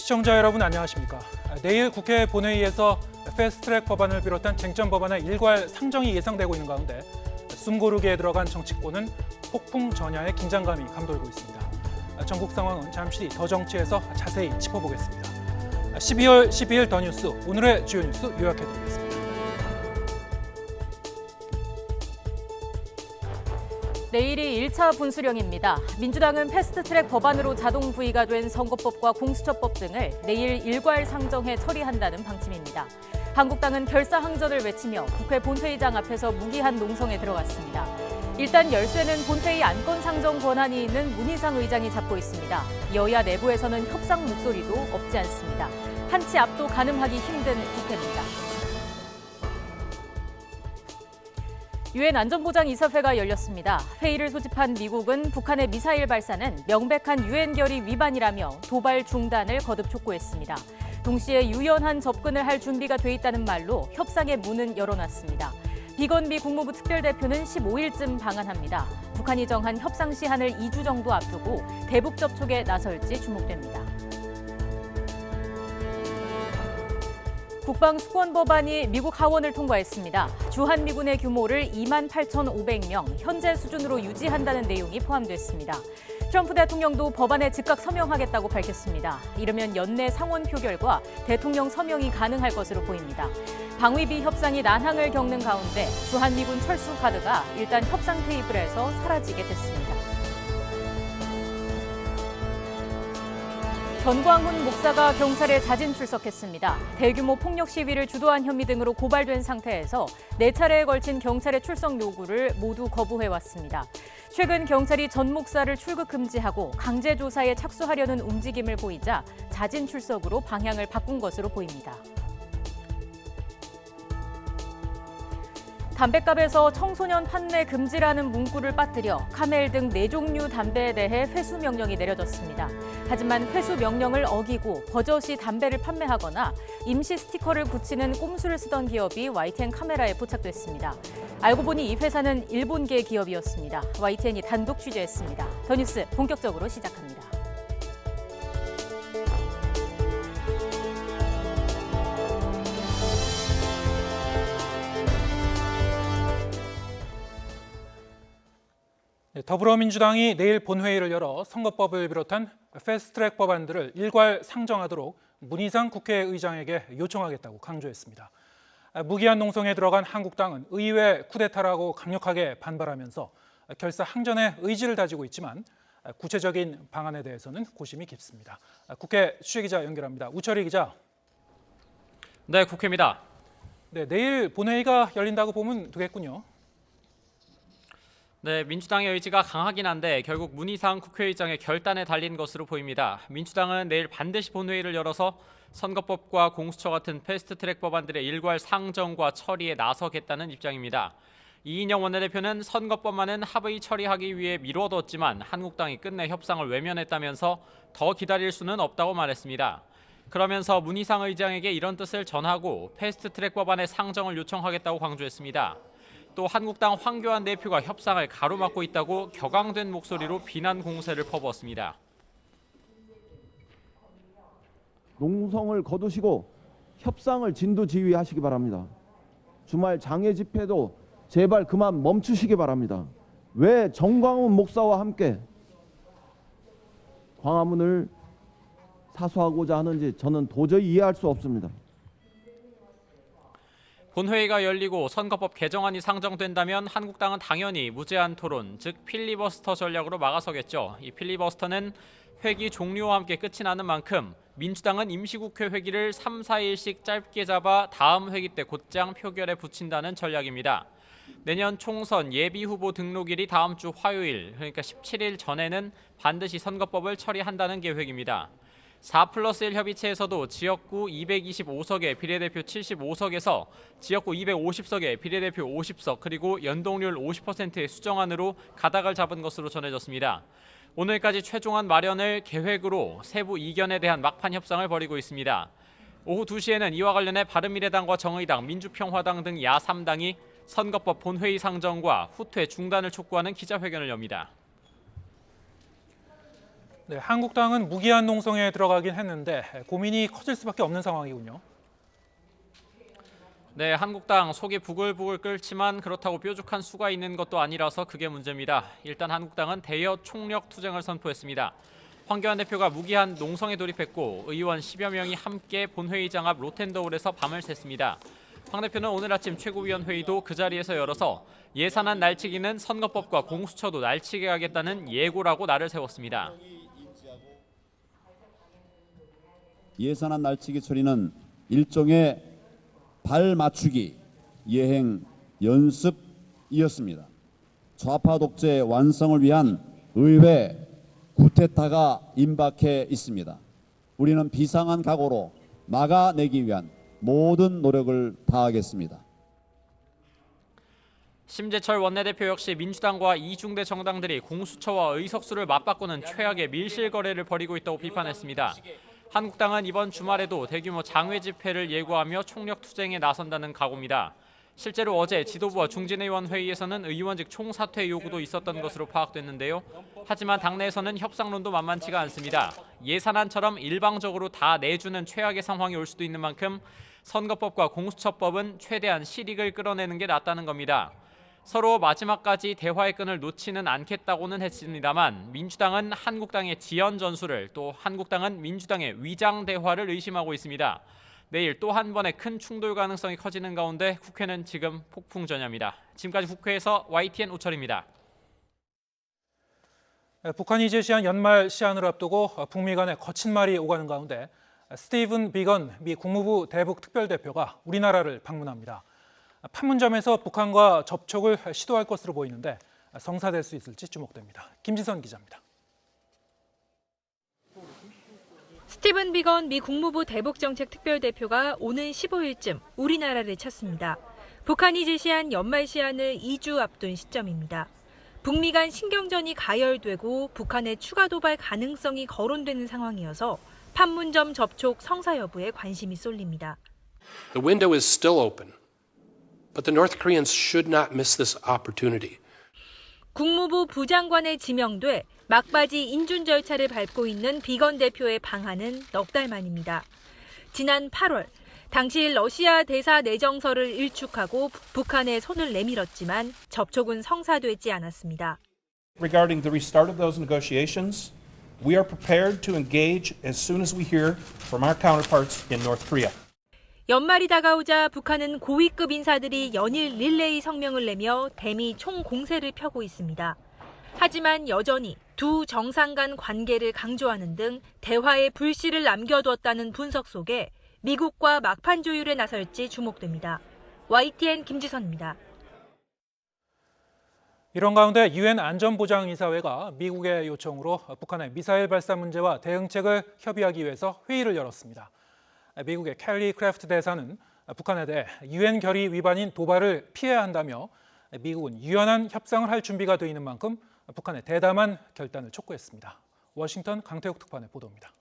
시청자 여러분 안녕하십니까. 내일 국회 본회의에서 패스트트랙 법안을 비롯한 쟁점 법안의 일괄 상정이 예상되고 있는 가운데 숨고르기에 들어간 정치권은 폭풍 전야의 긴장감이 감돌고 있습니다. 전국 상황은 잠시 뒤 더 정치에서 자세히 짚어보겠습니다. 12월 12일 더 뉴스, 오늘의 주요 뉴스 요약해드리겠습니다. 내일이 1차 분수령입니다. 민주당은 패스트트랙 법안으로 자동 부의가 된 선거법과 공수처법 등을 내일 일괄 상정해 처리한다는 방침입니다. 한국당은 결사항전을 외치며 국회 본회의장 앞에서 무기한 농성에 들어갔습니다. 일단 열쇠는 본회의 안건 상정 권한이 있는 문희상 의장이 잡고 있습니다. 여야 내부에서는 협상 목소리도 없지 않습니다. 한치 앞도 가늠하기 힘든 국회입니다. 유엔 안전보장이사회가 열렸습니다. 회의를 소집한 미국은 북한의 미사일 발사는 명백한 유엔 결의 위반이라며 도발 중단을 거듭 촉구했습니다. 동시에 유연한 접근을 할 준비가 돼 있다는 말로 협상의 문은 열어놨습니다. 비건비 국무부 특별대표는 15일쯤 방한합니다. 북한이 정한 협상 시한을 2주 정도 앞두고 대북 접촉에 나설지 주목됩니다. 국방수권법안이 미국 하원을 통과했습니다. 주한미군의 규모를 28,500명, 현재 수준으로 유지한다는 내용이 포함됐습니다. 트럼프 대통령도 법안에 즉각 서명하겠다고 밝혔습니다. 이르면 연내 상원 표결과 대통령 서명이 가능할 것으로 보입니다. 방위비 협상이 난항을 겪는 가운데 주한미군 철수 카드가 일단 협상 테이블에서 사라지게 됐습니다. 전광훈 목사가 경찰에 자진 출석했습니다. 대규모 폭력 시위를 주도한 혐의 등으로 고발된 상태에서 4차례에 걸친 경찰의 출석 요구를 모두 거부해왔습니다. 최근 경찰이 전 목사를 출국 금지하고 강제 조사에 착수하려는 움직임을 보이자 자진 출석으로 방향을 바꾼 것으로 보입니다. 담뱃갑에서 청소년 판매 금지라는 문구를 빠뜨려 카멜 등 4종류 담배에 대해 회수 명령이 내려졌습니다. 하지만 회수 명령을 어기고 버젓이 담배를 판매하거나 임시 스티커를 붙이는 꼼수를 쓰던 기업이 YTN 카메라에 포착됐습니다. 알고 보니 이 회사는 일본계 기업이었습니다. YTN이 단독 취재했습니다. 더 뉴스 본격적으로 시작합니다. 더불어민주당이 내일 본회의를 열어 선거법을 비롯한 패스트트랙 법안들을 일괄 상정하도록 문희상 국회의장에게 요청하겠다고 강조했습니다. 무기한 농성에 들어간 한국당은 의회 쿠데타라고 강력하게 반발하면서 결사항전의 의지를 다지고 있지만 구체적인 방안에 대해서는 고심이 깊습니다. 국회 취재기자 연결합니다. 우철희 기자. 네, 국회입니다. 네, 내일 본회의가 열린다고 보면 되겠군요. 네, 민주당의 의지가 강하긴 한데 결국 문희상 국회의장의 결단에 달린 것으로 보입니다. 민주당은 내일 반드시 본회의를 열어서 선거법과 공수처 같은 패스트트랙 법안들의 일괄 상정과 처리에 나서겠다는 입장입니다. 이인영 원내대표는 선거법만은 합의 처리하기 위해 미뤄뒀지만 한국당이 끝내 협상을 외면했다면서 더 기다릴 수는 없다고 말했습니다. 그러면서 문희상 의장에게 이런 뜻을 전하고 패스트트랙 법안의 상정을 요청하겠다고 강조했습니다. 또 한국당 황교안 대표가 협상을 가로막고 있다고 격앙된 목소리로 비난 공세를 퍼부었습니다. 농성을 거두시고 협상을 진두지휘하시기 바랍니다. 주말 장애 집회도 제발 그만 멈추시기 바랍니다. 왜 전광훈 목사와 함께 광화문을 사수하고자 하는지 저는 도저히 이해할 수 없습니다. 본회의가 열리고 선거법 개정안이 상정된다면 한국당은 당연히 무제한 토론, 즉 필리버스터 전략으로 막아서겠죠. 이 필리버스터는 회기 종료와 함께 끝이 나는 만큼 민주당은 임시국회 회기를 3, 4일씩 짧게 잡아 다음 회기 때 곧장 표결에 붙인다는 전략입니다. 내년 총선 예비후보 등록일이 다음 주 화요일, 그러니까 17일 전에는 반드시 선거법을 처리한다는 계획입니다. 4+1 협의체에서도 지역구 225석의 비례대표 75석에서 지역구 250석의 비례대표 50석 그리고 연동률 50%의 수정안으로 가닥을 잡은 것으로 전해졌습니다. 오늘까지 최종안 마련을 계획으로 세부 이견에 대한 막판 협상을 벌이고 있습니다. 오후 2시에는 이와 관련해 바른미래당과 정의당, 민주평화당 등 야3당이 선거법 본회의 상정과 후퇴 중단을 촉구하는 기자회견을 엽니다. 네, 한국당은 무기한 농성에 들어가긴 했는데 고민이 커질 수밖에 없는 상황이군요. 네, 한국당 속이 부글부글 끓지만 그렇다고 뾰족한 수가 있는 것도 아니라서 그게 문제입니다. 일단 한국당은 대여 총력 투쟁을 선포했습니다. 황교안 대표가 무기한 농성에 돌입했고 의원 10여 명이 함께 본회의장 앞 로텐더홀에서 밤을 샜습니다. 황 대표는 오늘 아침 최고위원회의도 그 자리에서 열어서 예산안 날치기는 선거법과 공수처도 날치게 하겠다는 예고라고 날을 세웠습니다. 예산안 날치기 처리는 일종의 발 맞추기 예행 연습이었습니다. 좌파 독재 완성을 위한 의회 구테타가 임박해 있습니다. 우리는 비상한 각오로 막아내기 위한 모든 노력을 다하겠습니다. 심재철 원내대표 역시 민주당과 이중대 정당들이 공수처와 의석수를 맞바꾸는 최악의 밀실 거래를 벌이고 있다고 비판했습니다. 한국당은 이번 주말에도 대규모 장외 집회를 예고하며 총력 투쟁에 나선다는 각오입니다. 실제로 어제 지도부와 중진의원 회의에서는 의원직 총사퇴 요구도 있었던 것으로 파악됐는데요. 하지만 당내에서는 협상론도 만만치가 않습니다. 예산안처럼 일방적으로 다 내주는 최악의 상황이 올 수도 있는 만큼 선거법과 공수처법은 최대한 실익을 끌어내는 게 낫다는 겁니다. 서로 마지막까지 대화의 끈을 놓지는 않겠다고는 했습니다만 민주당은 한국당의 지연 전술을 또 한국당은 민주당의 위장 대화를 의심하고 있습니다. 내일 또 한 번의 큰 충돌 가능성이 커지는 가운데 국회는 지금 폭풍전야입니다. 지금까지 국회에서 YTN 오철입니다. 북한이 제시한 연말 시한을 앞두고 북미 간에 거친 말이 오가는 가운데 스티븐 비건 미 국무부 대북 특별대표가 우리나라를 방문합니다. 판문점에서 북한과 접촉을 시도할 것으로 보이는데 성사될 수 있을지 주목됩니다. 김지선 기자입니다. 스티븐 비건 미 국무부 대북정책 특별대표가 오는 15일쯤 우리나라를 찾습니다. 북한이 제시한 연말 시한을 2주 앞둔 시점입니다. 북미 간 신경전이 가열되고 북한의 추가 도발 가능성이 거론되는 상황이어서 판문점 접촉 성사 여부에 관심이 쏠립니다. The window is still open, but the North Koreans should not miss this opportunity. 국무부 부장관에 지명돼 막바지 인준 절차를 밟고 있는 비건 대표의 방한은 넉 달 만입니다. 지난 8월 당시 러시아 대사 내정서를 일축하고 북한에 손을 내밀었지만 접촉은 성사되지 않았습니다. Regarding the restart of those negotiations, we are prepared to engage as soon as we hear from our counterparts in North Korea. 연말이 다가오자 북한은 고위급 인사들이 연일 릴레이 성명을 내며 대미 총공세를 펴고 있습니다. 하지만 여전히 두 정상 간 관계를 강조하는 등 대화의 불씨를 남겨두었다는 분석 속에 미국과 막판 조율에 나설지 주목됩니다. YTN 김지선입니다. 이런 가운데 유엔 안전보장이사회가 미국의 요청으로 북한의 미사일 발사 문제와 대응책을 협의하기 위해서 회의를 열었습니다. 미국의 켈리 크래프트 대사는 북한에 대해 유엔 결의 위반인 도발을 피해야 한다며 미국은 유연한 협상을 할 준비가 돼 있는 만큼 북한의 대담한 결단을 촉구했습니다. 워싱턴 강태욱 특파원의 보도입니다.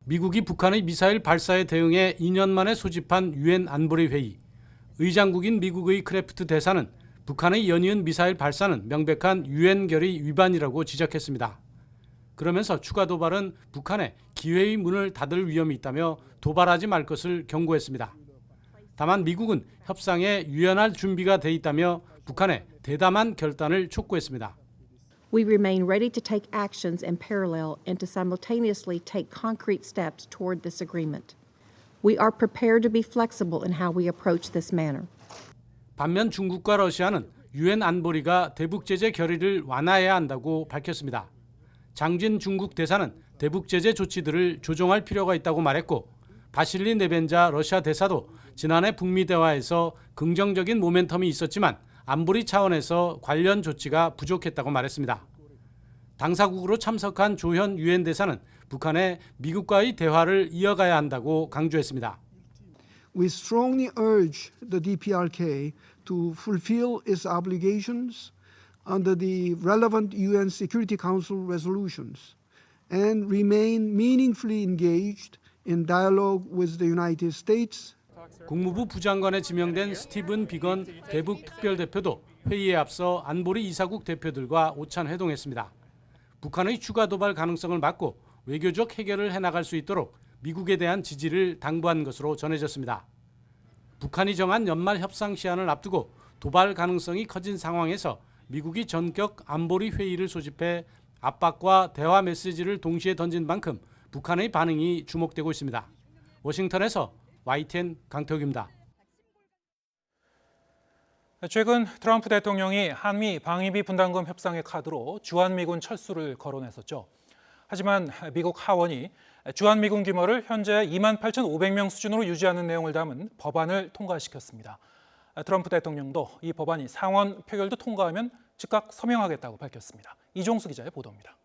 미국이 북한의 미사일 발사에 대응해 2년 만에 소집한 유엔 안보리 회의. 의장국인 미국의 크래프트 대사는 북한의 연이은 미사일 발사는 명백한 유엔 결의 위반이라고 지적했습니다. 그러면서 추가 도발은 북한에 기회의 문을 닫을 위험이 있다며 도발하지 말 것을 경고했습니다. 다만 미국은 협상에 유연할 준비가 돼 있다며 북한의 대담한 결단을 촉구했습니다. We remain ready to take actions in parallel and to simultaneously take concrete steps toward this agreement. We are prepared to be flexible in how we approach this matter. 반면 중국과 러시아는 유엔 안보리가 대북 제재 결의를 완화해야 한다고 밝혔습니다. 장진 중국 대사는 대북 제재 조치들을 조정할 필요가 있다고 말했고 바실리 네벤자 러시아 대사도 지난해 북미 대화에서 긍정적인 모멘텀이 있었지만 안보리 차원에서 관련 조치가 부족했다고 말했습니다. 당사국으로 참석한 조현 유엔 대사는 북한의 미국과의 대화를 이어가야 한다고 강조했습니다. We strongly urge the DPRK to fulfill its obligations under the relevant UN Security Council resolutions and remain meaningfully engaged in dialogue with the United States. 국무부 부장관에 지명된 스티븐 비건 대북 특별대표도 회의에 앞서 안보리 이사국 대표들과 오찬 회동했습니다. 북한의 추가 도발 가능성을 막고 외교적 해결을 해나갈 수 있도록 미국에 대한 지지를 당부한 것으로 전해졌습니다. 북한이 정한 연말 협상 시한을 앞두고 도발 가능성이 커진 상황에서 미국이 전격 안보리 회의를 소집해 압박과 대화 메시지를 동시에 던진 만큼 북한의 반응이 주목되고 있습니다. 워싱턴에서 YTN 강태욱입니다. 최근 트럼프 대통령이 한미 방위비 분담금 협상의 카드로 주한미군 철수를 거론했었죠. 하지만 미국 하원이 주한미군 규모를 현재 28,500명 수준으로 유지하는 내용을 담은 법안을 통과시켰습니다. 트럼프 대통령도 이 법안이 상원 표결도 통과하면 즉각 서명하겠다고 밝혔습니다. 이종수 기자의 보도입니다.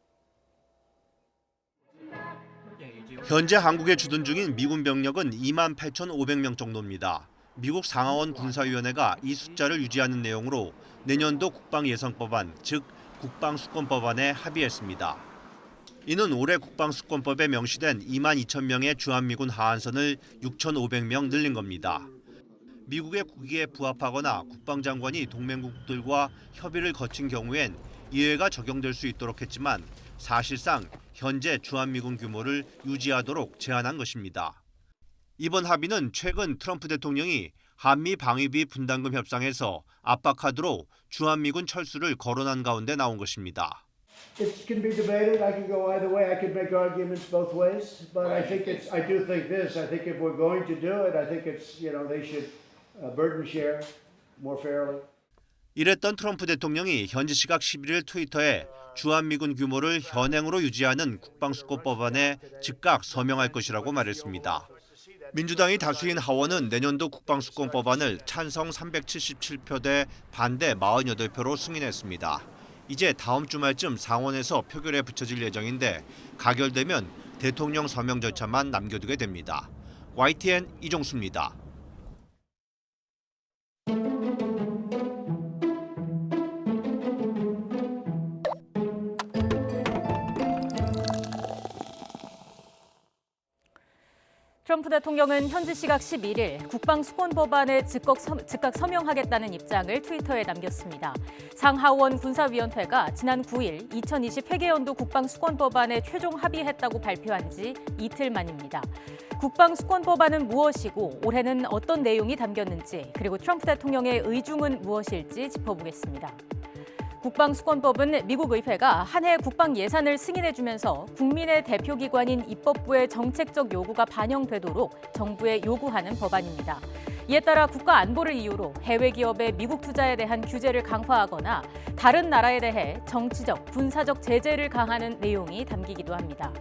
현재 한국에 주둔 중인 미군 병력은 28,500명 정도입니다. 미국 상하원 군사위원회가 이 숫자를 유지하는 내용으로 내년도 국방예산법안, 즉 국방수권법안에 합의했습니다. 이는 올해 국방수권법에 명시된 22,000명의 주한미군 하한선을 6,500명 늘린 겁니다. 미국의 국익에 부합하거나 국방장관이 동맹국들과 협의를 거친 경우엔 이해가 적용될 수 있도록 했지만 사실상 현재 주한미군 규모를 유지하도록 제안한 것입니다. 이번 합의는 최근 트럼프 대통령이 한미 방위비 분담금 협상에서 압박카드로 주한미군 철수를 거론한 가운데 나온 것입니다. It can be debated. I can go either way. I can make arguments both ways. But I do think this. I think if we're going to do it, I think it's, they should burden share more fairly. 이랬던 트럼프 대통령이 현지 시각 11일 트위터에 주한미군 규모를 현행으로 유지하는 국방수권법안에 즉각 서명할 것이라고 말했습니다. 민주당이 다수인 하원은 내년도 국방수권법안을 찬성 377표 대 반대 48표로 승인했습니다. 이제 다음 주말쯤 상원에서 표결에 붙여질 예정인데 가결되면 대통령 서명 절차만 남겨두게 됩니다. YTN 이종수입니다. 트럼프 대통령은 현지 시각 11일 국방수권법안에 즉각 서명하겠다는 입장을 트위터에 남겼습니다. 상하원 군사위원회가 지난 9일 2020 회계연도 국방수권법안에 최종 합의했다고 발표한 지 이틀 만입니다. 국방수권법안은 무엇이고 올해는 어떤 내용이 담겼는지 그리고 트럼프 대통령의 의중은 무엇일지 짚어보겠습니다. 국방수권법은 미국 의회가 한 해 국방 예산을 승인해주면서 국민의 대표기관인 입법부의 정책적 요구가 반영되도록 정부에 요구하는 법안입니다. 이에 따라 국가 안보를 이유로 해외 기업의 미국 투자에 대한 규제를 강화하거나 다른 나라에 대해 정치적, 군사적 제재를 가하는 내용이 담기기도 합니다.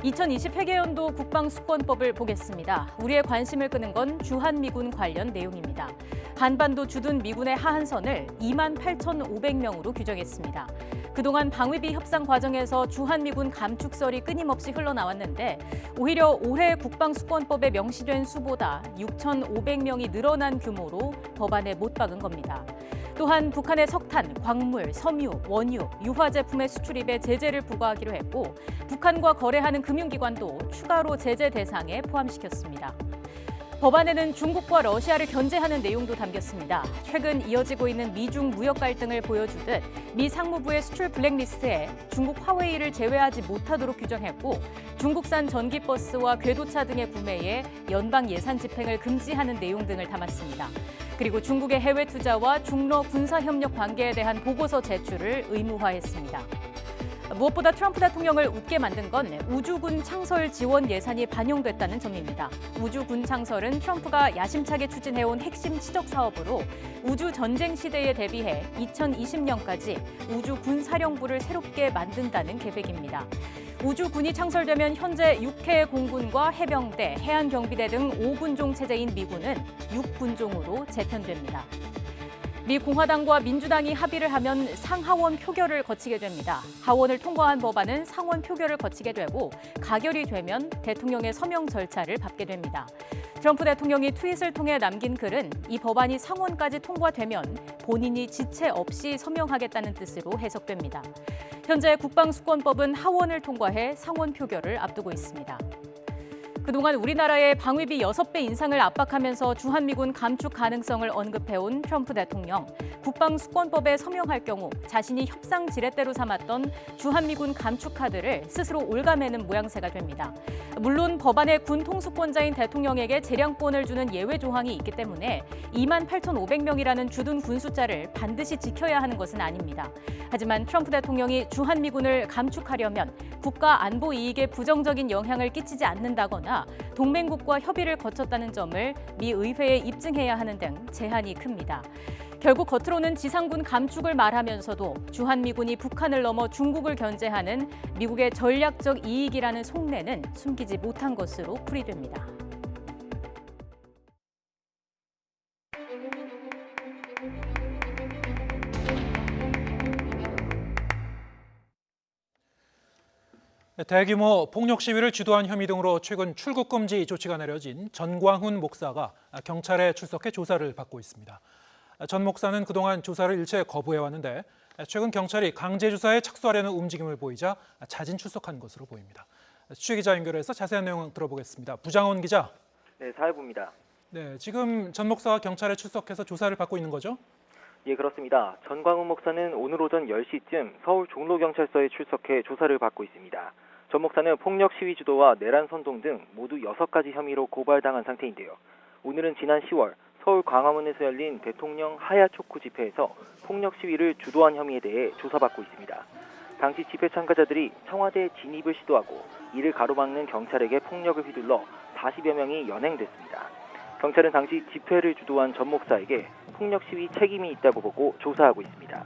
2020 회계연도 국방수권법을 보겠습니다. 우리의 관심을 끄는 건 주한미군 관련 내용입니다. 한반도 주둔 미군의 하한선을 28,500명으로 규정했습니다. 그동안 방위비 협상 과정에서 주한미군 감축설이 끊임없이 흘러나왔는데 오히려 올해 국방수권법에 명시된 수보다 6,500명이 늘어난 규모로 법안에 못 박은 겁니다. 또한 북한의 석탄, 광물, 섬유, 원유, 유화 제품의 수출입에 제재를 부과하기로 했고 북한과 거래하는 금융기관도 추가로 제재 대상에 포함시켰습니다. 법안에는 중국과 러시아를 견제하는 내용도 담겼습니다. 최근 이어지고 있는 미중 무역 갈등을 보여주듯 미 상무부의 수출 블랙리스트에 중국 화웨이를 제외하지 못하도록 규정했고 중국산 전기버스와 궤도차 등의 구매에 연방 예산 집행을 금지하는 내용 등을 담았습니다. 그리고 중국의 해외 투자와 중러 군사협력 관계에 대한 보고서 제출을 의무화했습니다. 무엇보다 트럼프 대통령을 웃게 만든 건 우주군 창설 지원 예산이 반영됐다는 점입니다. 우주군 창설은 트럼프가 야심차게 추진해온 핵심 치적 사업으로 우주 전쟁 시대에 대비해 2020년까지 우주군 사령부를 새롭게 만든다는 계획입니다. 우주군이 창설되면 현재 6개 공군과 해병대, 해안경비대 등 5군종 체제인 미군은 6군종으로 재편됩니다. 미 공화당과 민주당이 합의를 하면 상하원 표결을 거치게 됩니다. 하원을 통과한 법안은 상원 표결을 거치게 되고 가결이 되면 대통령의 서명 절차를 밟게 됩니다. 트럼프 대통령이 트윗을 통해 남긴 글은 이 법안이 상원까지 통과되면 본인이 지체 없이 서명하겠다는 뜻으로 해석됩니다. 현재 국방수권법은 하원을 통과해 상원 표결을 앞두고 있습니다. 그동안 우리나라의 방위비 6배 인상을 압박하면서 주한미군 감축 가능성을 언급해온 트럼프 대통령. 국방수권법에 서명할 경우 자신이 협상 지렛대로 삼았던 주한미군 감축 카드를 스스로 올가매는 모양새가 됩니다. 물론 법안에 군 통수권자인 대통령에게 재량권을 주는 예외 조항이 있기 때문에 28,500명이라는 주둔 군 숫자를 반드시 지켜야 하는 것은 아닙니다. 하지만 트럼프 대통령이 주한미군을 감축하려면 국가 안보 이익에 부정적인 영향을 끼치지 않는다거나 동맹국과 협의를 거쳤다는 점을 미 의회에 입증해야 하는 등 제한이 큽니다. 결국 겉으로는 지상군 감축을 말하면서도 주한미군이 북한을 넘어 중국을 견제하는 미국의 전략적 이익이라는 속내는 숨기지 못한 것으로 풀이됩니다. 대규모 폭력 시위를 주도한 혐의 등으로 최근 출국 금지 조치가 내려진 전광훈 목사가 경찰에 출석해 조사를 받고 있습니다. 전 목사는 그동안 조사를 일체 거부해왔는데 최근 경찰이 강제 조사에 착수하려는 움직임을 보이자 자진 출석한 것으로 보입니다. 취재 기자 연결해서 자세한 내용 들어보겠습니다. 부장원 기자. 네, 사회부입니다. 네, 지금 전 목사가 경찰에 출석해서 조사를 받고 있는 거죠? 예, 그렇습니다. 전광훈 목사는 오늘 오전 10시쯤 서울 종로경찰서에 출석해 조사를 받고 있습니다. 전 목사는 폭력 시위 주도와 내란 선동 등 모두 6가지 혐의로 고발당한 상태인데요. 오늘은 지난 10월 서울 광화문에서 열린 대통령 하야 촉구 집회에서 폭력 시위를 주도한 혐의에 대해 조사받고 있습니다. 당시 집회 참가자들이 청와대 진입을 시도하고 이를 가로막는 경찰에게 폭력을 휘둘러 40여 명이 연행됐습니다. 경찰은 당시 집회를 주도한 전 목사에게 폭력 시위 책임이 있다고 보고 조사하고 있습니다.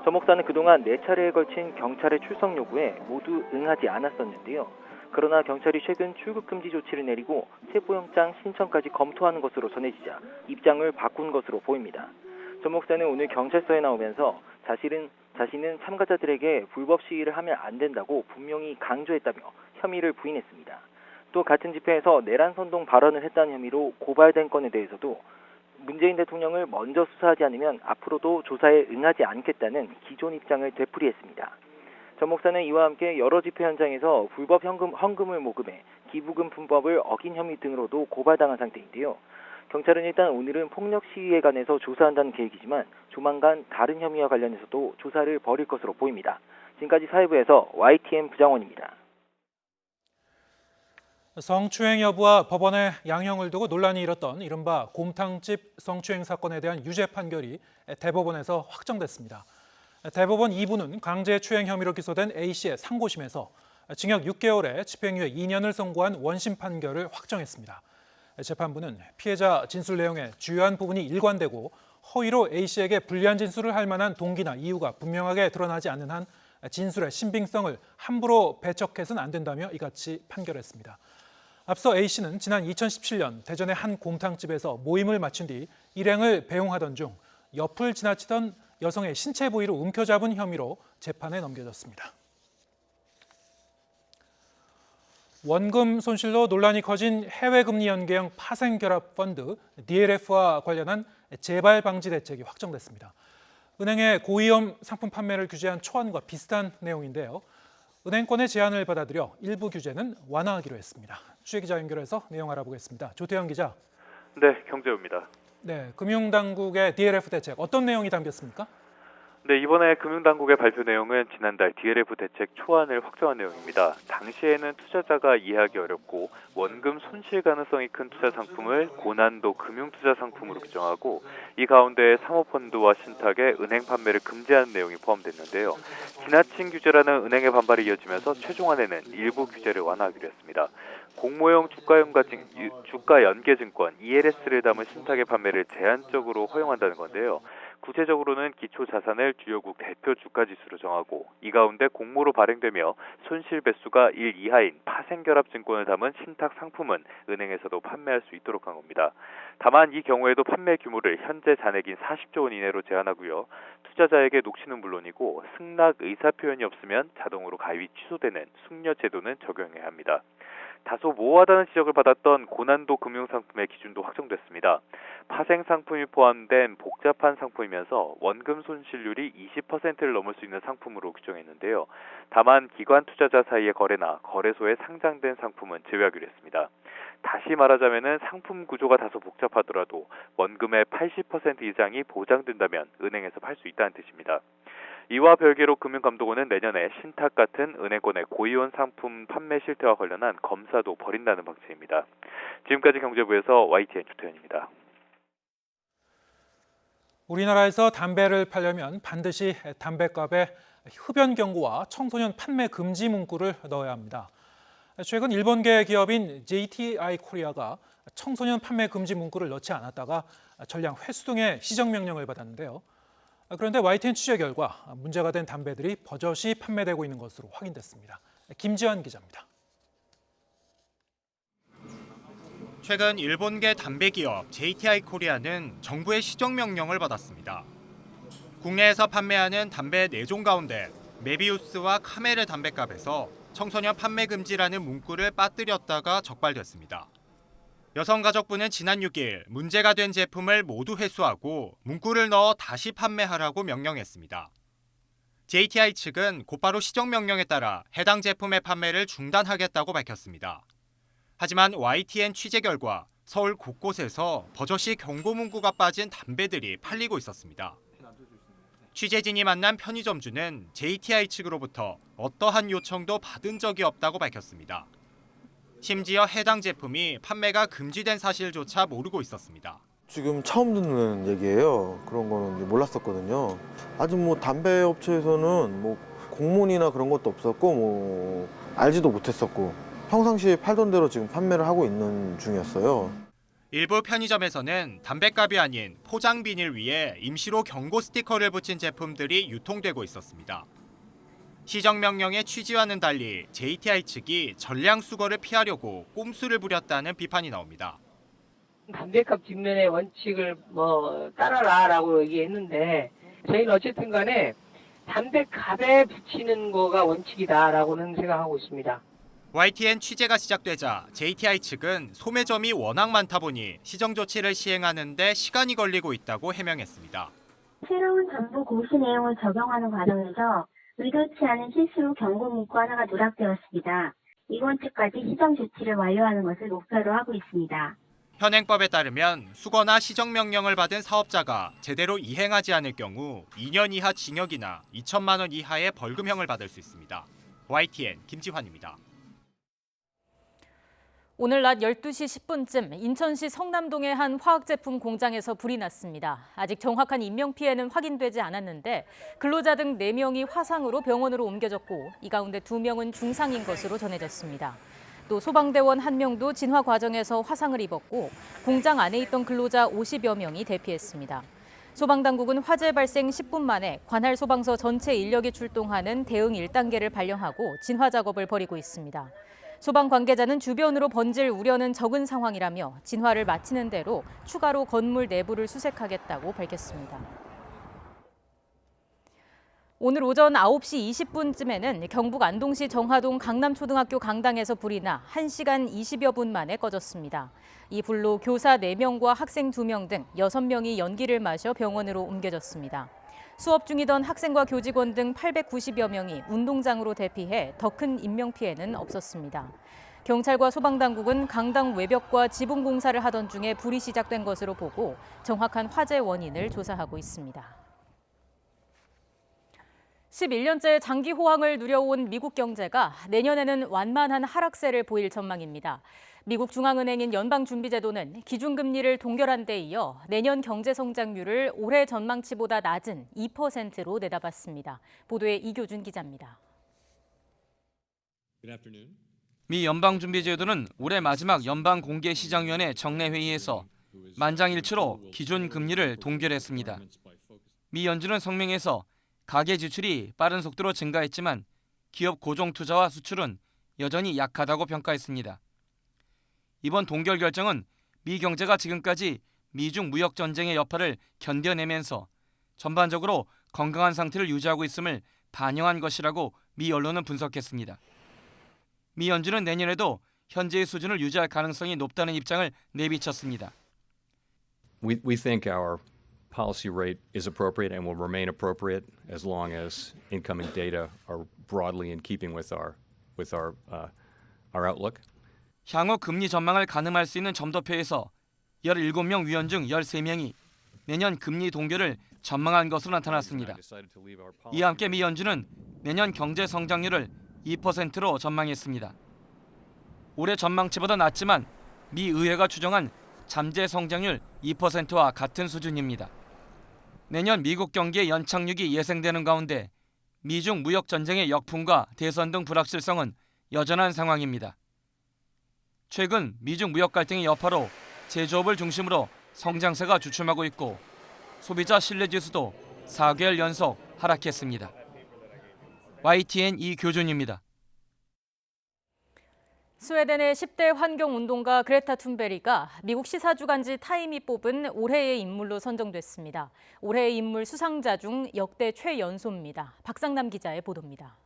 전 목사는 그동안 4차례에 걸친 경찰의 출석 요구에 모두 응하지 않았었는데요. 그러나 경찰이 최근 출국 금지 조치를 내리고 체포영장 신청까지 검토하는 것으로 전해지자 입장을 바꾼 것으로 보입니다. 전 목사는 오늘 경찰서에 나오면서 자신은 참가자들에게 불법 시위를 하면 안 된다고 분명히 강조했다며 혐의를 부인했습니다. 또 같은 집회에서 내란 선동 발언을 했다는 혐의로 고발된 건에 대해서도 문재인 대통령을 먼저 수사하지 않으면 앞으로도 조사에 응하지 않겠다는 기존 입장을 되풀이했습니다. 전 목사는 이와 함께 여러 집회 현장에서 불법 헌금을 모금해 기부금 분법을 어긴 혐의 등으로도 고발당한 상태인데요. 경찰은 일단 오늘은 폭력 시위에 관해서 조사한다는 계획이지만 조만간 다른 혐의와 관련해서도 조사를 벌일 것으로 보입니다. 지금까지 사회부에서 YTN 부장원입니다. 성추행 여부와 법원의 양형을 두고 논란이 일었던 이른바 곰탕집 성추행 사건에 대한 유죄 판결이 대법원에서 확정됐습니다. 대법원 2부는 강제추행 혐의로 기소된 A씨의 상고심에서 징역 6개월에 집행유예 2년을 선고한 원심 판결을 확정했습니다. 재판부는 피해자 진술 내용에 주요한 부분이 일관되고 허위로 A씨에게 불리한 진술을 할 만한 동기나 이유가 분명하게 드러나지 않는 한 진술의 신빙성을 함부로 배척해서는 안 된다며 이같이 판결했습니다. 앞서 A씨는 지난 2017년 대전의 한 곰탕집에서 모임을 마친 뒤 일행을 배웅하던 중 옆을 지나치던 여성의 신체 부위를 움켜잡은 혐의로 재판에 넘겨졌습니다. 원금 손실로 논란이 커진 해외금리 연계형 파생결합펀드 DLF와 관련한 재발 방지 대책이 확정됐습니다. 은행의 고위험 상품 판매를 규제한 초안과 비슷한 내용인데요. 은행권의 제안을 받아들여 일부 규제는 완화하기로 했습니다. 취재기자 연결해서 내용 알아보겠습니다. 조태영 기자. 네, 경제부입니다. 네, 금융당국의 DLF 대책 어떤 내용이 담겼습니까? 네, 이번에 금융당국의 발표 내용은 지난달 DLF 대책 초안을 확정한 내용입니다. 당시에는 투자자가 이해하기 어렵고 원금 손실 가능성이 큰 투자 상품을 고난도 금융투자 상품으로 규정하고 이 가운데 사모펀드와 신탁의 은행 판매를 금지하는 내용이 포함됐는데요. 지나친 규제라는 은행의 반발이 이어지면서 최종안에는 일부 규제를 완화하기로 했습니다. 공모형 주가 연계증권 ELS를 담은 신탁의 판매를 제한적으로 허용한다는 건데요. 구체적으로는 기초자산을 주요국 대표 주가지수로 정하고 이 가운데 공모로 발행되며 손실 배수가 1 이하인 파생결합증권을 담은 신탁 상품은 은행에서도 판매할 수 있도록 한 겁니다. 다만 이 경우에도 판매 규모를 현재 잔액인 40조 원 이내로 제한하고요. 투자자에게 녹취는 물론이고 승낙 의사표현이 없으면 자동으로 가입이 취소되는 숙려 제도는 적용해야 합니다. 다소 모호하다는 지적을 받았던 고난도 금융상품의 기준도 확정됐습니다. 파생 상품이 포함된 복잡한 상품이면서 원금 손실률이 20%를 넘을 수 있는 상품으로 규정했는데요. 다만 기관 투자자 사이의 거래나 거래소에 상장된 상품은 제외하기로 했습니다. 다시 말하자면은 상품 구조가 다소 복잡하더라도 원금의 80% 이상이 보장된다면 은행에서 팔 수 있다는 뜻입니다. 이와 별개로 금융감독원은 내년에 신탁 같은 은행권의 고이원 상품 판매 실태와 관련한 검사도 벌인다는 방침입니다. 지금까지 경제부에서 YTN 주태현입니다. 우리나라에서 담배를 팔려면 반드시 담배값에 흡연 경고와 청소년 판매 금지 문구를 넣어야 합니다. 최근 일본계 기업인 JTI 코리아가 청소년 판매 금지 문구를 넣지 않았다가 전량 회수 등의 시정 명령을 받았는데요. 그런데 YTN 취재 결과 문제가 된 담배들이 버젓이 판매되고 있는 것으로 확인됐습니다. 김지환 기자입니다. 최근 일본계 담배 기업 JTI 코리아는 정부의 시정 명령을 받았습니다. 국내에서 판매하는 담배 4종 가운데 메비우스와 카메르 담배값에서 청소년 판매 금지라는 문구를 빠뜨렸다가 적발됐습니다. 여성가족부는 지난 6일 문제가 된 제품을 모두 회수하고 문구를 넣어 다시 판매하라고 명령했습니다. JTI 측은 곧바로 시정 명령에 따라 해당 제품의 판매를 중단하겠다고 밝혔습니다. 하지만 YTN 취재 결과 서울 곳곳에서 버젓이 경고 문구가 빠진 담배들이 팔리고 있었습니다. 취재진이 만난 편의점주는 JTI 측으로부터 어떠한 요청도 받은 적이 없다고 밝혔습니다. 심지어 해당 제품이 판매가 금지된 사실조차 모르고 있었습니다. 지금 처음 듣는 얘기예요. 그런 거는 몰랐었거든요. 아직 담배 업체에서는 공문이나 그런 것도 없었고 알지도 못했었고 평상시에 팔던 대로 지금 판매를 하고 있는 중이었어요. 일부 편의점에서는 담배값이 아닌 포장 비닐 위에 임시로 경고 스티커를 붙인 제품들이 유통되고 있었습니다. 시정 명령의 취지와는 달리 JTI 측이 전량 수거를 피하려고 꼼수를 부렸다는 비판이 나옵니다. 담배값 뒷면의 원칙을 따라라라고 얘기했는데 저희는 어쨌든 간에 담배값에 붙이는 거가 원칙이다라고는 생각하고 있습니다. YTN 취재가 시작되자 JTI 측은 소매점이 워낙 많다 보니 시정 조치를 시행하는 데 시간이 걸리고 있다고 해명했습니다. 새로운 정부 공시 내용을 적용하는 과정에서 의도치 않은 실수로 경고 문구 하나가 누락되었습니다. 이번 주까지 시정 조치를 완료하는 것을 목표로 하고 있습니다. 현행법에 따르면 수거나 시정 명령을 받은 사업자가 제대로 이행하지 않을 경우 2년 이하 징역이나 2천만 원 이하의 벌금형을 받을 수 있습니다. YTN 김지환입니다. 오늘 낮 12시 10분쯤 인천시 성남동의 한 화학제품 공장에서 불이 났습니다. 아직 정확한 인명피해는 확인되지 않았는데 근로자 등 4명이 화상으로 병원으로 옮겨졌고 이 가운데 2명은 중상인 것으로 전해졌습니다. 또 소방대원 1명도 진화 과정에서 화상을 입었고 공장 안에 있던 근로자 50여 명이 대피했습니다. 소방당국은 화재 발생 10분 만에 관할 소방서 전체 인력이 출동하는 대응 1단계를 발령하고 진화 작업을 벌이고 있습니다. 소방 관계자는 주변으로 번질 우려는 적은 상황이라며 진화를 마치는 대로 추가로 건물 내부를 수색하겠다고 밝혔습니다. 오늘 오전 9시 20분쯤에는 경북 안동시 정화동 강남초등학교 강당에서 불이 나 1시간 20여 분 만에 꺼졌습니다. 이 불로 교사 4명과 학생 2명 등 6명이 연기를 마셔 병원으로 옮겨졌습니다. 수업 중이던 학생과 교직원 등 890여 명이 운동장으로 대피해 더 큰 인명피해는 없었습니다. 경찰과 소방당국은 강당 외벽과 지붕 공사를 하던 중에 불이 시작된 것으로 보고 정확한 화재 원인을 조사하고 있습니다. 11년째 장기 호황을 누려온 미국 경제가 내년에는 완만한 하락세를 보일 전망입니다. 미국 중앙은행인 연방준비제도는 기준금리를 동결한 데 이어 내년 경제 성장률을 올해 전망치보다 낮은 2%로 내다봤습니다. 보도에 이교준 기자입니다. 미 연방준비제도는 올해 마지막 연방공개시장위원회 정례회의에서 만장일치로 기준금리를 동결했습니다. 미 연준은 성명에서 가계 지출이 빠른 속도로 증가했지만 기업 고정투자와 수출은 여전히 약하다고 평가했습니다. 이번 동결 결정은 미 경제가 지금까지 미중 무역 전쟁의 여파를 견뎌내면서 전반적으로 건강한 상태를 유지하고 있음을 반영한 것이라고 미 언론은 분석했습니다. 미 연준은 내년에도 현재의 수준을 유지할 가능성이 높다는 입장을 내비쳤습니다. We think our policy rate is appropriate and will remain appropriate as long as incoming data are broadly in keeping with our outlook. 향후 금리 전망을 가늠할 수 있는 점도표에서 17명 위원 중 13명이 내년 금리 동결을 전망한 것으로 나타났습니다. 이와 함께 미 연준은 내년 경제 성장률을 2%로 전망했습니다. 올해 전망치보다 낮지만 미 의회가 추정한 잠재 성장률 2%와 같은 수준입니다. 내년 미국 경기의 연착륙이 예상되는 가운데 미중 무역 전쟁의 역풍과 대선 등 불확실성은 여전한 상황입니다. 최근 미중 무역 갈등의 여파로 제조업을 중심으로 성장세가 주춤하고 있고 소비자 신뢰지수도 4개월 연속 하락했습니다. YTN 이교준입니다. 스웨덴의 10대 환경운동가 그레타 툰베리가 미국 시사주간지 타임이 뽑은 올해의 인물로 선정됐습니다. 올해의 인물 수상자 중 역대 최연소입니다. 박상남 기자의 보도입니다.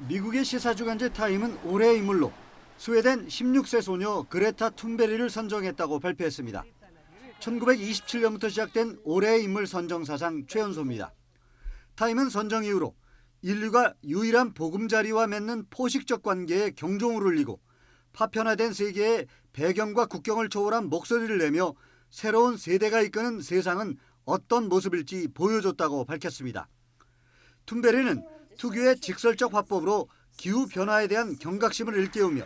미국의 시사주간지 타임은 올해의 인물로 스웨덴 16세 소녀 그레타 툰베리를 선정했다고 발표했습니다. 1927년부터 시작된 올해의 인물 선정 사상 최연소입니다. 타임은 선정 이후로 인류가 유일한 보금자리와 맺는 포식적 관계에 경종을 울리고 파편화된 세계의 배경과 국경을 초월한 목소리를 내며 새로운 세대가 이끄는 세상은 어떤 모습일지 보여줬다고 밝혔습니다. 툰베리는 특유의 직설적 화법으로 기후변화에 대한 경각심을 일깨우며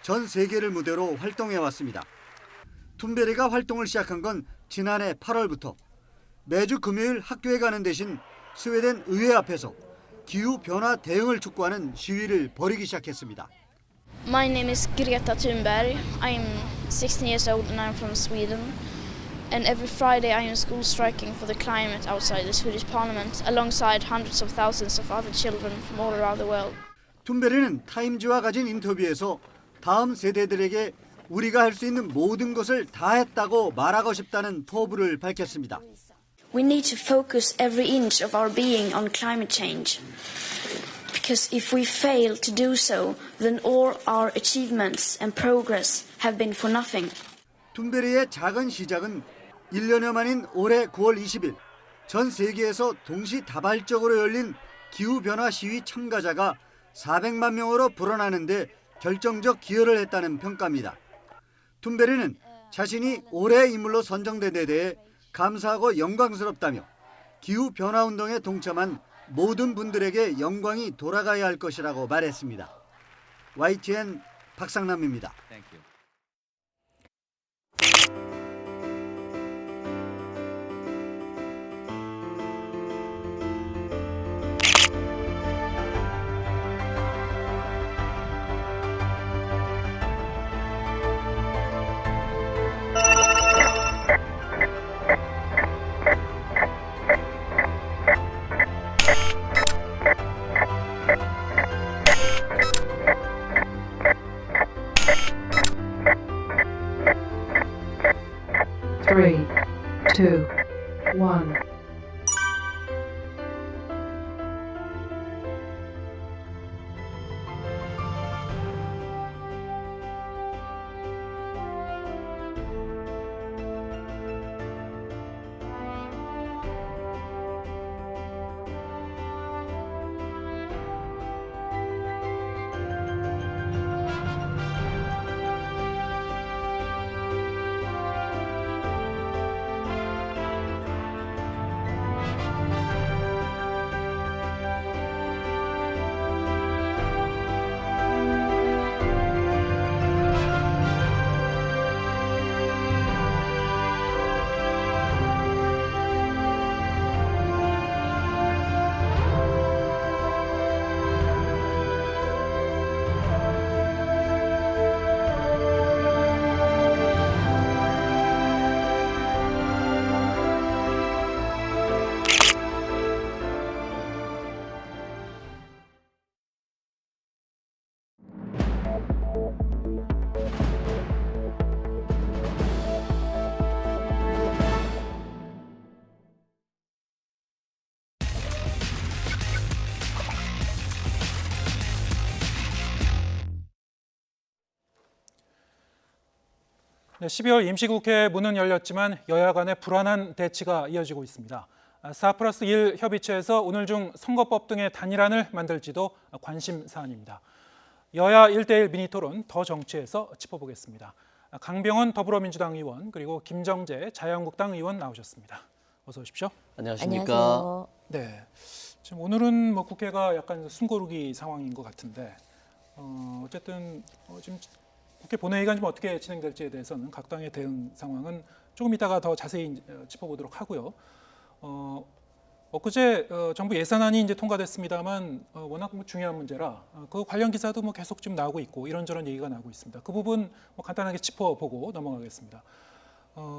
전 세계를 무대로 활동해왔습니다. 툰베리가 활동을 시작한 건 지난해 8월부터 매주 금요일 학교에 가는 대신 스웨덴 의회 앞에서 기후변화 대응을 촉구하는 시위를 벌이기 시작했습니다. My name is Greta Thunberg. I'm 16 years old and I'm from Sweden. And every Friday I am school striking for the climate outside the Swedish Parliament alongside hundreds of thousands of other children from all around the world. 툰베리는 타임즈와 가진 인터뷰에서 다음 세대들에게 우리가 할 수 있는 모든 것을 다 했다고 말하고 싶다는 포부를 밝혔습니다. We need to focus every inch of our being on climate change. Because if we fail to do so, then all our achievements and progress have been for nothing. 툰베리의 작은 시작은 1년여 만인 올해 9월 20일 전 세계에서 동시다발적으로 열린 기후변화 시위 참가자가 400만 명으로 불어나는데 결정적 기여를 했다는 평가입니다. 툰베리는 자신이 올해의 인물로 선정된 데 대해 감사하고 영광스럽다며 기후변화운동에 동참한 모든 분들에게 영광이 돌아가야 할 것이라고 말했습니다. YTN 박상남입니다. Three, two, one. 네, 12월 임시국회 문은 열렸지만 여야 간의 불안한 대치가 이어지고 있습니다. 4+1 협의체에서 오늘 중 선거법 등의 단일안을 만들지도 관심 사안입니다. 여야 1대1 미니토론 더 정치에서 짚어보겠습니다. 강병원 더불어민주당 의원 그리고 김정재 자유한국당 의원 나오셨습니다. 어서 오십시오. 안녕하십니까. 네, 지금 오늘은 뭐 국회가 약간 숨고르기 상황인 것 같은데 어쨌든 지금 국회 본회의가 좀 어떻게 진행될지에 대해서는 각 당의 대응 상황은 조금 이따가 더 자세히 짚어보도록 하고요. 엊그제 정부 예산안이 이제 통과됐습니다만 워낙 뭐 중요한 문제라 그 관련 기사도 뭐 계속 좀 나오고 있고 이런저런 얘기가 나오고 있습니다. 그 부분 뭐 간단하게 짚어보고 넘어가겠습니다.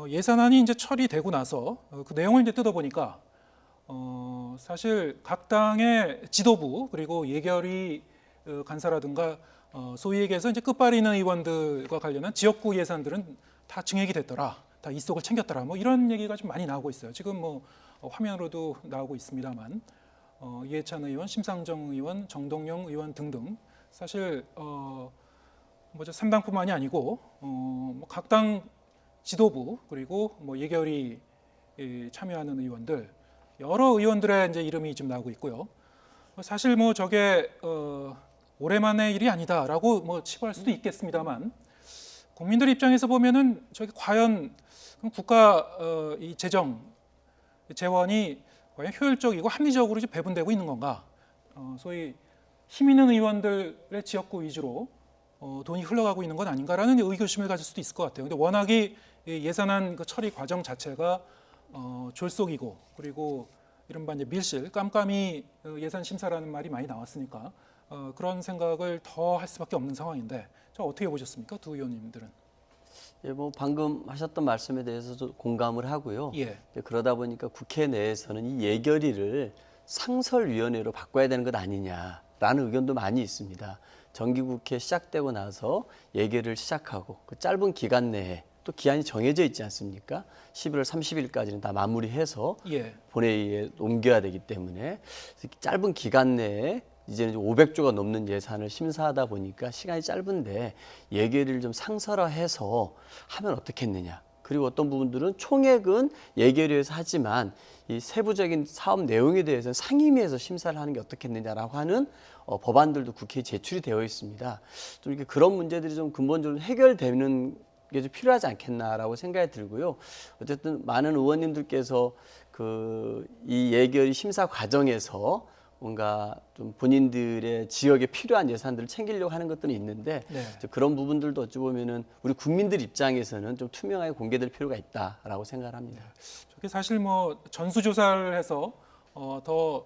예산안이 이제 처리되고 나서 그 내용을 이제 뜯어보니까 사실 각 당의 지도부 그리고 예결위 간사라든가 소위 얘기해서 이제 끝발이 있는 의원들과 관련한 지역구 예산들은 다 증액이 됐더라, 다 이속을 챙겼더라, 뭐 이런 얘기가 좀 많이 나오고 있어요. 지금 뭐 화면으로도 나오고 있습니다만 이해찬 의원, 심상정 의원, 정동영 의원 등등 사실 뭐죠 3당뿐만이 아니고 각 당 지도부 그리고 뭐 예결위 참여하는 의원들 여러 의원들의 이제 이름이 지금 나오고 있고요. 사실 뭐 저게 오랜만의 일이 아니다라고 뭐 치부할 수도 있겠습니다만 국민들 입장에서 보면은 저게 과연 국가 이 재원이 과연 효율적이고 합리적으로 이제 배분되고 있는 건가? 소위 힘 있는 의원들의 지역구 위주로 돈이 흘러가고 있는 건 아닌가라는 의구심을 가질 수도 있을 것 같아요. 근데 워낙이 예산안 그 처리 과정 자체가 졸속이고 그리고 이른바 이제 밀실, 깜깜이 예산 심사라는 말이 많이 나왔으니까 그런 생각을 더 할 수밖에 없는 상황인데 저 어떻게 보셨습니까, 두 의원님들은? 예, 뭐 방금 하셨던 말씀에 대해서도 공감을 하고요. 예. 그러다 보니까 국회 내에서는 이 예결위를 상설위원회로 바꿔야 되는 것 아니냐라는 의견도 많이 있습니다. 정기국회 시작되고 나서 예결위를 시작하고 그 짧은 기간 내에 또 기한이 정해져 있지 않습니까? 11월 30일까지는 다 마무리해서 예. 본회의에 옮겨야 되기 때문에 짧은 기간 내에 이제는 500조가 넘는 예산을 심사하다 보니까 시간이 짧은데 예결위를 좀 상설화해서 하면 어떻겠느냐. 그리고 어떤 부분들은 총액은 예결위에서 하지만 이 세부적인 사업 내용에 대해서는 상임위에서 심사를 하는 게 어떻겠느냐라고 하는 법안들도 국회에 제출이 되어 있습니다. 좀 이렇게 그런 문제들이 좀 근본적으로 해결되는 게 좀 필요하지 않겠나라고 생각이 들고요. 어쨌든 많은 의원님들께서 이 예결위 심사 과정에서 뭔가 좀 본인들의 지역에 필요한 예산들을 챙기려고 하는 것들은 있는데 네. 그런 부분들도 어찌 보면은 우리 국민들 입장에서는 좀 투명하게 공개될 필요가 있다라고 생각을 합니다. 저게 사실 뭐 전수조사를 해서 더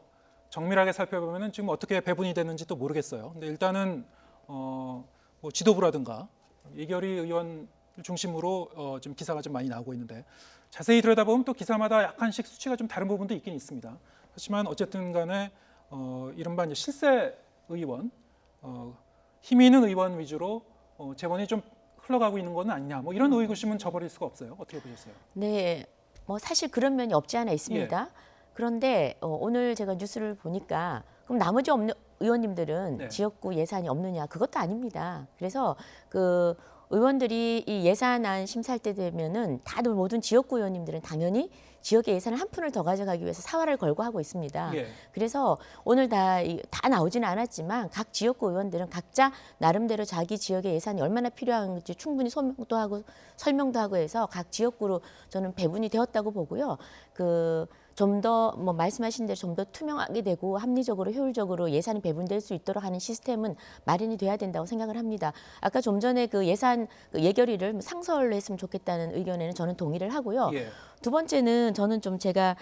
정밀하게 살펴보면은 지금 어떻게 배분이 되는지 또 모르겠어요. 근데 일단은 뭐 지도부라든가 예결위 의원 중심으로 지금 기사가 좀 많이 나오고 있는데 자세히 들여다보면 또 기사마다 약간씩 수치가 좀 다른 부분도 있긴 있습니다. 하지만 어쨌든 간에 이른바 이제 실세 의원, 힘 있는 의원 위주로 재원이 좀 흘러가고 있는 건 아니냐, 뭐 이런 의구심은 저버릴 수가 없어요. 어떻게 보셨어요? 네, 뭐 사실 그런 면이 없지 않아 있습니다. 예. 그런데 오늘 제가 뉴스를 보니까 그럼 나머지 의원님들은 네. 지역구 예산이 없느냐? 그것도 아닙니다. 그래서 그 의원들이 이 예산안 심사할 때 되면은 다들 모든 지역구 의원님들은 당연히 지역의 예산을 한 푼을 더 가져가기 위해서 사활을 걸고 하고 있습니다. 예. 그래서 오늘 다 나오지는 않았지만 각 지역구 의원들은 각자 나름대로 자기 지역의 예산이 얼마나 필요한지 충분히 소명도 하고 설명도 하고 해서 각 지역구로 저는 배분이 되었다고 보고요. 좀 더 뭐 말씀하신 대로 좀 더 투명하게 되고 합리적으로 효율적으로 예산이 배분될 수 있도록 하는 시스템은 마련이 돼야 된다고 생각을 합니다. 아까 좀 전에 그 예산 예결위를 상설로 했으면 좋겠다는 의견에는 저는 동의를 하고요. 예. 두 번째는 저는 좀 제가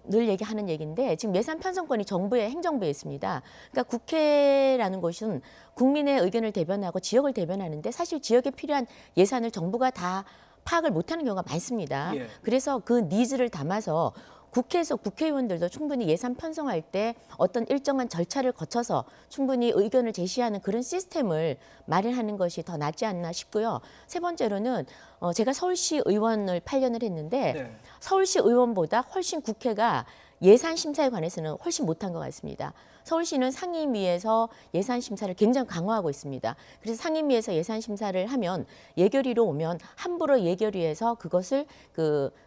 늘 얘기하는 얘기인데 지금 예산 편성권이 정부의 행정부에 있습니다. 그러니까 국회라는 곳은 국민의 의견을 대변하고 지역을 대변하는데 사실 지역에 필요한 예산을 정부가 다 파악을 못하는 경우가 많습니다. 예. 그래서 그 니즈를 담아서 국회에서 국회의원들도 충분히 예산 편성할 때 어떤 일정한 절차를 거쳐서 충분히 의견을 제시하는 그런 시스템을 마련하는 것이 더 낫지 않나 싶고요. 세 번째로는 제가 서울시 의원을 8년을 했는데 네. 서울시 의원보다 훨씬 국회가 예산 심사에 관해서는 훨씬 못한 것 같습니다. 서울시는 상임위에서 예산 심사를 굉장히 강화하고 있습니다. 그래서 상임위에서 예산 심사를 하면 예결위로 오면 함부로 예결위에서 그것을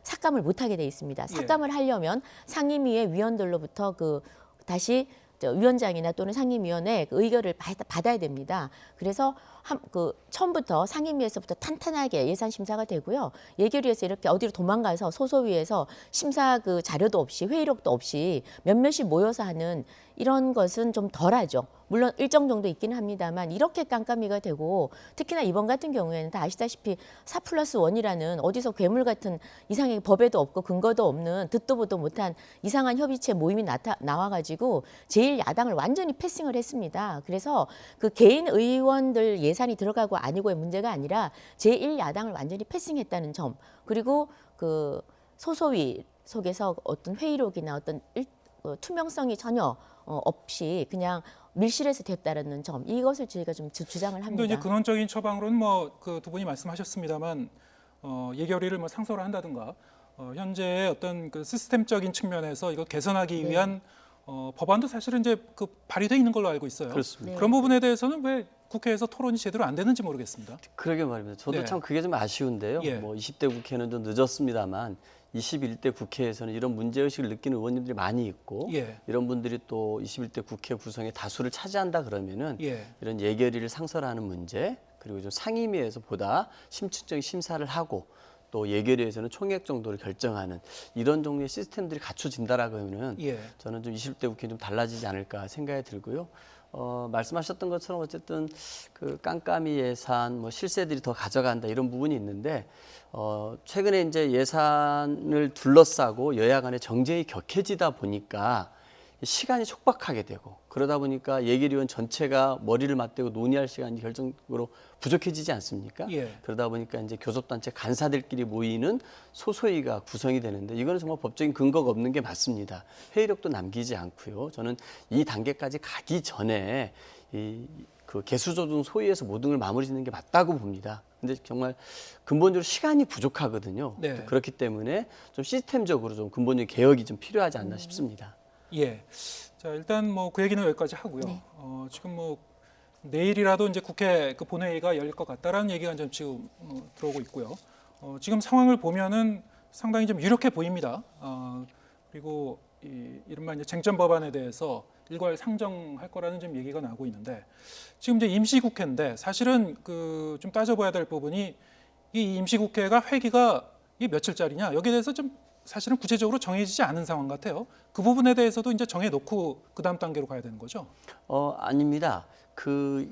삭감을 못하게 돼 있습니다. 삭감을 하려면 상임위의 위원들로부터 다시 위원장이나 또는 상임위원회 그 의결을 받아야 됩니다. 그래서 처음부터 상임위에서부터 탄탄하게 예산 심사가 되고요. 예결위에서 이렇게 어디로 도망가서 소소위에서 심사 그 자료도 없이 회의록도 없이 몇몇이 모여서 하는 이런 것은 좀 덜하죠. 물론 일정 정도 있기는 합니다만 이렇게 깜깜이가 되고 특히나 이번 같은 경우에는 다 아시다시피 4+1이라는 어디서 괴물 같은 이상하게 법에도 없고 근거도 없는 듣도 보도 못한 이상한 협의체 모임이 나와가지고 제1야당을 완전히 패싱을 했습니다. 그래서 그 개인 의원들 예산이 들어가고 아니고의 문제가 아니라 제1야당을 완전히 패싱했다는 점, 그리고 그 소소위 속에서 어떤 회의록이나 어떤 투명성이 전혀 없이 그냥 밀실에서 됐다라는 점, 이것을 저희가 좀 주장을 합니다. 또 이제 근원적인 처방으로는 뭐 그 두 분이 말씀하셨습니다만 예결위를 뭐 상소를 한다든가 현재의 어떤 그 시스템적인 측면에서 이거 개선하기 위한 법안도 사실은 이제 그 발의돼 있는 걸로 알고 있어요. 그렇습니다. 그런 부분에 대해서는 왜 국회에서 토론이 제대로 안 되는지 모르겠습니다. 그러게 말입니다. 저도 네. 참 그게 좀 아쉬운데요. 예. 뭐 20대 국회는 좀 늦었습니다만 21대 국회에서는 이런 문제의식을 느끼는 의원님들이 많이 있고 예. 이런 분들이 또 21대 국회 구성의 다수를 차지한다 그러면은 예. 이런 예결위를 상설하는 문제, 그리고 좀 상임위에서 보다 심층적인 심사를 하고 또 예결위에서는 총액 정도를 결정하는 이런 종류의 시스템들이 갖춰진다라고 하면은 예. 저는 좀 21대 국회는 좀 달라지지 않을까 생각이 들고요. 말씀하셨던 것처럼 어쨌든 그 깜깜이 예산, 뭐 실세들이 더 가져간다 이런 부분이 있는데 최근에 이제 예산을 둘러싸고 여야 간의 정쟁이 격해지다 보니까 시간이 촉박하게 되고 그러다 보니까 예결위원 전체가 머리를 맞대고 논의할 시간이 결정적으로 부족해지지 않습니까? 예. 그러다 보니까 이제 교섭단체 간사들끼리 모이는 소소위가 구성이 되는데 이거는 정말 법적인 근거가 없는 게 맞습니다. 회의록도 남기지 않고요. 저는 이 단계까지 가기 전에 그 개수조정 소위에서 모든 걸 마무리 짓는 게 맞다고 봅니다. 근데 정말 근본적으로 시간이 부족하거든요. 네. 그렇기 때문에 좀 시스템적으로 좀 근본적인 개혁이 좀 필요하지 않나 싶습니다. 예. 자, 일단 뭐 그 얘기는 여기까지 하고요. 네. 지금 뭐 내일이라도 이제 국회 그 본회의가 열릴 것 같다라는 얘기가 좀 지금 들어오고 있고요. 지금 상황을 보면은 상당히 좀 유력해 보입니다. 그리고 이른바 이제 쟁점 법안에 대해서 일괄 상정할 거라는 좀 얘기가 나오고 있는데 지금 이제 임시국회인데 사실은 그 좀 따져봐야 될 부분이 이 임시국회가 회기가 이 며칠짜리냐 여기에 대해서 좀 사실은 구체적으로 정해지지 않은 상황 같아요. 그 부분에 대해서도 이제 정해놓고 그 다음 단계로 가야 되는 거죠? 아닙니다.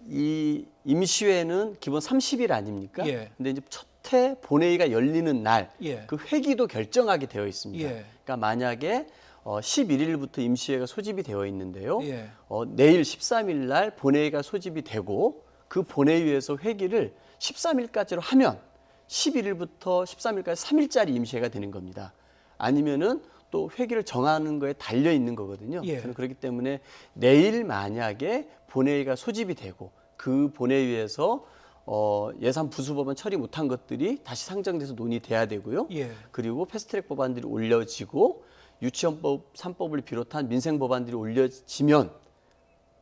이 임시회는 기본 30일 아닙니까? 예. 근데 이제 첫 해 본회의가 열리는 날 그 예. 회기도 결정하게 되어 있습니다. 예. 그러니까 만약에 11일부터 임시회가 소집이 되어 있는데요. 예. 내일 13일 날 본회의가 소집이 되고 그 본회의에서 회기를 13일까지로 하면 11일부터 13일까지 3일짜리 임시회가 되는 겁니다. 아니면은 또 회기를 정하는 거에 달려 있는 거거든요. 예. 저는 그렇기 때문에 내일 만약에 본회의가 소집이 되고 그 본회의에서 예산 부수법안 처리 못한 것들이 다시 상정돼서 논의돼야 되고요. 예. 그리고 패스트트랙 법안들이 올려지고 유치원법 3법을 비롯한 민생 법안들이 올려지면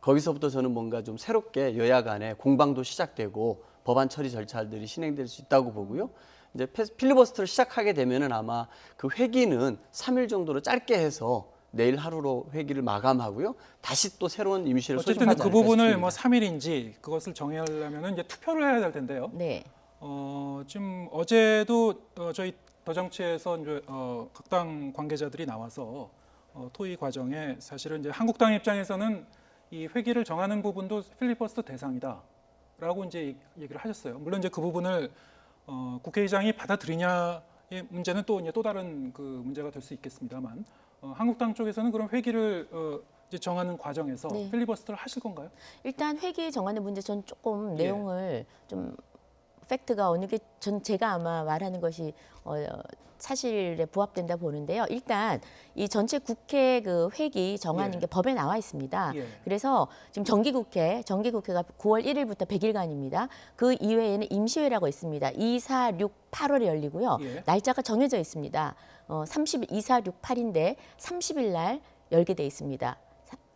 거기서부터 저는 뭔가 좀 새롭게 여야 간에 공방도 시작되고 법안 처리 절차들이 진행될 수 있다고 보고요. 이제 필리버스터를 시작하게 되면은 아마 그 회기는 3일 정도로 짧게 해서 내일 하루로 회기를 마감하고요. 다시 또 새로운 임시를 어쨌든 소집하지 그 않을까 부분을 싶습니다. 뭐 3일인지 그것을 정하려면은 이제 투표를 해야 될 텐데요. 네. 지금 어제도 저희 더정치에서 이제 각 당 관계자들이 나와서 토의 과정에 사실은 이제 한국당 입장에서는 이 회기를 정하는 부분도 필리버스터 대상이다라고 이제 얘기를 하셨어요. 물론 이제 그 부분을 국회의장이 받아들이냐의 문제는 또 다른 그 문제가 될 수 있겠습니다만 한국당 쪽에서는 그런 회기를 이제 정하는 과정에서 네. 필리버스터를 하실 건가요? 일단 회기 정하는 문제 전 조금 내용을 좀 팩트가 어느 게 제가 아마 말하는 것이 사실에 부합된다 보는데요. 일단 이 전체 국회 그 회기 정하는 게 법에 나와 있습니다. 그래서 지금 정기국회가 9월 1일부터 100일간입니다. 그 이외에는 임시회라고 있습니다. 2, 4, 6, 8월에 열리고요. 날짜가 정해져 있습니다. 30일 2, 4, 6, 8인데 30일 날 열게 돼 있습니다.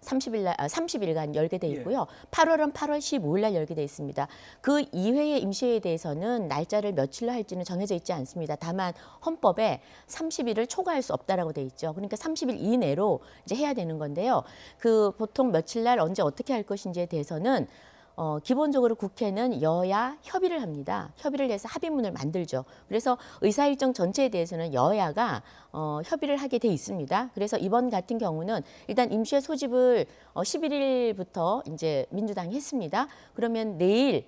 30일간 열게 돼 있고요. 8월은 8월 15일 날 열게 돼 있습니다. 그 이회의 임시회에 대해서는 날짜를 며칠로 할지는 정해져 있지 않습니다. 다만 헌법에 30일을 초과할 수 없다라고 돼 있죠. 그러니까 30일 이내로 이제 해야 되는 건데요. 그 보통 며칠 날 언제 어떻게 할 것인지에 대해서는 기본적으로 국회는 여야 협의를 합니다. 협의를 해서 합의문을 만들죠. 그래서 의사일정 전체에 대해서는 여야가 협의를 하게 돼 있습니다. 그래서 이번 같은 경우는 일단 임시회 소집을 11일부터 이제 민주당이 했습니다. 그러면 내일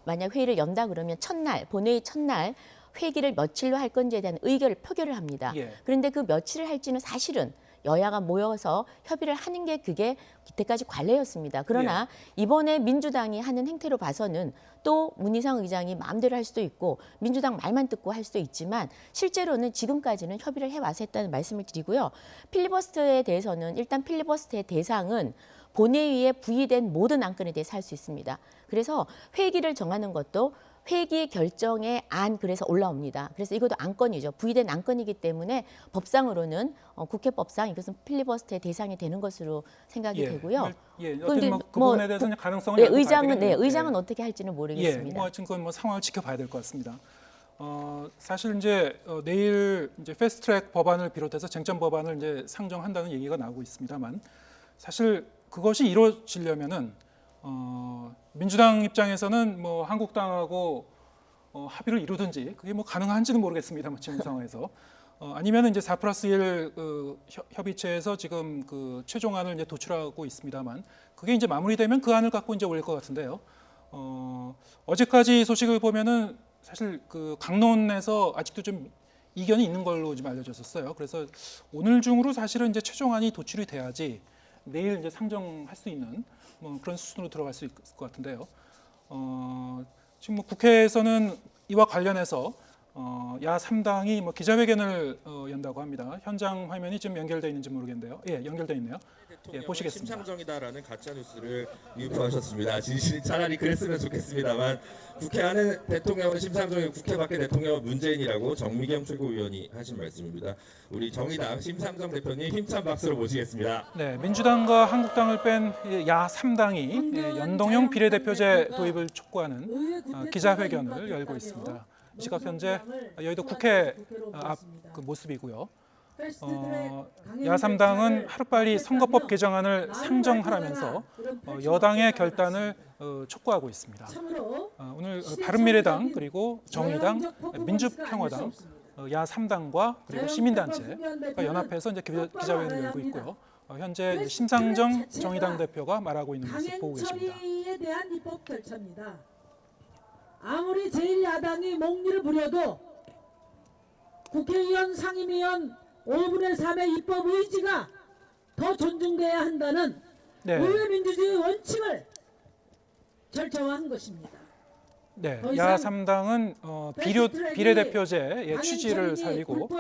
만약 회의를 연다 그러면 첫날, 본회의 첫날 회기를 며칠로 할 건지에 대한 의결을 표결을 합니다. 그런데 그 며칠을 할지는 사실은 여야가 모여서 협의를 하는 게 그게 이때까지 관례였습니다. 그러나 이번에 민주당이 하는 행태로 봐서는 또 문희상 의장이 마음대로 할 수도 있고 민주당 말만 듣고 할 수도 있지만 실제로는 지금까지는 협의를 해와서 했다는 말씀을 드리고요. 필리버스터에 대해서는 일단 필리버스터의 대상은 본회의에 부의된 모든 안건에 대해서 할 수 있습니다. 그래서 회기를 정하는 것도 회기 결정의 안 그래서 올라옵니다. 그래서 이것도 안건이죠. 부의된 안건이기 때문에 법상으로는 국회법상 이것은 필리버스터의 대상이 되는 것으로 생각이 되고요. 어떤 그 부분에 대해서는 가능성을 의장은 어떻게 할지는 모르겠습니다. 하여튼 그건 상황을 지켜봐야 될 것 같습니다. 사실 이제 내일 이제 패스트트랙 법안을 비롯해서 쟁점 법안을 이제 상정한다는 얘기가 나오고 있습니다만 사실 그것이 이루어지려면은 민주당 입장에서는 뭐 한국당하고 합의를 이루든지 그게 뭐 가능한지는 모르겠습니다만 지금 상황에서 아니면 이제 4+1 협의체에서 지금 그 최종안을 이제 도출하고 있습니다만 그게 이제 마무리되면 그 안을 갖고 이제 올 것 같은데요. 어제까지 소식을 보면은 사실 그 강론에서 아직도 좀 이견이 있는 걸로 좀 알려졌었어요. 그래서 오늘 중으로 사실은 이제 최종안이 도출이 돼야지 내일 이제 상정할 수 있는 뭐 그런 수준으로 들어갈 수 있을 것 같은데요. 지금 뭐 국회에서는 이와 관련해서 야 3당이 뭐 기자회견을 연다고 합니다. 현장 화면이 지금 연결돼 있는지 모르겠는데요. 연결돼 있네요. 보시겠습니다. 심상정이다라는 가짜 뉴스를 유포하셨습니다. 진실 차라리 그랬으면 좋겠습니다만 국회 안에 대통령은 심상정이고 국회 밖에 대통령은 문재인이라고 정미경 최고위원이 하신 말씀입니다. 우리 정의당 심상정 대표님 힘찬 박수로 모시겠습니다. 네, 민주당과 한국당을 뺀 야 3당이 연동형 비례대표제 도입을 촉구하는 기자회견을 열고 있습니다. 이 시각 현재 여의도 국회 앞 그 모습이고요. 야3당은 하루빨리 선거법 개정안을 상정하라면서 여당의 결단을 촉구하고 있습니다. 오늘 바른미래당 그리고 정의당, 민주평화당, 야3당과 그리고 시민단체가 연합해서 이제 기자회견을 열고 있고요. 현재 심상정 정의당 대표가 말하고 있는 모습 보고 계십니다. 대한 입법 절차입니다. 아무리 제1야당이 목리를 부려도 국회의원, 상임위원 5분의 3의 입법 의지가 더 존중돼야 한다는 의회 민주주의 원칙을 절차화한 것입니다. 네, 야3당은 비례대표제의 취지를 살리고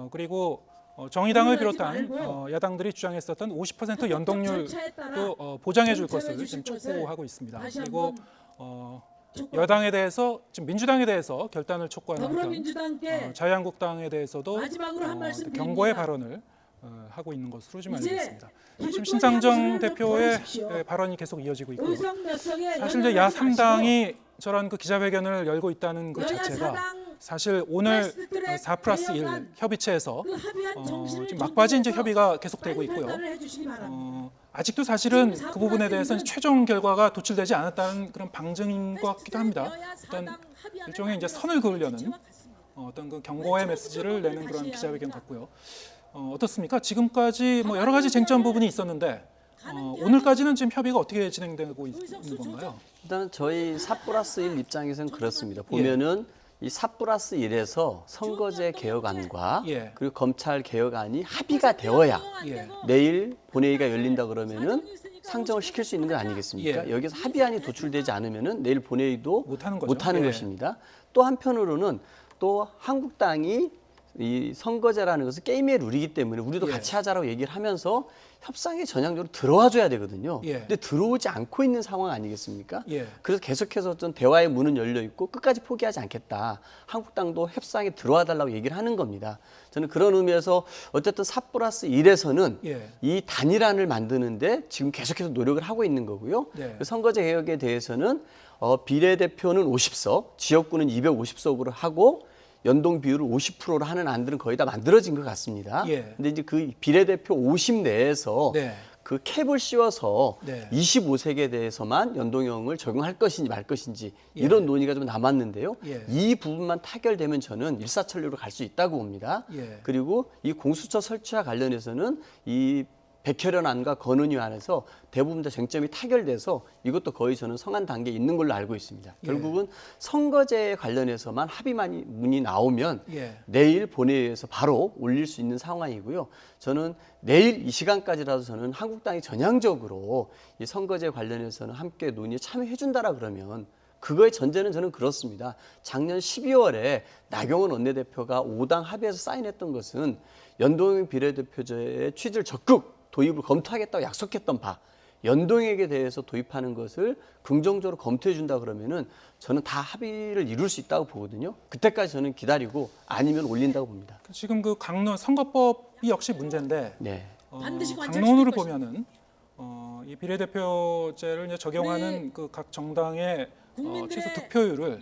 그리고 정의당을 비롯한 야당들이 주장했었던 50% 연동률도 보장해 줄 것을 지금 촉구하고 있습니다. 그리고 여당에 대해서 지금 민주당에 대해서 결단을 촉구하는 한편 자유한국당에 대해서도 경고의 발언을 하고 있는 것으로 지금 알고 있습니다. 지금 심상정 대표의 발언이 계속 이어지고 있고요. 사실 이제 야3당이 저런 그 기자회견을 열고 있다는 그 자체가 사실 오늘 4+1 협의체에서 지금 막바지 이제 협의가 계속되고 있고요. 아직도 사실은 그 부분에 대해서는 최종 결과가 도출되지 않았다는 그런 방증인 것 같기도 합니다. 어떤 일종의 이제 선을 그으려는 어떤 그 경고의 메시지를 내는 그런 기자회견 같고요. 어떻습니까? 지금까지 뭐 여러 가지 쟁점 부분이 있었는데 오늘까지는 지금 협의가 어떻게 진행되고 있는 건가요? 일단 저희 4+1 입장에서는 그렇습니다. 보면은 이 4+1에서 선거제 개혁안과 그리고 검찰 개혁안이 합의가 되어야 내일 본회의가 열린다 그러면은 상정을 시킬 수 있는 건 아니겠습니까? 여기서 합의안이 도출되지 않으면은 내일 본회의도 못하는 것입니다. 또 한편으로는 또 한국당이 이 선거제라는 것은 게임의 룰이기 때문에 우리도 같이 하자라고 얘기를 하면서 협상에 전향적으로 들어와줘야 되거든요. 예. 근데 들어오지 않고 있는 상황 아니겠습니까? 예. 그래서 계속해서 어떤 대화의 문은 열려 있고 끝까지 포기하지 않겠다. 한국당도 협상에 들어와 달라고 얘기를 하는 겁니다. 저는 그런 의미에서 어쨌든 4+1에서는 예. 이 단일안을 만드는데 지금 계속해서 노력을 하고 있는 거고요. 네. 그 선거제 개혁에 대해서는 비례대표는 50석, 지역구는 250석으로 하고 연동 비율을 50%로 하는 안들은 거의 다 만들어진 것 같습니다. 예. 근데 이제 그 비례대표 50 내에서 네. 그 캡을 씌워서 네. 25색에 대해서만 연동형을 적용할 것인지 말 것인지 예. 이런 논의가 좀 남았는데요. 예. 이 부분만 타결되면 저는 일사천리로 갈 수 있다고 봅니다. 예. 그리고 이 공수처 설치와 관련해서는 이 백혈연안과 건은위안에서 대부분 다 쟁점이 타결돼서 이것도 거의 저는 성안 단계에 있는 걸로 알고 있습니다. 예. 결국은 선거제에 관련해서만 합의문이 나오면 예. 내일 본회의에서 바로 올릴 수 있는 상황이고요. 저는 내일 이 시간까지라도 저는 한국당이 전향적으로 이 선거제 관련해서는 함께 논의에 참여해 준다라 그러면 그거의 전제는 저는 그렇습니다. 작년 12월에 나경원 원내대표가 5당 합의해서 사인했던 것은 연동형 비례대표제의 취지를 적극 도입을 검토하겠다고 약속했던 바 연동액에 대해서 도입하는 것을 긍정적으로 검토해 준다 그러면은 저는 다 합의를 이룰 수 있다고 보거든요. 그때까지 저는 기다리고 아니면 올린다고 봅니다. 지금 그 강론 선거법이 역시 문제인데 네. 반드시 강론으로 보면은 이 비례대표제를 이제 적용하는 그 각 정당의 최소 득표율을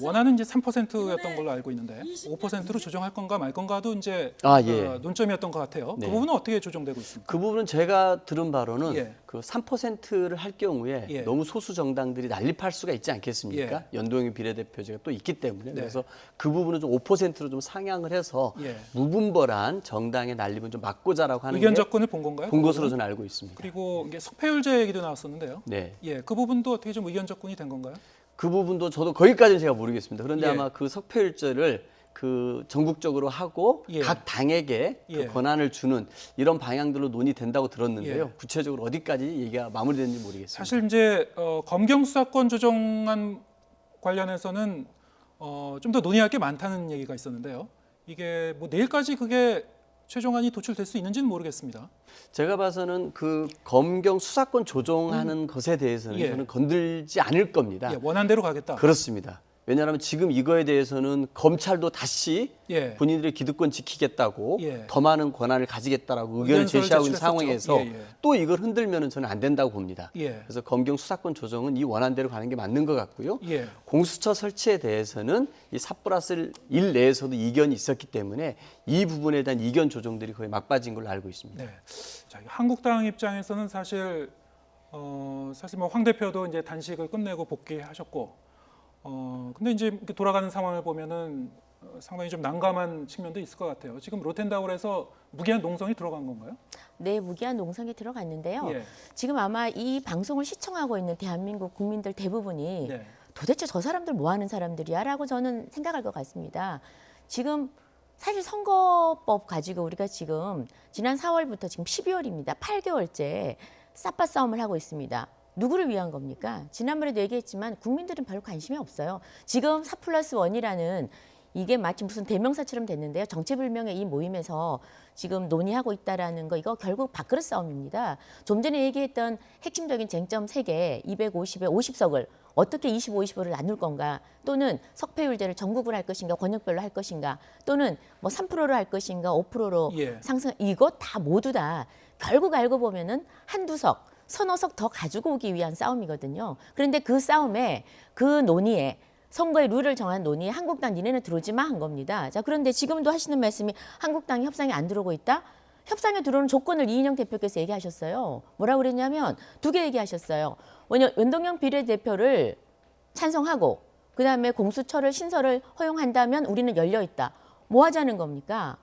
원하는 이제 3%였던 걸로 알고 있는데 5%로 조정할 건가 말 건가도 이제 논점이었던 것 같아요. 네. 그 부분은 어떻게 조정되고 있습니까? 그 부분은 제가 들은 바로는 예. 그 3%를 할 경우에 예. 너무 소수 정당들이 난립할 수가 있지 않겠습니까? 예. 연동형 비례대표제가 또 있기 때문에 네. 그래서 그 부분은 좀 5%로 좀 상향을 해서 예. 무분별한 정당의 난립은 좀 막고자라고 하는 의견 게 접근을 본 건가요? 본 그 것으로 부분은? 저는 알고 있습니다. 그리고 이게 석패율제 얘기도 나왔었는데요. 네. 예, 그 부분도 어떻게 좀 의견 접근이 된 건가요? 그 부분도 저도 거기까지는 제가 모르겠습니다. 그런데 예. 아마 그 석패율제를 그 전국적으로 하고 예. 각 당에게 예. 그 권한을 주는 이런 방향들로 논의된다고 들었는데요. 예. 구체적으로 어디까지 얘기가 마무리됐는지 모르겠습니다. 사실 이제 검경 수사권 조정안 관련해서는 좀 더 논의할 게 많다는 얘기가 있었는데요. 이게 뭐 내일까지 그게 최종안이 도출될 수 있는지는 모르겠습니다. 제가 봐서는 그 검경 수사권 조정하는 것에 대해서는 예. 저는 건들지 않을 겁니다. 예, 원한대로 가겠다. 그렇습니다. 왜냐하면 지금 이거에 대해서는 검찰도 다시 예. 본인들의 기득권 지키겠다고 예. 더 많은 권한을 가지겠다라고 의견을 의견서를 제시하고 있는 제출했었죠. 상황에서 예, 예. 또 이걸 흔들면은 저는 안 된다고 봅니다. 예. 그래서 검경 수사권 조정은 이 원안대로 가는 게 맞는 것 같고요. 예. 공수처 설치에 대해서는 이 4+1 내에서도 이견이 있었기 때문에 이 부분에 대한 이견 조정들이 거의 막바지인 걸로 알고 있습니다. 네. 자, 한국당 입장에서는 사실 뭐 황 대표도 이제 단식을 끝내고 복귀하셨고, 근데 이제 이렇게 돌아가는 상황을 보면은 상당히 좀 난감한 측면도 있을 것 같아요. 지금 로텐다울에서 무기한 농성이 들어간 건가요? 네, 무기한 농성에 들어갔는데요. 예. 지금 아마 이 방송을 시청하고 있는 대한민국 국민들 대부분이 네. 도대체 저 사람들 뭐 하는 사람들이야라고 저는 생각할 것 같습니다. 지금 사실 선거법 가지고 우리가 지금 지난 4월부터 지금 12월입니다. 8개월째 쌉바 싸움을 하고 있습니다. 누구를 위한 겁니까? 지난번에도 얘기했지만 국민들은 별로 관심이 없어요. 지금 4+1이라는 이게 마치 무슨 대명사처럼 됐는데요. 정체불명의 이 모임에서 지금 논의하고 있다라는 거 이거 결국 밥그릇 싸움입니다. 좀 전에 얘기했던 핵심적인 쟁점 3개, 250에 50석을 어떻게 25, 25를 나눌 건가, 또는 석패율제를 전국으로 할 것인가, 권역별로 할 것인가, 또는 뭐 3%로 할 것인가, 5%로 예. 상승, 이거 다 모두 다 결국 알고 보면은 한두 석, 서너 석 더 가지고 오기 위한 싸움이거든요. 그런데 그 싸움에, 그 논의에, 선거의 룰을 정한 논의에 한국당 니네는 들어오지 마 한 겁니다. 자, 그런데 지금도 하시는 말씀이 한국당이 협상에 안 들어오고 있다? 협상에 들어오는 조건을 이인영 대표께서 얘기하셨어요. 뭐라고 그랬냐면 2개 얘기하셨어요. 연동형 비례대표를 찬성하고 그다음에 공수처를 신설을 허용한다면 우리는 열려 있다. 뭐 하자는 겁니까?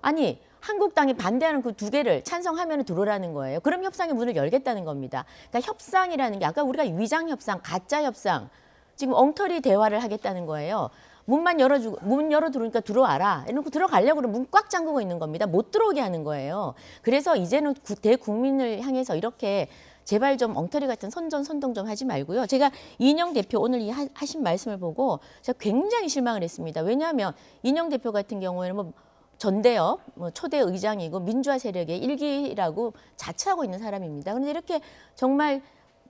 아니, 한국당이 반대하는 그 2개를 찬성하면 들어오라는 거예요. 그럼 협상의 문을 열겠다는 겁니다. 그러니까 협상이라는 게 아까 우리가 위장 협상, 가짜 협상, 지금 엉터리 대화를 하겠다는 거예요. 문만 열어주고, 문 열어 들어오니까 들어와라. 이러고 들어가려고 그러면 문 꽉 잠그고 있는 겁니다. 못 들어오게 하는 거예요. 그래서 이제는 대국민을 향해서 이렇게 제발 좀 엉터리 같은 선동 좀 하지 말고요. 제가 이인영 대표 오늘 하신 말씀을 보고 제가 굉장히 실망을 했습니다. 왜냐하면 이인영 대표 같은 경우에는 뭐 전대협 초대 의장이고 민주화 세력의 일기라고 자처하고 있는 사람입니다. 그런데 이렇게 정말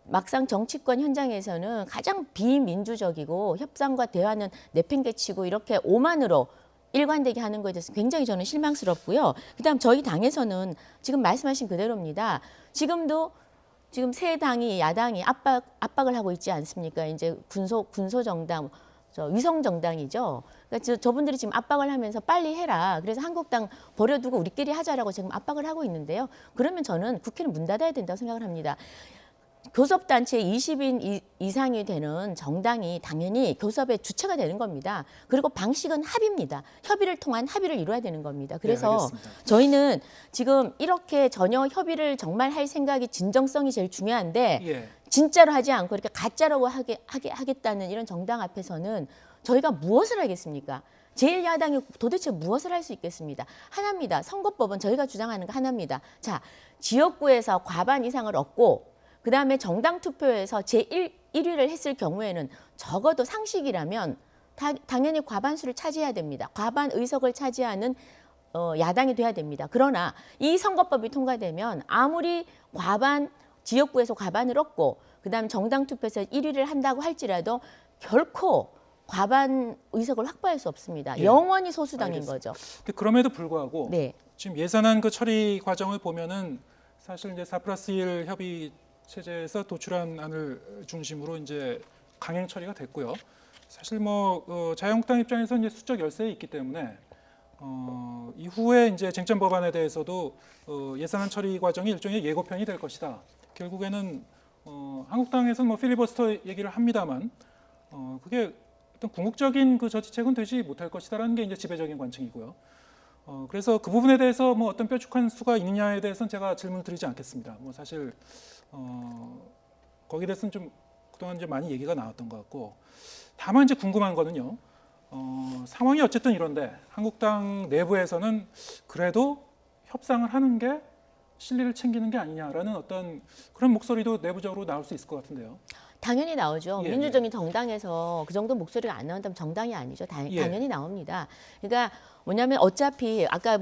막상 정치권 현장에서는 가장 비민주적이고 협상과 대화는 내팽개치고 이렇게 오만으로 일관되게 하는 것에 대해서 굉장히 저는 실망스럽고요. 그다음 저희 당에서는 지금 말씀하신 그대로입니다. 지금도 지금 새 당이 야당이 압박을 하고 있지 않습니까? 이제 군소 정당, 위성 정당이죠. 그러니까 저분들이 지금 압박을 하면서 빨리 해라. 그래서 한국당 버려두고 우리끼리 하자라고 지금 압박을 하고 있는데요. 그러면 저는 국회는 문 닫아야 된다고 생각을 합니다. 교섭단체 20인 이상이 되는 정당이 당연히 교섭의 주체가 되는 겁니다. 그리고 방식은 합의입니다. 협의를 통한 합의를 이루어야 되는 겁니다. 그래서 네, 저희는 지금 이렇게 전혀 협의를 정말 할 생각이 진정성이 제일 중요한데 예. 진짜로 하지 않고 이렇게 가짜라고 하겠다는 이런 정당 앞에서는 저희가 무엇을 하겠습니까? 제1야당이 도대체 무엇을 할 수 있겠습니다. 하나입니다. 선거법은 저희가 주장하는 거 하나입니다. 자, 지역구에서 과반 이상을 얻고 그다음에 정당 투표에서 제1위를 했을 경우에는 적어도 상식이라면 당연히 과반수를 차지해야 됩니다. 과반 의석을 차지하는 야당이 돼야 됩니다. 그러나 이 선거법이 통과되면 아무리 지역구에서 과반을 얻고 그다음에 정당 투표에서 1위를 한다고 할지라도 결코 과반 의석을 확보할 수 없습니다. 예. 영원히 소수당인 알겠습니다. 거죠. 근데 그럼에도 불구하고 네. 지금 예산안 그 처리 과정을 보면은 사실 이제 4+1 협의 체제에서 도출한 안을 중심으로 이제 강행 처리가 됐고요. 사실 자유한국당 입장에서 이제 수적 열세에 있기 때문에 이후에 이제 쟁점 법안에 대해서도 예산안 처리 과정이 일종의 예고편이 될 것이다. 결국에는 한국당에서는 필리버스터 얘기를 합니다만 그게 어떤 궁극적인 그 저지책은 되지 못할 것이다라는 게 이제 지배적인 관측이고요. 그래서 그 부분에 대해서 어떤 뾰족한 수가 있느냐에 대해서는 제가 질문을 드리지 않겠습니다. 사실 거기에 대해서는 좀 그동안 이제 많이 얘기가 나왔던 것 같고, 다만 이제 궁금한 거는요. 상황이 어쨌든 이런데 한국당 내부에서는 그래도 협상을 하는 게 실리를 챙기는 게 아니냐라는 어떤 그런 목소리도 내부적으로 나올 수 있을 것 같은데요. 당연히 나오죠. 예, 민주적인 정당에서 그 정도 목소리가 안 나온다면 정당이 아니죠. 당연히 나옵니다. 그러니까 뭐냐면 어차피 아까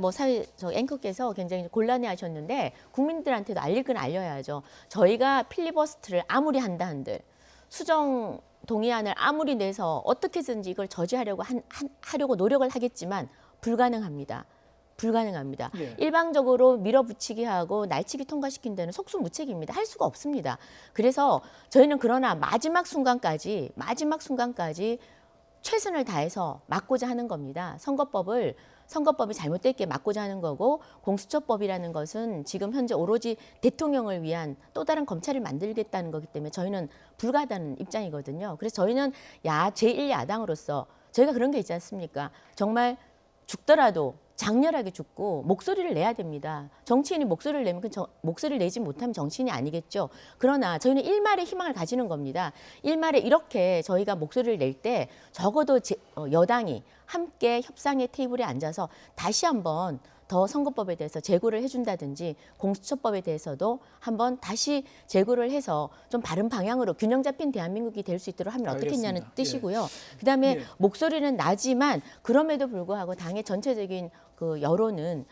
저 앵커께서 굉장히 곤란해하셨는데 국민들한테도 알릴 건 알려야죠. 저희가 필리버스트를 아무리 한다 한들 수정 동의안을 아무리 내서 어떻게든지 이걸 저지하려고 하려고 노력을 하겠지만 불가능합니다. 예. 일방적으로 밀어붙이기 하고 날치기 통과시킨 데는 속수무책입니다. 할 수가 없습니다. 그래서 저희는 그러나 마지막 순간까지 최선을 다해서 막고자 하는 겁니다. 선거법이 잘못됐게 막고자 하는 거고, 공수처법이라는 것은 지금 현재 오로지 대통령을 위한 또 다른 검찰을 만들겠다는 거기 때문에 저희는 불가하다는 입장이거든요. 그래서 저희는 제1야당으로서 저희가 그런 게 있지 않습니까? 정말 죽더라도 장렬하게 죽고 목소리를 내야 됩니다. 정치인이 목소리를 내면 목소리를 내지 못하면 정치인이 아니겠죠. 그러나 저희는 일말의 희망을 가지는 겁니다. 일말에 이렇게 저희가 목소리를 낼 때 적어도 여당이 함께 협상의 테이블에 앉아서 다시 한번 더 선거법에 대해서 재고를 해준다든지 공수처법에 대해서도 한번 다시 재고를 해서 좀 바른 방향으로 균형 잡힌 대한민국이 될 수 있도록 하면 어떻겠냐는 뜻이고요. 그다음에 목소리는 나지만 그럼에도 불구하고 당의 전체적인 그 여론은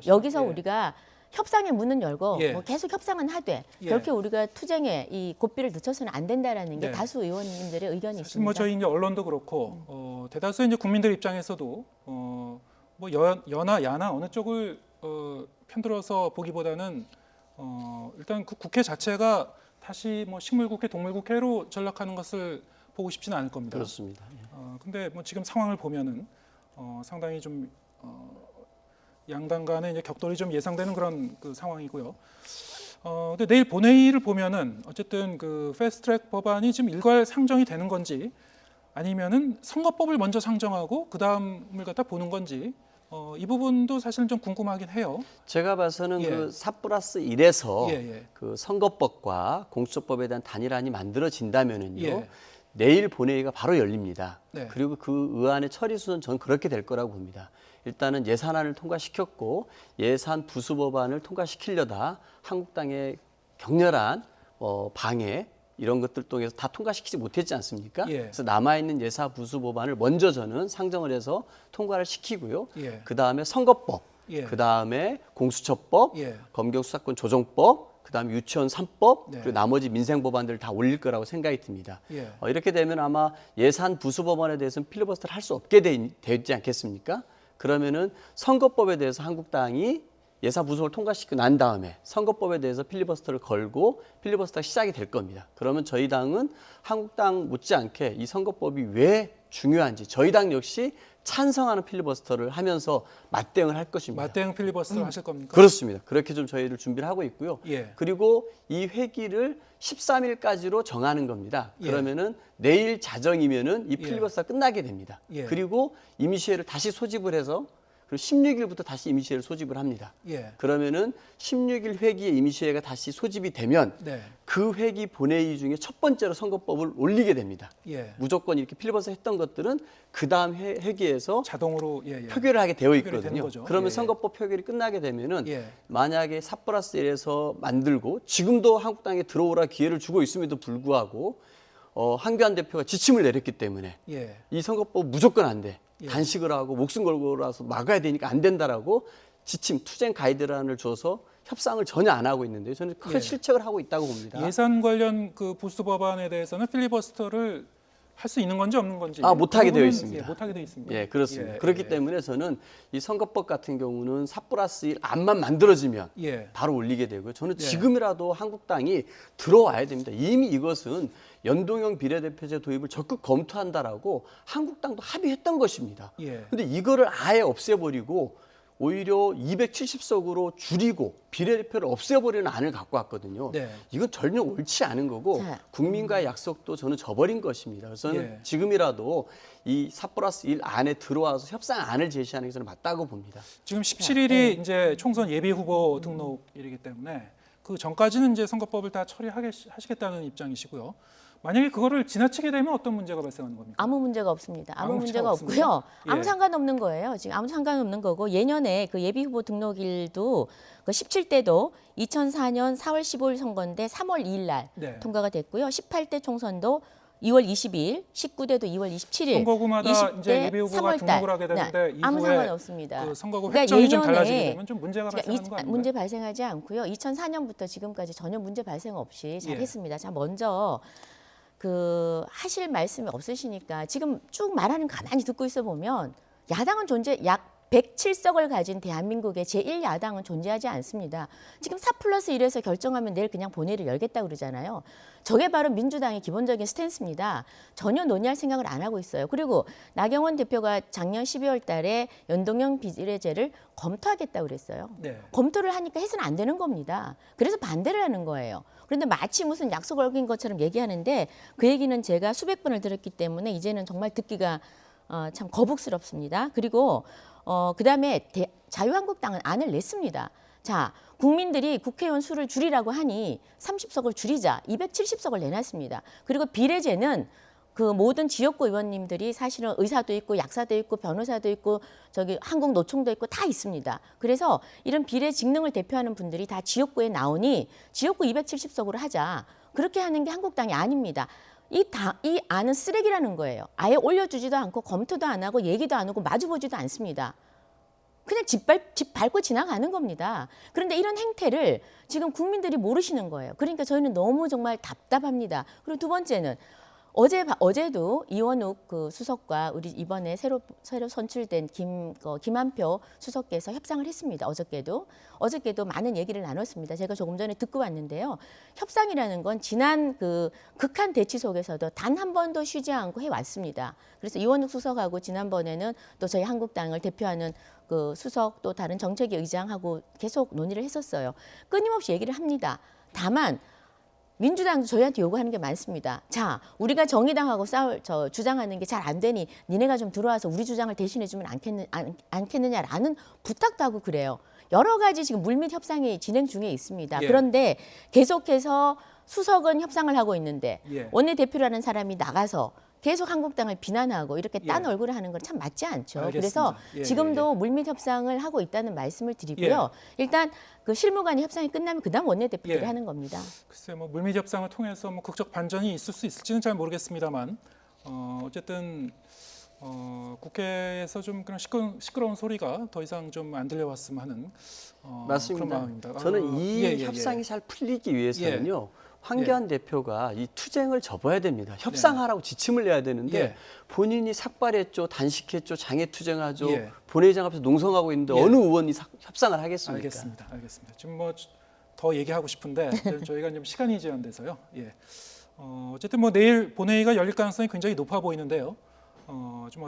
여기서 우리가 협상의 문은 열고 계속 협상은 하되 그렇게 우리가 투쟁에 이 고삐를 늦춰서는 안 된다라는 게 다수 의원님들의 의견이 있습니다. 저희 이제 언론도 그렇고 대다수의 이제 국민들 입장에서도 여나 야나 어느 쪽을 편들어서 보기보다는 일단 그 국회 자체가 다시 식물국회, 동물국회로 전락하는 것을 보고 싶지는 않을 겁니다. 그렇습니다. 근데 지금 상황을 보면은 상당히 좀 양당 간의 이제 격돌이 좀 예상되는 그런 그 상황이고요. 근데 내일 본회의를 보면은 어쨌든 그 패스트트랙 법안이 지금 일괄 상정이 되는 건지 아니면은 선거법을 먼저 상정하고 그 다음을 갖다 보는 건지 이 부분도 사실은 좀 궁금하긴 해요. 제가 봐서는 그 4+1에서 그 선거법과 공수처법에 대한 단일안이 만들어진다면은요. 내일 본회의가 바로 열립니다. 그리고 그 의안의 처리 순서는 저는 그렇게 될 거라고 봅니다. 일단은 예산안을 통과시켰고 예산 부수 법안을 통과시키려다 한국당의 격렬한 방해 이런 것들 통해서 다 통과시키지 못했지 않습니까? 예. 그래서 남아있는 예사 부수 법안을 먼저 저는 상정을 해서 통과를 시키고요. 예. 그다음에 선거법, 예. 그다음에 공수처법, 예. 검경수사권 조정법, 그다음에 유치원 3법, 네. 그리고 나머지 민생 법안들을 다 올릴 거라고 생각이 듭니다. 예. 이렇게 되면 아마 예산 부수 법안에 대해서는 필리버스터를 할 수 없게 되지 않겠습니까? 그러면은 선거법에 대해서 한국당이 예산 부수를 통과시키고 난 다음에 선거법에 대해서 필리버스터를 걸고 필리버스터가 시작이 될 겁니다. 그러면 저희 당은 한국당 못지않게 이 선거법이 왜 중요한지 저희 당 역시 찬성하는 필리버스터를 하면서 맞대응을 할 것입니다. 맞대응 필리버스터를 하실 겁니까? 그렇습니다. 그렇게 좀 저희를 준비를 하고 있고요. 예. 그리고 이 회기를 13일까지로 정하는 겁니다. 예. 그러면은 내일 자정이면은 이 필리버스터가 끝나게 됩니다. 예. 그리고 임시회를 다시 소집을 해서 그리고 16일부터 다시 임시회를 소집을 합니다. 예. 그러면은 16일 회기에 임시회가 다시 소집이 되면 네. 그 회기 본회의 중에 첫 번째로 선거법을 올리게 됩니다. 예. 무조건 이렇게 필리버스터 했던 것들은 그 다음 회기에서 자동으로 표결을 하게 되어 표결이 되는 있거든요. 거죠. 그러면 예. 선거법 표결이 끝나게 되면은 예. 만약에 4+1에서 만들고 지금도 한국당에 들어오라 기회를 주고 있음에도 불구하고 한교안 대표가 지침을 내렸기 때문에 예. 이 선거법 무조건 안 돼. 예. 단식을 하고 목숨 걸고라서 막아야 되니까 안 된다라고 지침 투쟁 가이드라인을 줘서 협상을 전혀 안 하고 있는데 저는 큰 예. 실책을 하고 있다고 봅니다. 예산 관련 그 부수 법안에 대해서는 필리버스터를 할 수 있는 건지 없는 건지 못하게 그 되어 부분은, 있습니다. 예, 못하게 되어 있습니다. 예, 그렇습니다. 예, 그렇기 예. 때문에 저는 이 선거법 같은 경우는 4+1 안만 만들어지면 예. 바로 올리게 되고요. 저는 예. 지금이라도 한국당이 들어와야 됩니다. 이미 이것은 연동형 비례대표제 도입을 적극 검토한다라고 한국당도 합의했던 것입니다. 예. 근데 이거를 아예 없애버리고 오히려 270석으로 줄이고 비례대표를 없애버리는 안을 갖고 왔거든요. 네. 이건 전혀 옳지 않은 거고 자. 국민과의 약속도 저는 저버린 것입니다. 그래서 저는 예. 지금이라도 이 4+1 안에 들어와서 협상안을 제시하는 게 저는 맞다고 봅니다. 지금 17일이 이제 총선 예비 후보 등록일이기 때문에 그 전까지는 이제 선거법을 다 처리하시겠다는 입장이시고요. 만약에 그거를 지나치게 되면 어떤 문제가 발생하는 겁니까? 아무 문제가 없습니다. 아무 문제가 없습니까? 없고요. 아무 예. 상관없는 거예요. 지금 아무 상관없는 거고 예년에 그 예비 후보 등록일도 그 17대도 2004년 4월 15일 선거인데 3월 2일 날 네. 통과가 됐고요. 18대 총선도 2월 22일, 19대도 2월 27일, 선거구마다 20대 이제 예비 후보가 3월 등록을 하게 되는데 아무 이후에 상관없습니다. 그 선거구 획정이 좀 예년에 달라지게 되면 좀 문제가 발생하는 거 아닌가요? 문제 발생하지 않고요. 2004년부터 지금까지 전혀 문제 발생 없이 잘했습니다. 자, 먼저 그 하실 말씀이 없으시니까 지금 쭉 말하는 가만히 듣고 있어 보면 야당은 약 107석을 가진 대한민국의 제1야당은 존재하지 않습니다. 지금 4+1에서 결정하면 내일 그냥 본회의를 열겠다고 그러잖아요. 저게 바로 민주당의 기본적인 스탠스입니다. 전혀 논의할 생각을 안 하고 있어요. 그리고 나경원 대표가 작년 12월 달에 연동형 비례제를 검토하겠다고 그랬어요. 네. 검토를 하니까 해서는 안 되는 겁니다. 그래서 반대를 하는 거예요. 그런데 마치 무슨 약속을 어긴 것처럼 얘기하는데 그 얘기는 제가 수백 번을 들었기 때문에 이제는 정말 듣기가 참 거북스럽습니다. 그리고 그다음에 자유한국당은 안을 냈습니다. 자, 국민들이 국회의원 수를 줄이라고 하니 30석을 줄이자 270석을 내놨습니다. 그리고 비례제는 그 모든 지역구 의원님들이 사실은 의사도 있고 약사도 있고 변호사도 있고 저기 한국노총도 있고 다 있습니다. 그래서 이런 비례 직능을 대표하는 분들이 다 지역구에 나오니 지역구 270석으로 하자. 그렇게 하는 게 한국당이 아닙니다. 이 안은 쓰레기라는 거예요. 아예 올려주지도 않고 검토도 안 하고 얘기도 안 하고 마주보지도 않습니다. 그냥 집 밟고 지나가는 겁니다. 그런데 이런 행태를 지금 국민들이 모르시는 거예요. 그러니까 저희는 너무 정말 답답합니다. 그리고 두 번째는 어제도 이원욱 그 수석과 우리 이번에 새로 선출된 김한표 수석께서 협상을 했습니다. 어저께도 많은 얘기를 나눴습니다. 제가 조금 전에 듣고 왔는데요. 협상이라는 건 지난 그 극한 대치 속에서도 단 한 번도 쉬지 않고 해왔습니다. 그래서 이원욱 수석하고 지난번에는 또 저희 한국당을 대표하는 그 수석 또 다른 정책위 의장하고 계속 논의를 했었어요. 끊임없이 얘기를 합니다. 다만 민주당도 저희한테 요구하는 게 많습니다. 자, 우리가 정의당하고 주장하는 게 잘 안 되니 니네가 좀 들어와서 우리 주장을 대신해주면 않겠느냐라는 부탁도 하고 그래요. 여러 가지 지금 물밑 협상이 진행 중에 있습니다. 예. 그런데 계속해서 수석은 협상을 하고 있는데 예. 원내대표라는 사람이 나가서 계속 한국당을 비난하고 이렇게 딴 예. 얼굴을 하는 건 참 맞지 않죠. 알겠습니다. 그래서 예, 지금도 물밑 협상을 하고 있다는 말씀을 드리고요. 일단 그 실무간의 협상이 끝나면 그다음 원내대표들이 하는 겁니다. 글쎄 뭐 물밑 협상을 통해서 뭐 극적 반전이 있을 수 있을지는 잘 모르겠습니다만 어쨌든 국회에서 좀 그런 시끄러운 소리가 더 이상 좀 안 들려왔으면 하는 맞습니다. 그런 마음입니다. 저는 이 협상이 잘 풀리기 위해서는요. 황교안 대표가 이 투쟁을 접어야 됩니다. 협상하라고 지침을 내야 되는데 본인이 삭발했죠, 단식했죠, 장애 투쟁하죠. 본회의장 앞에서 농성하고 있는데 어느 의원이 협상을 하겠습니까? 알겠습니다. 지금 뭐 더 얘기하고 싶은데 저희가 좀 시간이 제한돼서요. 어쨌든 뭐 내일 본회의가 열릴 가능성이 굉장히 높아 보이는데요. 좀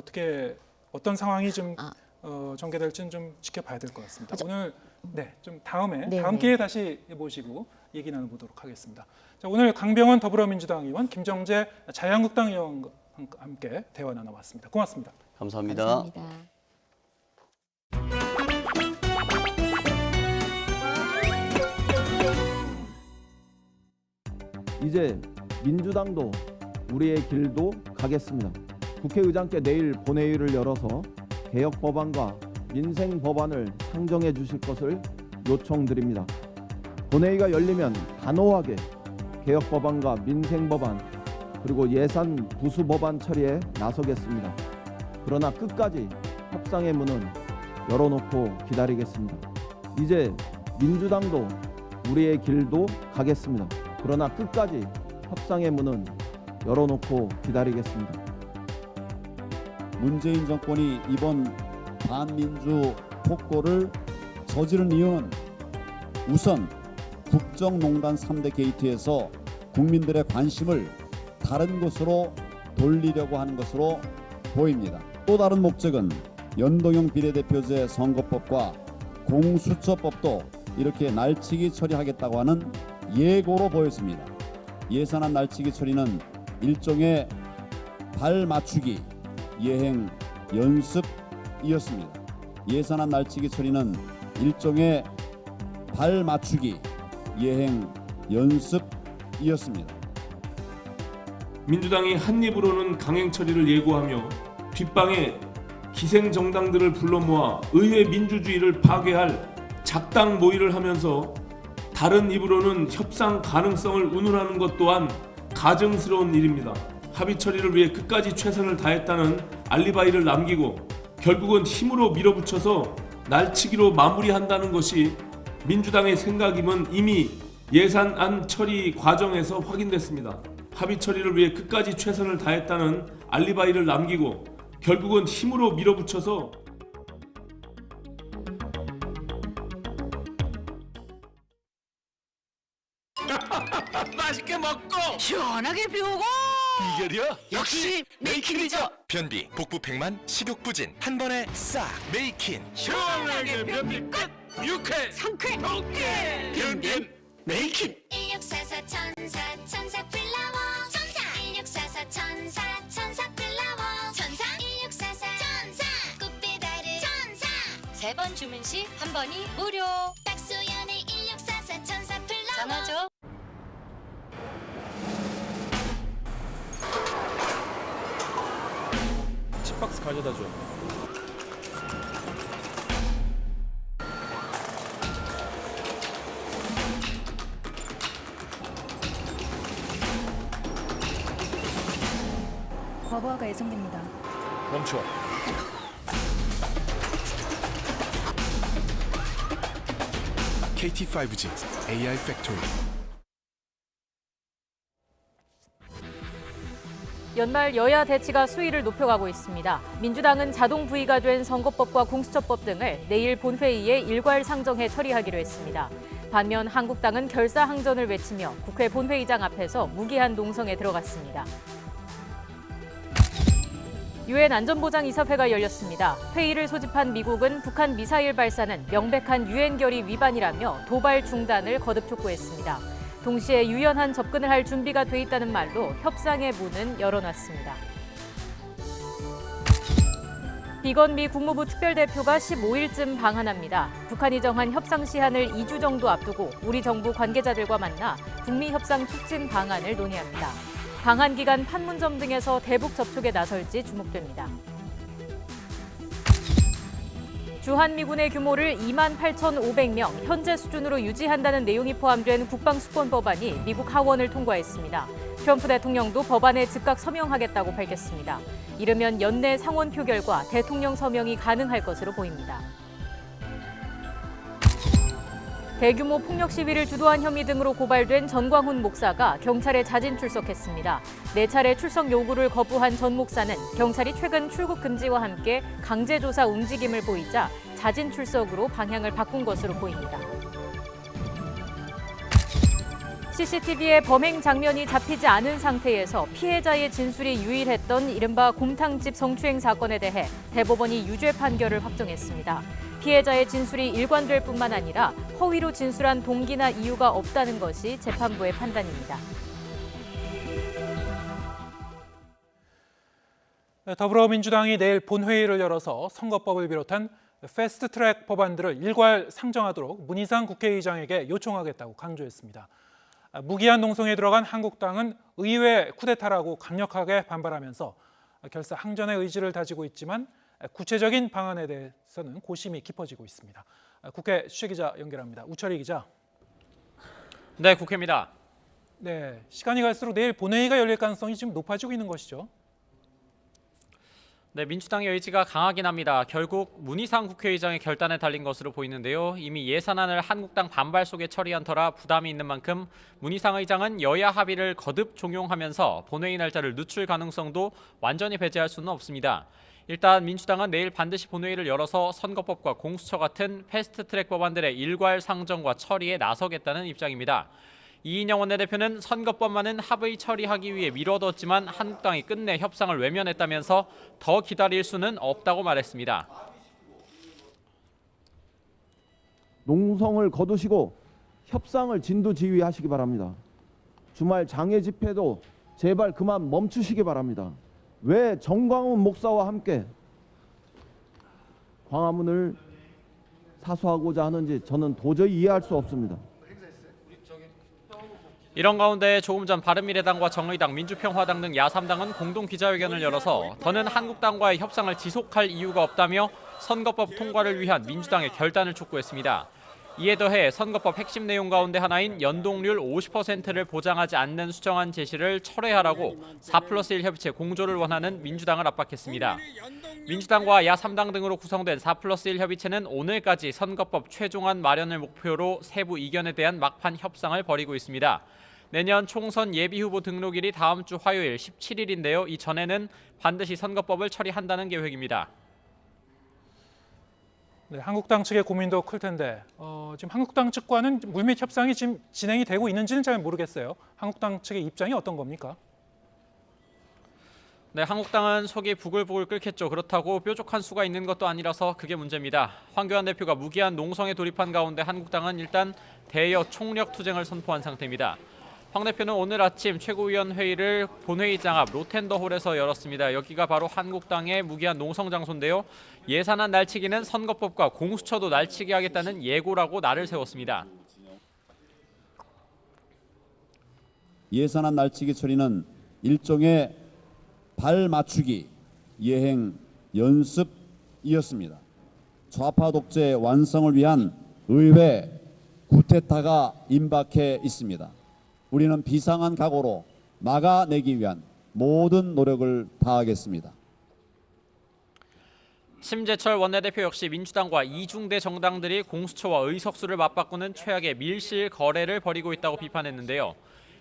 어떤 상황이 좀 전개될지는 좀 지켜봐야 될 것 같습니다. 오늘 좀 다음 기회에 다시 모시고 얘기 나눠보도록 하겠습니다. 자, 오늘 강병원 더불어민주당 의원, 김정재 자유한국당 의원과 함께 대화 나눠봤습니다. 고맙습니다. 감사합니다. 이제 민주당도 우리의 길도 가겠습니다. 국회의장께 내일 본회의를 열어서 개혁 법안과 민생 법안을 상정해 주실 것을 요청드립니다. 본회의가 열리면 단호하게 개혁 법안과 민생 법안 그리고 예산 부수 법안 처리에 나서겠습니다. 그러나 끝까지 협상의 문은 열어놓고 기다리겠습니다. 이제 민주당도 우리의 길도 가겠습니다. 그러나 끝까지 협상의 문은 열어놓고 기다리겠습니다. 문재인 정권이 이번 반민주 폭거를 저지른 이유는 우선 국정농단 3대 게이트에서 국민들의 관심을 다른 곳으로 돌리려고 하는 것으로 보입니다. 또 다른 목적은 연동형 비례대표제 선거법과 공수처법도 이렇게 날치기 처리하겠다고 하는 예고로 보였습니다. 예산안 날치기 처리는 일종의 발맞추기 예행 연습이었습니다. 예산안 날치기 처리는 일종의 발맞추기 예행 연습이었습니다. 민주당이 한 입으로는 강행 처리를 예고하며 뒷방에 기생 정당들을 불러 모아 의회 민주주의를 파괴할 작당 모의를 하면서 다른 입으로는 협상 가능성을 운운하는 것 또한 가증스러운 일입니다. 합의 처리를 위해 끝까지 최선을 다했다는 알리바이를 남기고 결국은 힘으로 밀어붙여서 날치기로 마무리한다는 것이 민주당의 생각임은 이미 예산안 처리 과정에서 확인됐습니다. 합의 처리를 위해 끝까지 최선을 다했다는 알리바이를 남기고 결국은 힘으로 밀어붙여서 맛있게 먹고 시원하게 비우고 비결이야? 역시 메이킨이죠. 변비, 복부 팽만, 식욕 부진 한 번에 싹 메이킨. 시원하게 변비 끝. 유쾌 상쾌 오케이 변비 메이킨. 1644 천사 플라워 천사 1644 천사 플라워 천사 1644 천사 꽃배달의 천사 3번 주문 시 한 번이 무료. 박소연의 1644 천사 플라워 전화줘. 칩박스 가져다 줘. 과부하가 예상됩니다. 멈춰. KT5G AI 팩토리. 연말 여야 대치가 수위를 높여가고 있습니다. 민주당은 자동 부의가 된 선거법과 공수처법 등을 내일 본회의에 일괄 상정해 처리하기로 했습니다. 반면 한국당은 결사항전을 외치며 국회 본회의장 앞에서 무기한 농성에 들어갔습니다. 유엔 안전보장이사회가 열렸습니다. 회의를 소집한 미국은 북한 미사일 발사는 명백한 유엔 결의 위반이라며 도발 중단을 거듭 촉구했습니다. 동시에 유연한 접근을 할 준비가 돼 있다는 말로 협상의 문은 열어놨습니다. 비건미 국무부 특별대표가 15일쯤 방한합니다. 북한이 정한 협상 시한을 2주 정도 앞두고 우리 정부 관계자들과 만나 북미 협상 촉진 방안을 논의합니다. 방한 기간 판문점 등에서 대북 접촉에 나설지 주목됩니다. 주한미군의 규모를 28,500명, 현재 수준으로 유지한다는 내용이 포함된 국방수권법안이 미국 하원을 통과했습니다. 트럼프 대통령도 법안에 즉각 서명하겠다고 밝혔습니다. 이르면 연내 상원 표결과 대통령 서명이 가능할 것으로 보입니다. 대규모 폭력 시위를 주도한 혐의 등으로 고발된 전광훈 목사가 경찰에 자진 출석했습니다. 4차례 출석 요구를 거부한 전 목사는 경찰이 최근 출국 금지와 함께 강제 조사 움직임을 보이자 자진 출석으로 방향을 바꾼 것으로 보입니다. CCTV에 범행 장면이 잡히지 않은 상태에서 피해자의 진술이 유일했던 이른바 곰탕집 성추행 사건에 대해 대법원이 유죄 판결을 확정했습니다. 피해자의 진술이 일관될 뿐만 아니라 허위로 진술한 동기나 이유가 없다는 것이 재판부의 판단입니다. 더불어민주당이 내일 본회의를 열어서 선거법을 비롯한 패스트트랙 법안들을 일괄 상정하도록 문희상 국회의장에게 요청하겠다고 강조했습니다. 무기한 농성에 들어간 한국당은 의회 쿠데타라고 강력하게 반발하면서 결사 항전의 의지를 다지고 있지만 구체적인 방안에 대해서는 고심이 깊어지고 있습니다. 국회 취재기자 연결합니다. 우철희 기자. 네, 국회입니다. 네, 시간이 갈수록 내일 본회의가 열릴 가능성이 지금 높아지고 있는 것이죠. 네, 민주당의 의지가 강하긴 합니다. 결국 문희상 국회의장의 결단에 달린 것으로 보이는데요. 이미 예산안을 한국당 반발 속에 처리한 터라 부담이 있는 만큼 문희상 의장은 여야 합의를 거듭 종용하면서 본회의 날짜를 늦출 가능성도 완전히 배제할 수는 없습니다. 일단 민주당은 내일 반드시 본회의를 열어서 선거법과 공수처 같은 패스트트랙 법안들의 일괄 상정과 처리에 나서겠다는 입장입니다. 이인영 원내대표는 선거법만은 합의 처리하기 위해 미뤄뒀지만 한국당이 끝내 협상을 외면했다면서 더 기다릴 수는 없다고 말했습니다. 농성을 거두시고 협상을 진두지휘하시기 바랍니다. 주말 장외 집회도 제발 그만 멈추시기 바랍니다. 왜 전광훈 목사와 함께 광화문을 사수하고자 하는지 저는 도저히 이해할 수 없습니다. 이런 가운데 조금 전 바른미래당과 정의당, 민주평화당 등 야3당은 공동 기자회견을 열어서 더는 한국당과의 협상을 지속할 이유가 없다며 선거법 통과를 위한 민주당의 결단을 촉구했습니다. 이에 더해 선거법 핵심 내용 가운데 하나인 연동률 50%를 보장하지 않는 수정안 제시를 철회하라고 4+1 협의체 공조를 원하는 민주당을 압박했습니다. 민주당과 야3당 등으로 구성된 4+1 협의체는 오늘까지 선거법 최종안 마련을 목표로 세부 이견에 대한 막판 협상을 벌이고 있습니다. 내년 총선 예비후보 등록일이 다음 주 화요일 17일인데요. 이 전에는 반드시 선거법을 처리한다는 계획입니다. 네, 한국당 측의 고민도 클 텐데 지금 한국당 측과는 물밑 협상이 지금 진행이 되고 있는지는 잘 모르겠어요. 한국당 측의 입장이 어떤 겁니까? 네, 한국당은 속이 부글부글 끓겠죠. 그렇다고 뾰족한 수가 있는 것도 아니라서 그게 문제입니다. 황교안 대표가 무기한 농성에 돌입한 가운데 한국당은 일단 대여 총력 투쟁을 선포한 상태입니다. 황 대표는 오늘 아침 최고위원 회의를 본회의장 앞 로텐더홀에서 열었습니다. 여기가 바로 한국당의 무기한 농성 장소인데요. 예산안 날치기는 선거법과 공수처도 날치기 하겠다는 예고라고 날을 세웠습니다. 예산안 날치기 처리는 일종의 발 맞추기 예행 연습이었습니다. 좌파 독재 완성을 위한 의회 쿠데타가 임박해 있습니다. 우리는 비상한 각오로 막아내기 위한 모든 노력을 다하겠습니다. 심재철 원내대표 역시 민주당과 이중대 정당들이 공수처와 의석수를 맞바꾸는 최악의 밀실 거래를 벌이고 있다고 비판했는데요.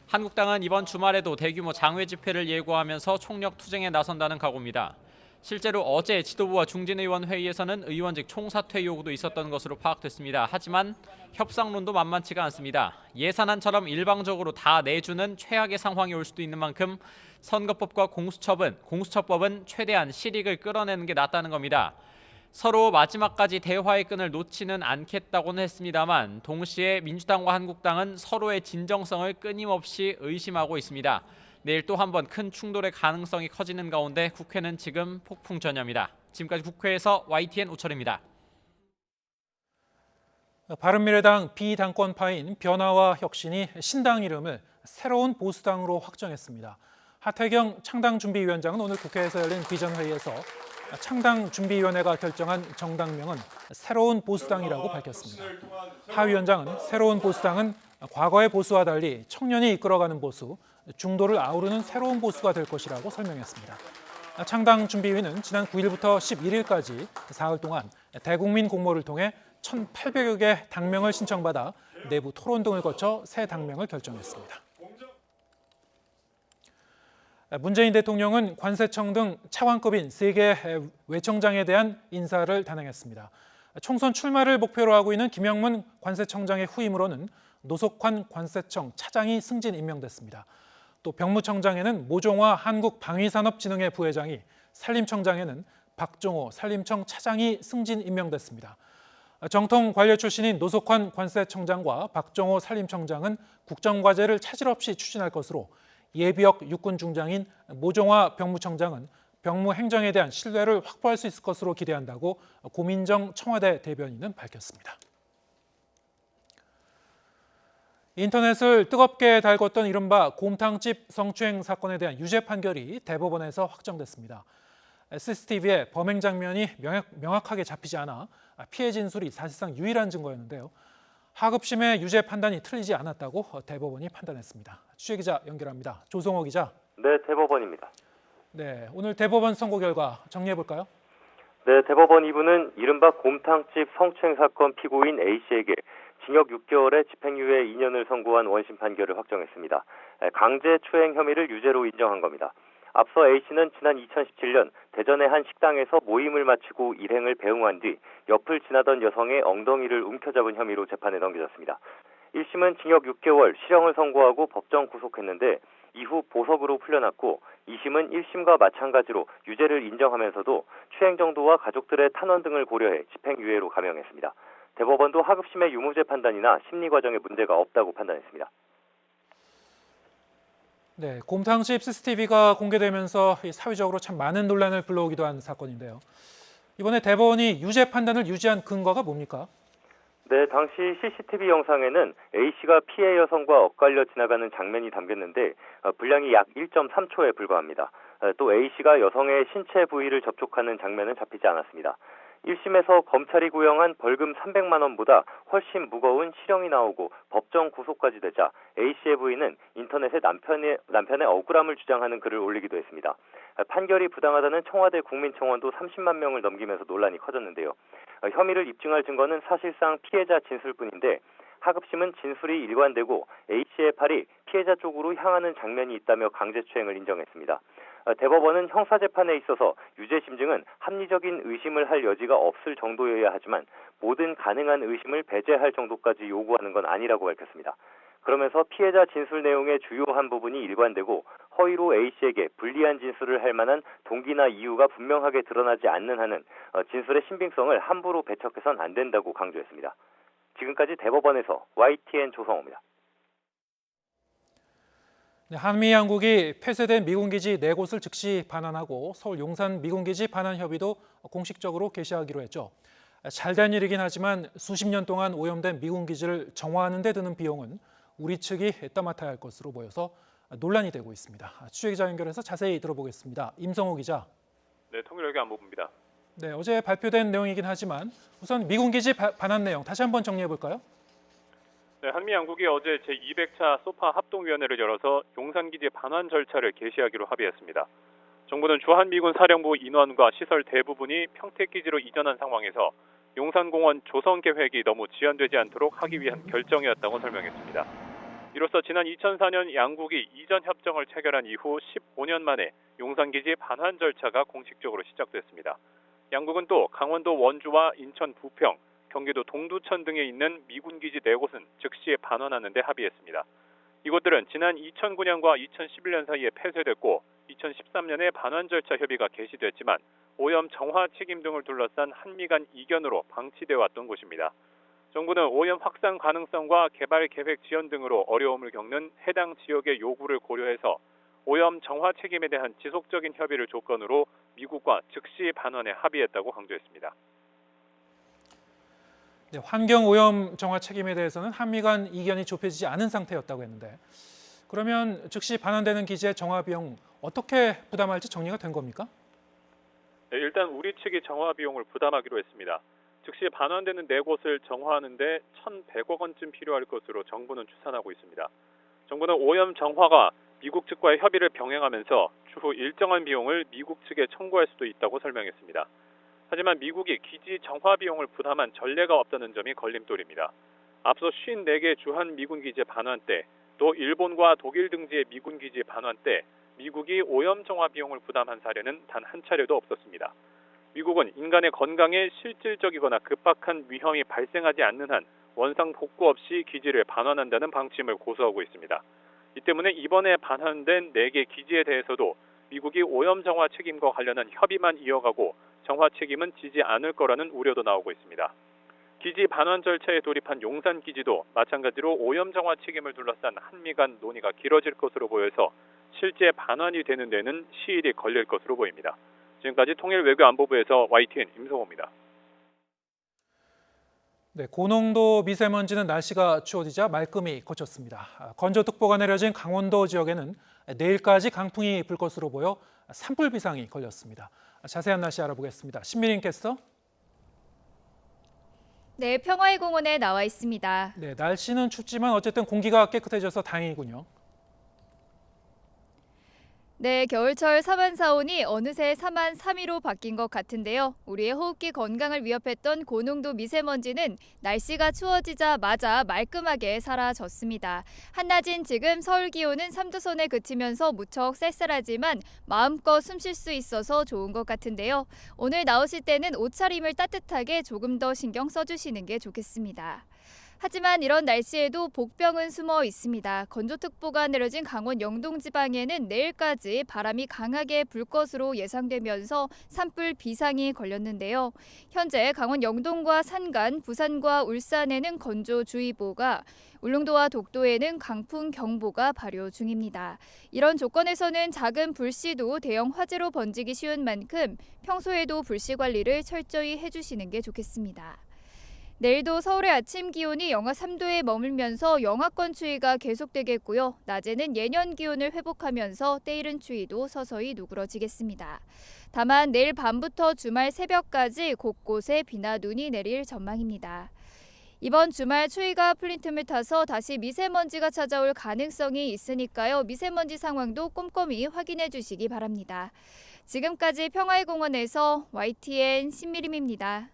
한국당은 이번 주말에도 대규모 장외 집회를 예고하면서 총력 투쟁에 나선다는 각오입니다. 실제로 어제 지도부와 중진의원 회의에서는 의원직 총사퇴 요구도 있었던 것으로 파악됐습니다. 하지만 협상론도 만만치가 않습니다. 예산안처럼 일방적으로 다 내주는 최악의 상황이 올 수도 있는 만큼 선거법과 공수처법은 최대한 실익을 끌어내는 게 낫다는 겁니다. 서로 마지막까지 대화의 끈을 놓지는 않겠다고는 했습니다만 동시에 민주당과 한국당은 서로의 진정성을 끊임없이 의심하고 있습니다. 내일 또 한 번 큰 충돌의 가능성이 커지는 가운데 국회는 지금 폭풍전야입니다. 지금까지 국회에서 YTN 우철입니다. 바른미래당 비당권파인 변화와 혁신이 신당 이름을 새로운 보수당으로 확정했습니다. 하태경 창당준비위원장은 오늘 국회에서 열린 비전회의에서 창당준비위원회가 결정한 정당명은 새로운 보수당이라고 밝혔습니다. 하 위원장은 새로운 보수당은 과거의 보수와 달리 청년이 이끌어가는 보수, 중도를 아우르는 새로운 보수가 될 것이라고 설명했습니다. 창당준비위는 지난 9일부터 11일까지 사흘 동안 대국민 공모를 통해 1,800여 개 당명을 신청받아 내부 토론 등을 거쳐 새 당명을 결정했습니다. 문재인 대통령은 관세청 등 차관급인 3개 외청장에 대한 인사를 단행했습니다. 총선 출마를 목표로 하고 있는 김영문 관세청장의 후임으로는 노석환 관세청 차장이 승진 임명됐습니다. 또 병무청장에는 모종화 한국방위산업진흥회 부회장이, 산림청장에는 박종호 산림청 차장이 승진 임명됐습니다. 정통 관료 출신인 노석환 관세청장과 박종호 산림청장은 국정과제를 차질 없이 추진할 것으로, 예비역 육군 중장인 모종화 병무청장은 병무 행정에 대한 신뢰를 확보할 수 있을 것으로 기대한다고 고민정 청와대 대변인은 밝혔습니다. 인터넷을 뜨겁게 달궜던 이른바 곰탕집 성추행 사건에 대한 유죄 판결이 대법원에서 확정됐습니다. CCTV에 범행 장면이 명확하게 잡히지 않아 피해 진술이 사실상 유일한 증거였는데요. 하급심의 유죄 판단이 틀리지 않았다고 대법원이 판단했습니다. 취재기자 연결합니다. 조성호 기자. 네, 대법원입니다. 네, 오늘 대법원 선고 결과 정리해 볼까요? 네, 대법원 2부는 이른바 곰탕집 성추행 사건 피고인 A씨에게 징역 6개월에 집행유예 2년을 선고한 원심 판결을 확정했습니다. 강제추행 혐의를 유죄로 인정한 겁니다. 앞서 A씨는 지난 2017년 대전의 한 식당에서 모임을 마치고 일행을 배웅한 뒤 옆을 지나던 여성의 엉덩이를 움켜잡은 혐의로 재판에 넘겨졌습니다. 1심은 징역 6개월, 실형을 선고하고 법정 구속했는데 이후 보석으로 풀려났고 2심은 1심과 마찬가지로 유죄를 인정하면서도 추행 정도와 가족들의 탄원 등을 고려해 집행유예로 감형했습니다. 대법원도 하급심의 유무죄 판단이나 심리 과정에 문제가 없다고 판단했습니다. 네, 곰탕집 CCTV가 공개되면서 사회적으로 참 많은 논란을 불러오기도 한 사건인데요. 이번에 대법원이 유죄 판단을 유지한 근거가 뭡니까? 네, 당시 CCTV 영상에는 A씨가 피해 여성과 엇갈려 지나가는 장면이 담겼는데 분량이 약 1.3초에 불과합니다. 또 A씨가 여성의 신체 부위를 접촉하는 장면은 잡히지 않았습니다. 1심에서 검찰이 구형한 벌금 300만 원보다 훨씬 무거운 실형이 나오고 법정 구속까지 되자 A씨의 부인은 인터넷에 남편의 억울함을 주장하는 글을 올리기도 했습니다. 판결이 부당하다는 청와대 국민청원도 30만 명을 넘기면서 논란이 커졌는데요. 혐의를 입증할 증거는 사실상 피해자 진술뿐인데 하급심은 진술이 일관되고 A씨의 팔이 피해자 쪽으로 향하는 장면이 있다며 강제추행을 인정했습니다. 대법원은 형사재판에 있어서 유죄 심증은 합리적인 의심을 할 여지가 없을 정도여야 하지만 모든 가능한 의심을 배제할 정도까지 요구하는 건 아니라고 밝혔습니다. 그러면서 피해자 진술 내용의 주요한 부분이 일관되고 허위로 A씨에게 불리한 진술을 할 만한 동기나 이유가 분명하게 드러나지 않는 한은 진술의 신빙성을 함부로 배척해선 안 된다고 강조했습니다. 지금까지 대법원에서 YTN 조성호입니다. 한미 양국이 폐쇄된 미군기지 4곳을 즉시 반환하고 서울 용산 미군기지 반환 협의도 공식적으로 개시하기로 했죠. 잘된 일이긴 하지만 수십 년 동안 오염된 미군기지를 정화하는 데 드는 비용은 우리 측이 떠맡아야 할 것으로 보여서 논란이 되고 있습니다. 취재기자 연결해서 자세히 들어보겠습니다. 임성호 기자. 네, 통일외교 안보부입니다. 네, 어제 발표된 내용이긴 하지만 우선 미군기지 반환 내용 다시 한번 정리해 볼까요? 네, 한미 양국이 어제 제200차 소파 합동위원회를 열어서 용산기지 반환 절차를 개시하기로 합의했습니다. 정부는 주한미군 사령부 인원과 시설 대부분이 평택기지로 이전한 상황에서 용산공원 조성 계획이 너무 지연되지 않도록 하기 위한 결정이었다고 설명했습니다. 이로써 지난 2004년 양국이 이전 협정을 체결한 이후 15년 만에 용산기지 반환 절차가 공식적으로 시작됐습니다. 양국은 또 강원도 원주와 인천 부평, 경기도 동두천 등에 있는 미군기지 4곳은 즉시 반환하는 데 합의했습니다. 이곳들은 지난 2009년과 2011년 사이에 폐쇄됐고 2013년에 반환 절차 협의가 개시됐지만 오염 정화 책임 등을 둘러싼 한미 간 이견으로 방치돼 왔던 곳입니다. 정부는 오염 확산 가능성과 개발 계획 지연 등으로 어려움을 겪는 해당 지역의 요구를 고려해서 오염 정화 책임에 대한 지속적인 협의를 조건으로 미국과 즉시 반환에 합의했다고 강조했습니다. 네, 환경 오염 정화 책임에 대해서는 한미 간 이견이 좁혀지지 않은 상태였다고 했는데 그러면 즉시 반환되는 기지의 정화 비용 어떻게 부담할지 정리가 된 겁니까? 네, 일단 우리 측이 정화 비용을 부담하기로 했습니다. 즉시 반환되는 4곳을 정화하는 데 1,100억 원쯤 필요할 것으로 정부는 추산하고 있습니다. 정부는 오염 정화가 미국 측과의 협의를 병행하면서 추후 일정한 비용을 미국 측에 청구할 수도 있다고 설명했습니다. 하지만 미국이 기지 정화 비용을 부담한 전례가 없다는 점이 걸림돌입니다. 앞서 54개 주한 미군 기지 반환 때, 또 일본과 독일 등지의 미군 기지 반환 때 미국이 오염 정화 비용을 부담한 사례는 단 한 차례도 없었습니다. 미국은 인간의 건강에 실질적이거나 급박한 위험이 발생하지 않는 한 원상 복구 없이 기지를 반환한다는 방침을 고수하고 있습니다. 이 때문에 이번에 반환된 4개 기지에 대해서도 미국이 오염 정화 책임과 관련한 협의만 이어가고 정화 책임은 지지 않을 거라는 우려도 나오고 있습니다. 기지 반환 절차에 돌입한 용산 기지도 마찬가지로 오염 정화 책임을 둘러싼 한미 간 논의가 길어질 것으로 보여서 실제 반환이 되는 데는 시일이 걸릴 것으로 보입니다. 지금까지 통일외교안보부에서 YTN 임성호입니다. 네, 고농도 미세먼지는 날씨가 추워지자 말끔히 그쳤습니다. 건조특보가 내려진 강원도 지역에는 내일까지 강풍이 불 것으로 보여 산불 비상이 걸렸습니다. 자세한 날씨 알아보겠습니다. 신미린 캐스터. 네, 평화의 공원에 나와 있습니다. 네, 날씨는 춥지만 어쨌든 공기가 깨끗해져서 다행이군요. 네, 겨울철 사만사온이 어느새 사만삼이로 바뀐 것 같은데요. 우리의 호흡기 건강을 위협했던 고농도 미세먼지는 날씨가 추워지자마자 말끔하게 사라졌습니다. 한낮인 지금 서울 기온은 3도 선에 그치면서 무척 쌀쌀하지만 마음껏 숨쉴 수 있어서 좋은 것 같은데요. 오늘 나오실 때는 옷차림을 따뜻하게 조금 더 신경 써주시는 게 좋겠습니다. 하지만 이런 날씨에도 복병은 숨어 있습니다. 건조특보가 내려진 강원 영동 지방에는 내일까지 바람이 강하게 불 것으로 예상되면서 산불 비상이 걸렸는데요. 현재 강원 영동과 산간, 부산과 울산에는 건조주의보가, 울릉도와 독도에는 강풍 경보가 발효 중입니다. 이런 조건에서는 작은 불씨도 대형 화재로 번지기 쉬운 만큼 평소에도 불씨 관리를 철저히 해주시는 게 좋겠습니다. 내일도 서울의 아침 기온이 영하 3도에 머물면서 영하권 추위가 계속되겠고요. 낮에는 예년 기온을 회복하면서 때이른 추위도 서서히 누그러지겠습니다. 다만 내일 밤부터 주말 새벽까지 곳곳에 비나 눈이 내릴 전망입니다. 이번 주말 추위가 풀린 틈을 타서 다시 미세먼지가 찾아올 가능성이 있으니까요. 미세먼지 상황도 꼼꼼히 확인해 주시기 바랍니다. 지금까지 평화의 공원에서 YTN 신미림입니다.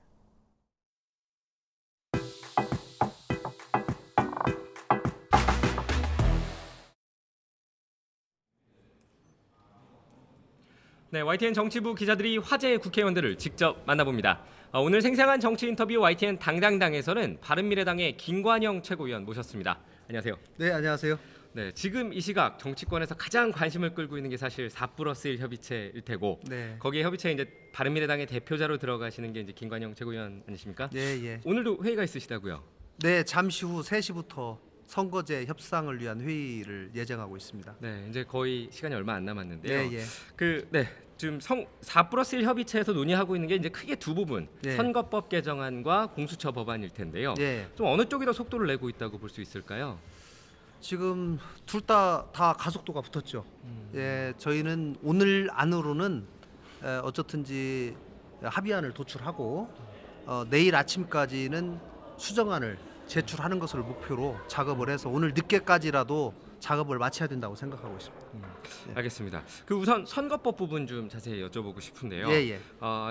네, YTN 정치부 기자들이 화제의 국회의원들을 직접 만나봅니다. 오늘 생생한 정치 인터뷰 YTN 당당당에서는 바른미래당의 김관영 최고위원 모셨습니다. 안녕하세요. 네, 안녕하세요. 네, 지금 이 시각 정치권에서 가장 관심을 끌고 있는 게 사실 4+1 협의체일 테고, 네. 거기에 협의체에 이제 바른미래당의 대표자로 들어가시는 게 이제 김관영 최고위원 아니십니까? 네, 예. 오늘도 회의가 있으시다고요? 네, 잠시 후 3시부터 선거제 협상을 위한 회의를 예정하고 있습니다. 네, 이제 거의 시간이 얼마 안 남았는데요. 네, 예. 지금 4+1 협의체에서 논의하고 있는 게 이제 크게 두 부분, 네. 선거법 개정안과 공수처 법안일 텐데요. 네. 좀 어느 쪽이 더 속도를 내고 있다고 볼 수 있을까요? 지금 둘 다 가속도가 붙었죠. 예, 저희는 오늘 안으로는 어쨌든지 합의안을 도출하고 내일 아침까지는 수정안을 제출하는 것을 목표로 작업을 해서 오늘 늦게까지라도 작업을 마쳐야 된다고 생각하고 있습니다. 알겠습니다. 그 우선 선거법 부분 좀 자세히 여쭤보고 싶은데요. 예.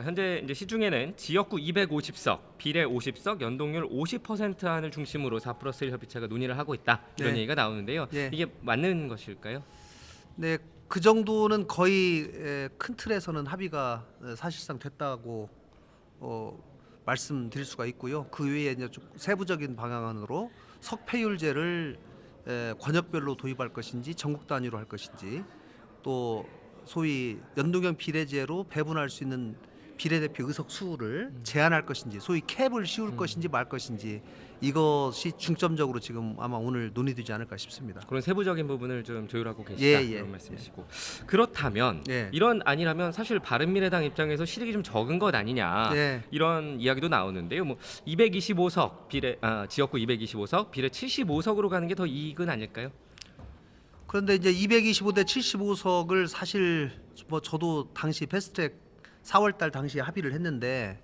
현재 이제 시중에는 지역구 250석, 비례 50석, 연동률 50% 안을 중심으로 4+1 협의체가 논의를 하고 있다, 이런 네. 얘기가 나오는데요. 예. 이게 맞는 것일까요? 네, 그 정도는 거의 큰 틀에서는 합의가 사실상 됐다고 말씀드릴 수가 있고요. 그 외에 이제 좀 세부적인 방향으로 석패율제를 권역별로 도입할 것인지 전국 단위로 할 것인지, 또 소위 연동형 비례제로 배분할 수 있는 비례대표 의석 수를 제한할 것인지, 소위 캡을 씌울 것인지 말 것인지, 이것이 중점적으로 지금 아마 오늘 논의되지 않을까 싶습니다. 그런 세부적인 부분을 좀 조율하고 계시다, 예. 이런 말씀이시고, 그렇다면 이런 안이라면 사실 바른미래당 입장에서 실익이 좀 적은 것 아니냐, 이런 이야기도 나오는데요. 뭐 225석 지역구 225석, 비례 75석으로 가는 게 더 이익은 아닐까요? 그런데 이제 225대 75석을 사실 뭐 저도 당시 패스트트랙 4월달 당시에 합의를 했는데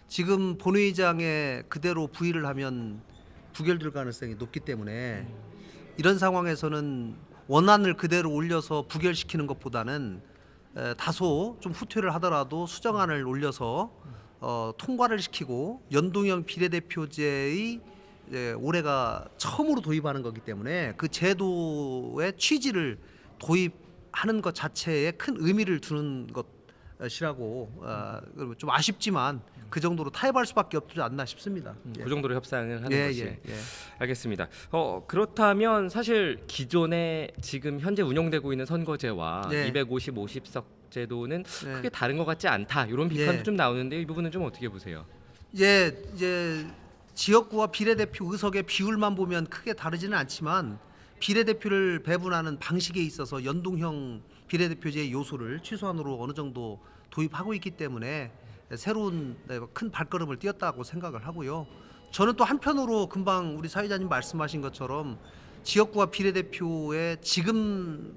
지금 본회의장에 그대로 부의를 하면 부결될 가능성이 높기 때문에 이런 상황에서는 원안을 그대로 올려서 부결시키는 것보다는 다소 좀 후퇴를 하더라도 수정안을 올려서 통과를 시키고 연동형 비례대표제의 올해가 처음으로 도입하는 거기 때문에 그 제도의 취지를 도입하는 것 자체에 큰 의미를 두는 것이라고 좀 아쉽지만 그 정도로 타협할 수밖에 없지 않나 싶습니다. 그 정도로 협상을 하는 예, 것이. 예, 예. 알겠습니다. 그렇다면 사실 기존에 지금 현재 운영되고 있는 선거제와 예. 250석 제도는 예. 크게 다른 것 같지 않다. 이런 비판도 예. 좀 나오는데 이 부분은 좀 어떻게 보세요? 이제 지역구와 비례대표 의석의 비율만 보면 크게 다르지는 않지만 비례대표를 배분하는 방식에 있어서 연동형 비례대표제의 요소를 최소한으로 어느 정도 도입하고 있기 때문에 새로운 큰 발걸음을 띄었다고 생각을 하고요. 저는 또 한편으로 금방 우리 사회자님 말씀하신 것처럼 지역구와 비례대표의 지금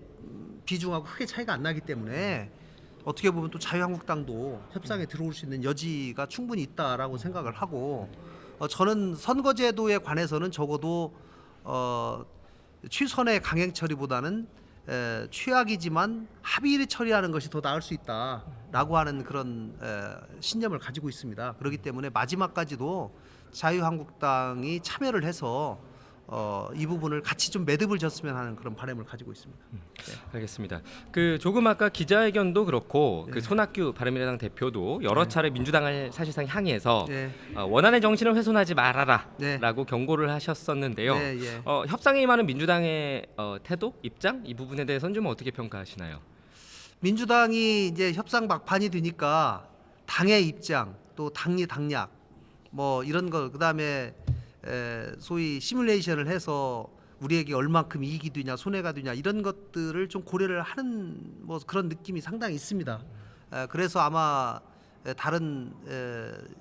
비중하고 크게 차이가 안 나기 때문에 어떻게 보면 또 자유한국당도 협상에 들어올 수 있는 여지가 충분히 있다라고 생각을 하고 저는 선거제도에 관해서는 적어도 최선의 강행 처리보다는 최악이지만 합의를 처리하는 것이 더 나을 수 있다라고 하는 그런 신념을 가지고 있습니다. 그렇기 때문에 마지막까지도 자유한국당이 참여를 해서 이 부분을 같이 좀 매듭을 졌으면 하는 그런 바람을 가지고 있습니다. 네. 알겠습니다. 그 조금 아까 기자회견도 그렇고 그 네. 손학규 바른미래당 대표도 여러 차례 민주당을 사실상 향해서 네. 원안의 정신을 훼손하지 말아라라고 네. 경고를 하셨었는데요. 네, 예. 협상에 임하는 민주당의 태도, 입장 이 부분에 대해서는 좀 어떻게 평가하시나요? 민주당이 이제 협상 막판이 되니까 당의 입장 또 당리 당략 뭐 이런 거 그다음에 소위 시뮬레이션을 해서 우리에게 얼만큼 이익이 되냐 손해가 되냐 이런 것들을 좀 고려를 하는 뭐 그런 느낌이 상당히 있습니다. 그래서 아마 다른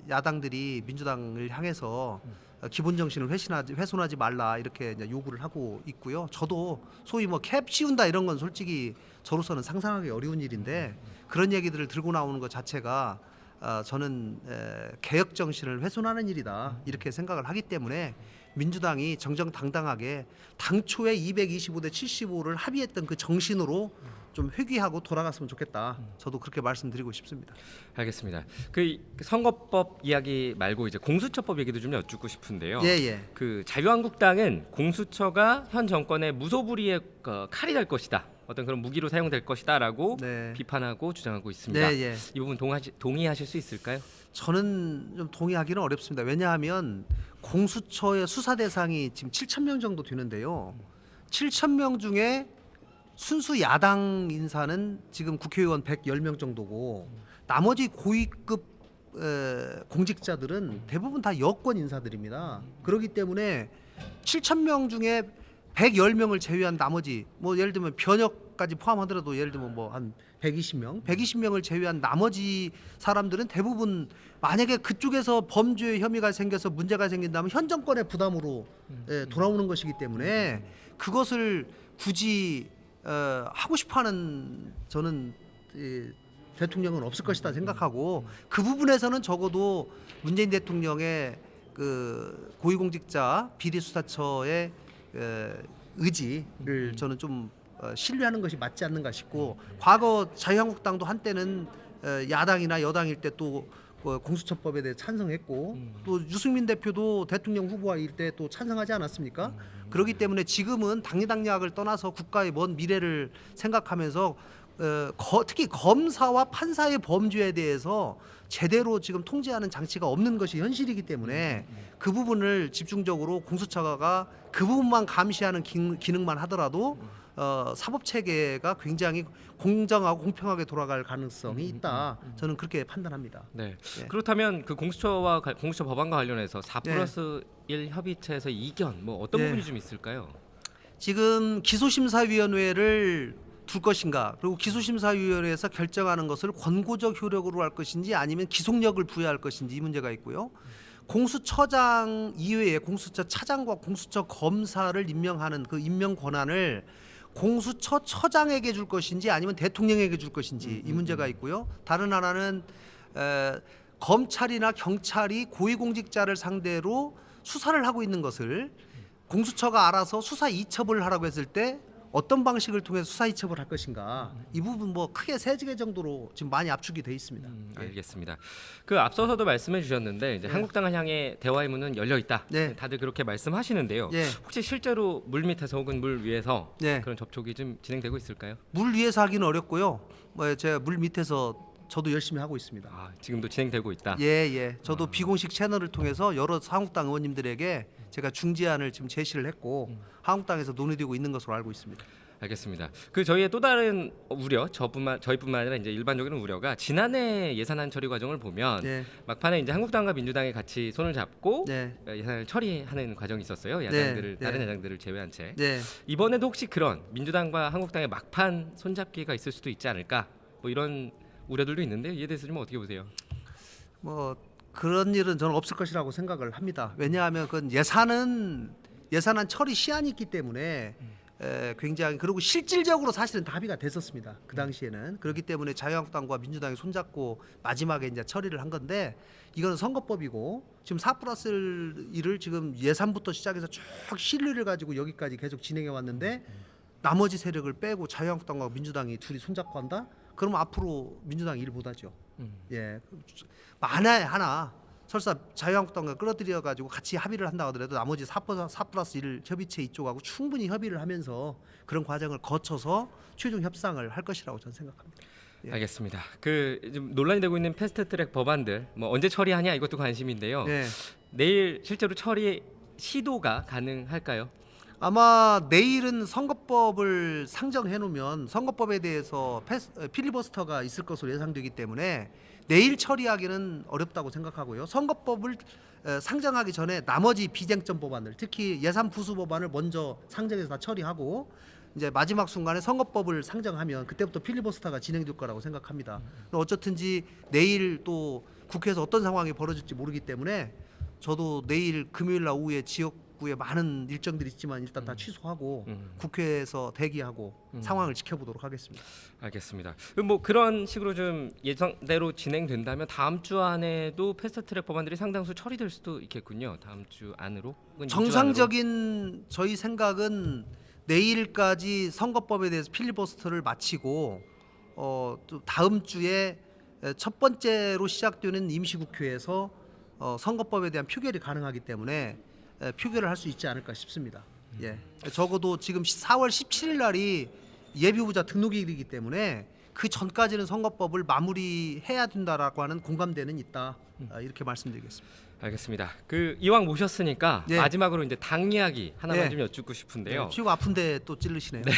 야당들이 민주당을 향해서 기본 정신을 훼손하지 말라 이렇게 이제 요구를 하고 있고요. 저도 소위 뭐 캡 씌운다 이런 건 솔직히 저로서는 상상하기 어려운 일인데 그런 얘기들을 들고 나오는 것 자체가 저는 개혁 정신을 훼손하는 일이다 이렇게 생각을 하기 때문에 민주당이 정정당당하게 당초에 225대 75를 합의했던 그 정신으로 좀 회귀하고 돌아갔으면 좋겠다. 저도 그렇게 말씀드리고 싶습니다. 알겠습니다. 그 선거법 이야기 말고 이제 공수처법 얘기도 좀 여쭙고 싶은데요. 예. 그 자유한국당은 공수처가 현 정권의 무소불위의 칼이 될 것이다. 어떤 그런 무기로 사용될 것이다라고 비판하고 주장하고 있습니다. 네, 예. 이 부분 동의하실 수 있을까요? 저는 좀 동의하기는 어렵습니다. 왜냐하면 공수처의 수사 대상이 지금 7,000명 정도 되는데요. 7,000명 중에 순수 야당 인사는 지금 국회의원 110명 정도고 나머지 고위급 공직자들은 대부분 다 여권 인사들입니다. 그렇기 때문에 7,000명 중에 110명을 제외한 나머지 뭐 예를 들면 변혁까지 포함하더라도 예를 들면 뭐 한 120명을 제외한 나머지 사람들은 대부분 만약에 그쪽에서 범죄 혐의가 생겨서 문제가 생긴다면 현 정권의 부담으로 돌아오는 것이기 때문에 그것을 굳이 하고 싶어하는 저는 대통령은 없을 것이다 생각하고 그 부분에서는 적어도 문재인 대통령의 그 고위공직자 비리수사처의 의지를 저는 좀 신뢰하는 것이 맞지 않는가 싶고 과거 자유한국당도 한때는 야당이나 여당일 때 또 공수처법에 대해 찬성했고 또 유승민 대표도 대통령 후보일 때 또 찬성하지 않았습니까? 그렇기 때문에 지금은 당리당략을 떠나서 국가의 먼 미래를 생각하면서 특히 검사와 판사의 범죄에 대해서 제대로 지금 통제하는 장치가 없는 것이 현실이기 때문에 그 부분을 집중적으로 공수처가 그 부분만 감시하는 기능만 하더라도 사법 체계가 굉장히 공정하고 공평하게 돌아갈 가능성이 있다. 저는 그렇게 판단합니다. 네. 네. 그렇다면 그 공수처 법안과 관련해서 4+1 협의체에서 이견 뭐 어떤 네. 부분이 좀 있을까요? 지금 기소심사위원회를 둘 것인가 그리고 기소심사위원회에서 결정하는 것을 권고적 효력으로 할 것인지 아니면 기속력을 부여할 것인지 이 문제가 있고요. 공수처장 이외에 공수처 차장과 공수처 검사를 임명하는 그 임명 권한을 공수처 처장에게 줄 것인지 아니면 대통령에게 줄 것인지 이 문제가 있고요. 다른 하나는 검찰이나 경찰이 고위공직자를 상대로 수사를 하고 있는 것을 공수처가 알아서 수사 이첩을 하라고 했을 때 어떤 방식을 통해서 수사 이첩을 할 것인가, 이 부분 뭐 크게 3개 정도로 지금 많이 압축이 돼 있습니다. 알겠습니다. 그 앞서서도 말씀해 주셨는데 이제 네. 한국당을 향해 대화의 문은 열려 있다. 네. 다들 그렇게 말씀하시는데요. 네. 혹시 실제로 물 밑에서 혹은 물 위에서 네. 그런 접촉이 좀 진행되고 있을까요? 물 위에서 하기는 어렵고요. 뭐 제가 물 밑에서 저도 열심히 하고 있습니다. 지금도 진행되고 있다. 예. 저도 비공식 채널을 통해서 여러 한국당 의원님들에게 제가 중재안을 지금 제시를 했고 한국당에서 논의되고 있는 것으로 알고 있습니다. 알겠습니다. 그 저희의 또 다른 우려, 저희뿐만 아니라 이제 일반적인 우려가 지난해 예산안 처리 과정을 보면 네. 막판에 이제 한국당과 민주당이 같이 손을 잡고 네. 예산을 처리하는 과정이 있었어요. 네. 다른 야당들을 제외한 채. 네. 이번에도 혹시 그런 민주당과 한국당의 막판 손잡기가 있을 수도 있지 않을까? 뭐 이런 우려들도 있는데 이에 대해서 좀 어떻게 보세요? 뭐 그런 일은 저는 없을 것이라고 생각을 합니다. 왜냐하면 그 예산안 처리 시한이 있기 때문에 굉장히, 그리고 실질적으로 사실은 다 합의가 됐었습니다. 그 당시에는. 그렇기 때문에 자유한국당과 민주당이 손잡고 마지막에 이제 처리를 한 건데, 이거는 선거법이고 지금 4+1을 지금 예산부터 시작해서 쭉 신뢰를 가지고 여기까지 계속 진행해 왔는데 나머지 세력을 빼고 자유한국당과 민주당이 둘이 손잡고 한다? 그러면 앞으로 민주당이 일 못하죠. 예, 만에 하나 설사 자유한국당과 끌어들여 가지고 같이 합의를 한다고 하더라도 나머지 4+1 협의체 이쪽하고 충분히 협의를 하면서 그런 과정을 거쳐서 최종 협상을 할 것이라고 저는 생각합니다. 예. 알겠습니다. 그 지금 논란이 되고 있는 패스트트랙 법안들 뭐 언제 처리하냐 이것도 관심인데요. 네. 내일 실제로 처리 시도가 가능할까요? 아마 내일은 선거법을 상정해 놓으면 선거법에 대해서 필리버스터가 있을 것으로 예상되기 때문에 내일 처리하기는 어렵다고 생각하고요. 선거법을 상정하기 전에 나머지 비쟁점 법안들, 특히 예산 부수 법안을 먼저 상정해서 다 처리하고 이제 마지막 순간에 선거법을 상정하면 그때부터 필리버스터가 진행될 거라고 생각합니다. 어쨌든지 내일 또 국회에서 어떤 상황이 벌어질지 모르기 때문에 저도 내일 금요일 날 오후에 지역구에 많은 일정들이 있지만 일단 다 취소하고 국회에서 대기하고 상황을 지켜보도록 하겠습니다. 알겠습니다. 그럼 뭐 그런 식으로 좀 예정대로 진행된다면 다음 주 안에도 패스트트랙 법안들이 상당수 처리될 수도 있겠군요. 다음 주 안으로? 정상적인 저희 생각은 내일까지 선거법에 대해서 필리버스터를 마치고 또 다음 주에 첫 번째로 시작되는 임시국회에서 선거법에 대한 표결이 가능하기 때문에 표결을 할 수 있지 않을까 싶습니다. 예, 적어도 지금 4월 17일 날이 예비후보자 등록일이기 때문에 그 전까지는 선거법을 마무리해야 된다라고 하는 공감대는 있다. 이렇게 말씀드리겠습니다. 알겠습니다. 그 이왕 모셨으니까 네. 마지막으로 이제 당 이야기 하나만 네. 좀 여쭙고 싶은데요. 네, 피고 아픈데 또 찔르시네요. 네.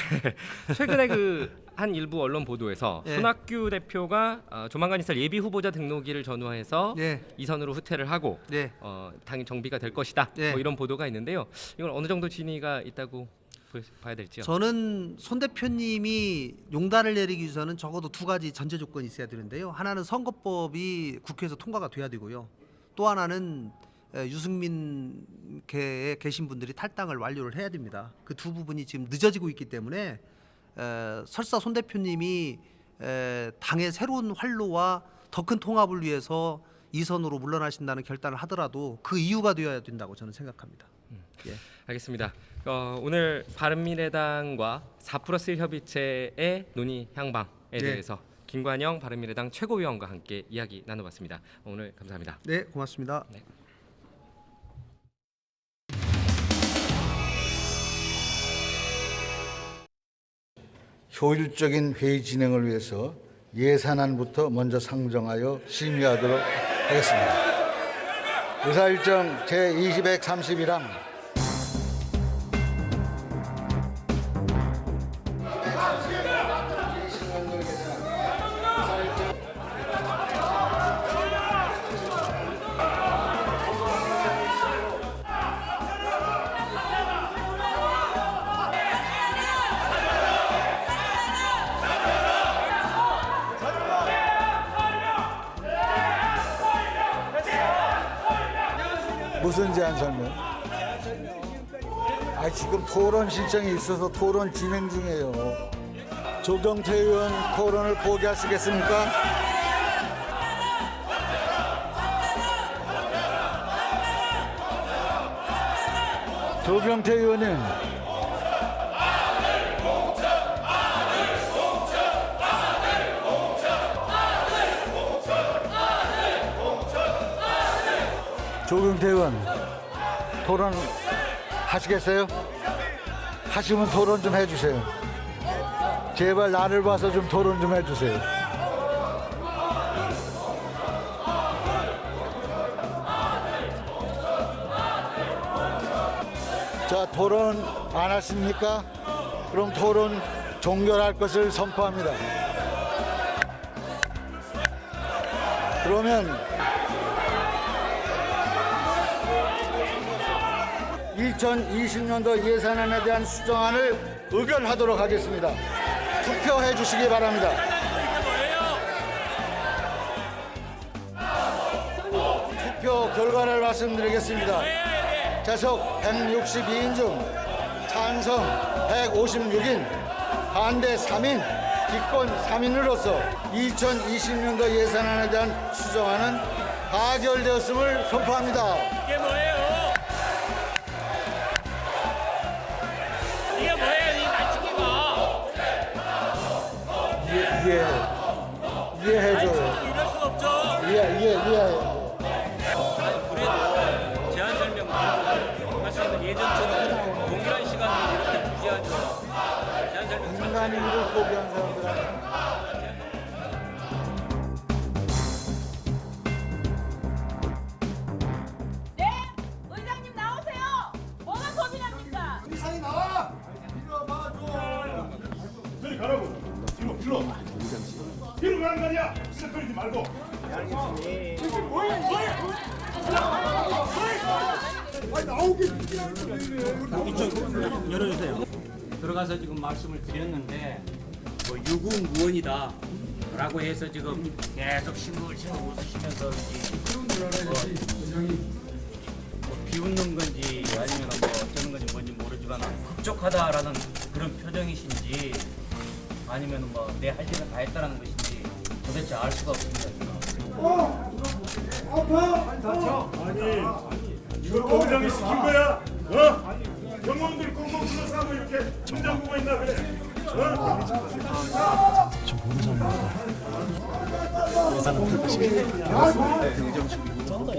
최근에 그 한 일부 언론 보도에서 네. 손학규 대표가 조만간 있을 예비 후보자 등록일을 전후해서 네. 이선으로 후퇴를 하고 네. 당이 정비가 될 것이다. 네. 뭐 이런 보도가 있는데요. 이건 어느 정도 진위가 있다고 봐야 될지요? 저는 손 대표님이 용단을 내리기 위해서는 적어도 2가지 전제 조건이 있어야 되는데요. 하나는 선거법이 국회에서 통과가 돼야 되고요. 또 하나는 유승민 계에 계신 분들이 탈당을 완료를 해야 됩니다. 그 두 부분이 지금 늦어지고 있기 때문에 설사 손 대표님이 당의 새로운 활로와 더 큰 통합을 위해서 이선으로 물러나신다는 결단을 하더라도 그 이유가 되어야 된다고 저는 생각합니다. 예. 알겠습니다. 오늘 바른미래당과 4+1 협의체의 논의 향방에 네. 대해서 김관영 바른미래당 최고위원과 함께 이야기 나눠봤습니다. 오늘 감사합니다. 네, 고맙습니다. 네. 효율적인 회의 진행을 위해서 예산안부터 먼저 상정하여 심의하도록 하겠습니다. 의사일정 제230이랑 무슨 제안 설명? 지금 토론 신청이 있어서 토론 진행 중이에요. 조경태 의원 토론을 포기하시겠습니까? 조경태 의원님. 조경태 의원 토론 하시겠어요? 하시면 토론 좀 해주세요. 제발 나를 봐서 좀 토론 좀 해주세요. 자, 토론 안 하십니까? 그럼 토론 종결할 것을 선포합니다. 그러면 2020년도 예산안에 대한 수정안을 의결하도록 하겠습니다. 투표해 주시기 바랍니다. 투표 결과를 말씀드리겠습니다. 재석 162인 중 찬성 156인, 반대 3인, 기권 3인으로서 2020년도 예산안에 대한 수정안은 가결되었음을 선포합니다. 이게 뭐예요? 이게 뭐예요, 이 낮추기가? 이해해줘요. 이럴 수 없죠. 이해해요. 그래도 제안 설명 말씀하신 예전처럼 동일한 시간을 이렇게 유지하죠. 제안 설명 인간인을 포기한 사람들은 의장님 나오세요. 뭐가 고민합니까? 이상이 나와. 저리 가라고. 뒤로. 뒤로 가는 거 아니야. 시작거리지 말고. 이쪽 열어주세요. 들어가서 지금 말씀을 드렸는데 뭐 유구무원이다 라고 해서 지금 계속 싱글싱글 웃으시면서 뭐 비웃는 건지 아니면 뭐 어쩌는 건지 뭔지 모르지만 흡족하다라는 그런 표정이신지 아니면 뭐 내 할 일을 다 했다는 것인지 도대체 알 수가 없습니다. 이거 의장이 시킨 거야? 경호원들이 꽁꽁 둘러싸고 이렇게 천장 보고 있나 그래? 좀 모르는 사람입니다. 예산은 탈바시키고 긍정식이고 쩐다.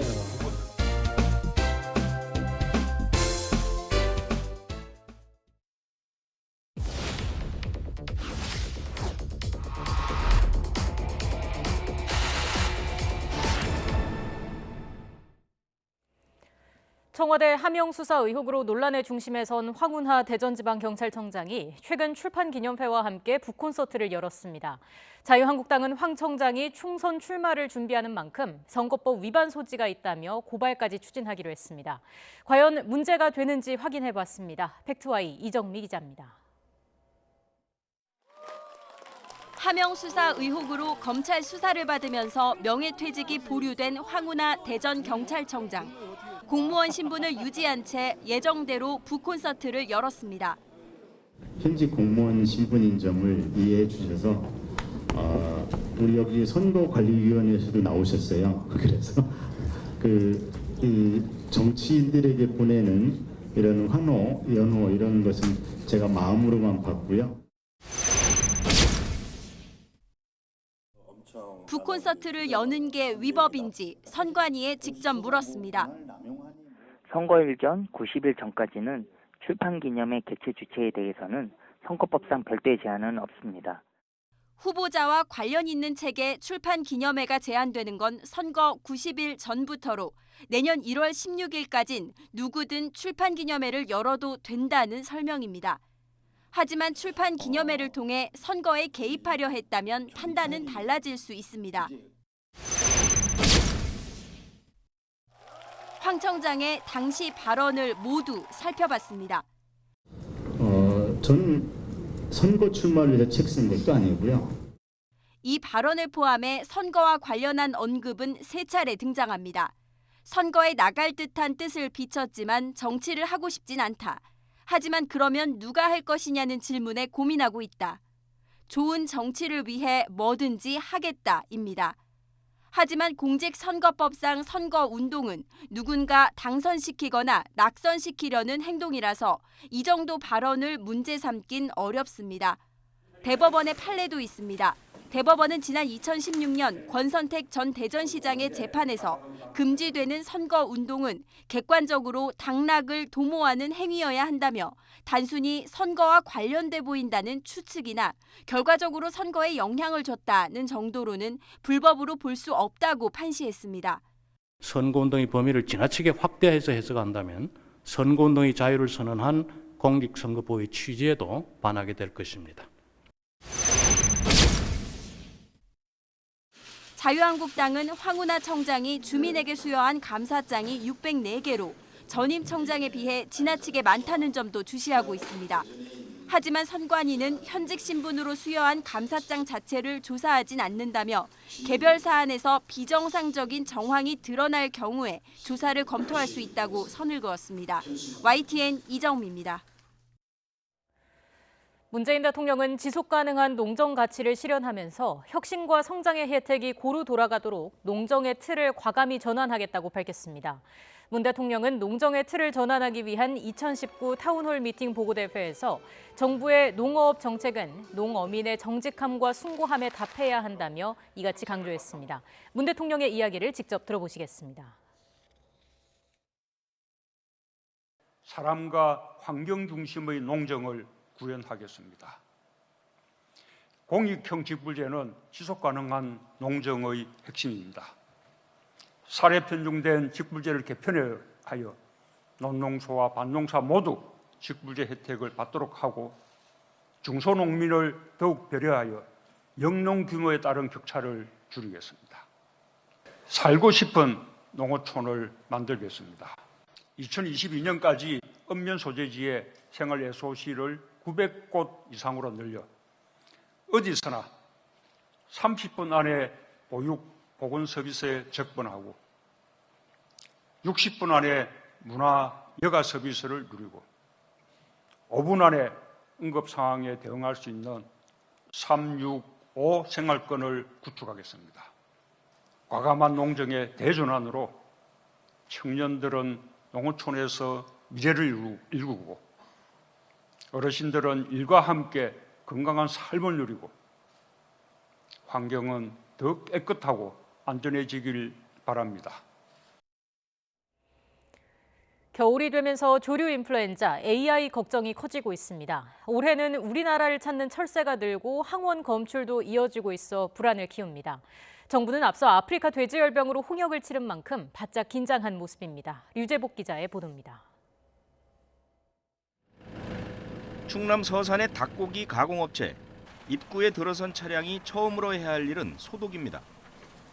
청와대 하명 수사 의혹으로 논란의 중심에 선 황운하 대전지방경찰청장이 최근 출판 기념회와 함께 북콘서트를 열었습니다. 자유한국당은 황 청장이 총선 출마를 준비하는 만큼 선거법 위반 소지가 있다며 고발까지 추진하기로 했습니다. 과연 문제가 되는지 확인해봤습니다. 팩트와이 이정미 기자입니다. 하명 수사 의혹으로 검찰 수사를 받으면서 명예퇴직이 보류된 황운하 대전경찰청장. 공무원 신분을 유지한 채 예정대로 북콘서트를 열었습니다. 현직 공무원 신분 인정을 이해해 주셔서 우리 여기 선거관리위원회에서도 나오셨어요. 그래서 이 정치인들에게 보내는 이런 환호, 연호 이런 것은 제가 마음으로만 받고요. 북콘서트를 여는 게 위법인지 선관위에 직접 물었습니다. 선거일 전 90일 전까지는 출판기념회 개최 주체에 대해서는 선거법상 별도의 제한은 없습니다. 후보자와 관련 있는 책의 출판 기념회가 제한되는 건 선거 90일 전부터로 내년 1월 16일까진 누구든 출판 기념회를 열어도 된다는 설명입니다. 하지만 출판 기념회를 통해 선거에 개입하려 했다면 판단은 달라질 수 있습니다. 황 청장의 당시 발언을 모두 살펴봤습니다. 저는 선거 출마를 위해서 책 쓴 것도 아니고요. 이 발언을 포함해 선거와 관련한 언급은 3차례 등장합니다. 선거에 나갈 듯한 뜻을 비췄지만 정치를 하고 싶진 않다. 하지만 그러면 누가 할 것이냐는 질문에 고민하고 있다. 좋은 정치를 위해 뭐든지 하겠다입니다. 하지만 공직선거법상 선거운동은 누군가 당선시키거나 낙선시키려는 행동이라서 이 정도 발언을 문제 삼긴 어렵습니다. 대법원의 판례도 있습니다. 대법원은 지난 2016년 권선택 전 대전시장의 재판에서 금지되는 선거운동은 객관적으로 당락을 도모하는 행위여야 한다며 단순히 선거와 관련돼 보인다는 추측이나 결과적으로 선거에 영향을 줬다는 정도로는 불법으로 볼 수 없다고 판시했습니다. 선거운동의 범위를 지나치게 확대해서 해석한다면 선거운동의 자유를 선언한 공직선거법의 취지에도 반하게 될 것입니다. 자유한국당은 황운하 청장이 주민에게 수여한 감사장이 604개로 전임 청장에 비해 지나치게 많다는 점도 주시하고 있습니다. 하지만 선관위는 현직 신분으로 수여한 감사장 자체를 조사하진 않는다며 개별 사안에서 비정상적인 정황이 드러날 경우에 조사를 검토할 수 있다고 선을 그었습니다. YTN 이정미입니다. 문재인 대통령은 지속 가능한 농정 가치를 실현하면서 혁신과 성장의 혜택이 고루 돌아가도록 농정의 틀을 과감히 전환하겠다고 밝혔습니다. 문 대통령은 농정의 틀을 전환하기 위한 2019 타운홀 미팅 보고대회에서 정부의 농어업 정책은 농어민의 정직함과 숭고함에 답해야 한다며 이같이 강조했습니다. 문 대통령의 이야기를 직접 들어보시겠습니다. 사람과 환경 중심의 농정을 구현하겠습니다. 공익형 직불제는 지속 가능한 농정의 핵심입니다. 사례 편중된 직불제를 개편하여 논농소와 밭농사 모두 직불제 혜택을 받도록 하고 중소농민을 더욱 배려하여 영농 규모에 따른 격차를 줄이겠습니다. 살고 싶은 농어촌을 만들겠습니다. 2022년까지 읍면 소재지의 생활 SOC를 900곳 이상으로 늘려 어디서나 30분 안에 보육, 보건 서비스에 접근하고 60분 안에 문화, 여가 서비스를 누리고 5분 안에 응급 상황에 대응할 수 있는 365 생활권을 구축하겠습니다. 과감한 농정의 대전환으로 청년들은 농어촌에서 미래를 일구고 어르신들은 일과 함께 건강한 삶을 누리고 환경은 더 깨끗하고 안전해지길 바랍니다. 겨울이 되면서 조류 인플루엔자, AI 걱정이 커지고 있습니다. 올해는 우리나라를 찾는 철새가 늘고 항원 검출도 이어지고 있어 불안을 키웁니다. 정부는 앞서 아프리카 돼지열병으로 홍역을 치른 만큼 바짝 긴장한 모습입니다. 류재복 기자의 보도입니다. 충남 서산의 닭고기 가공업체. 입구에 들어선 차량이 처음으로 해야 할 일은 소독입니다.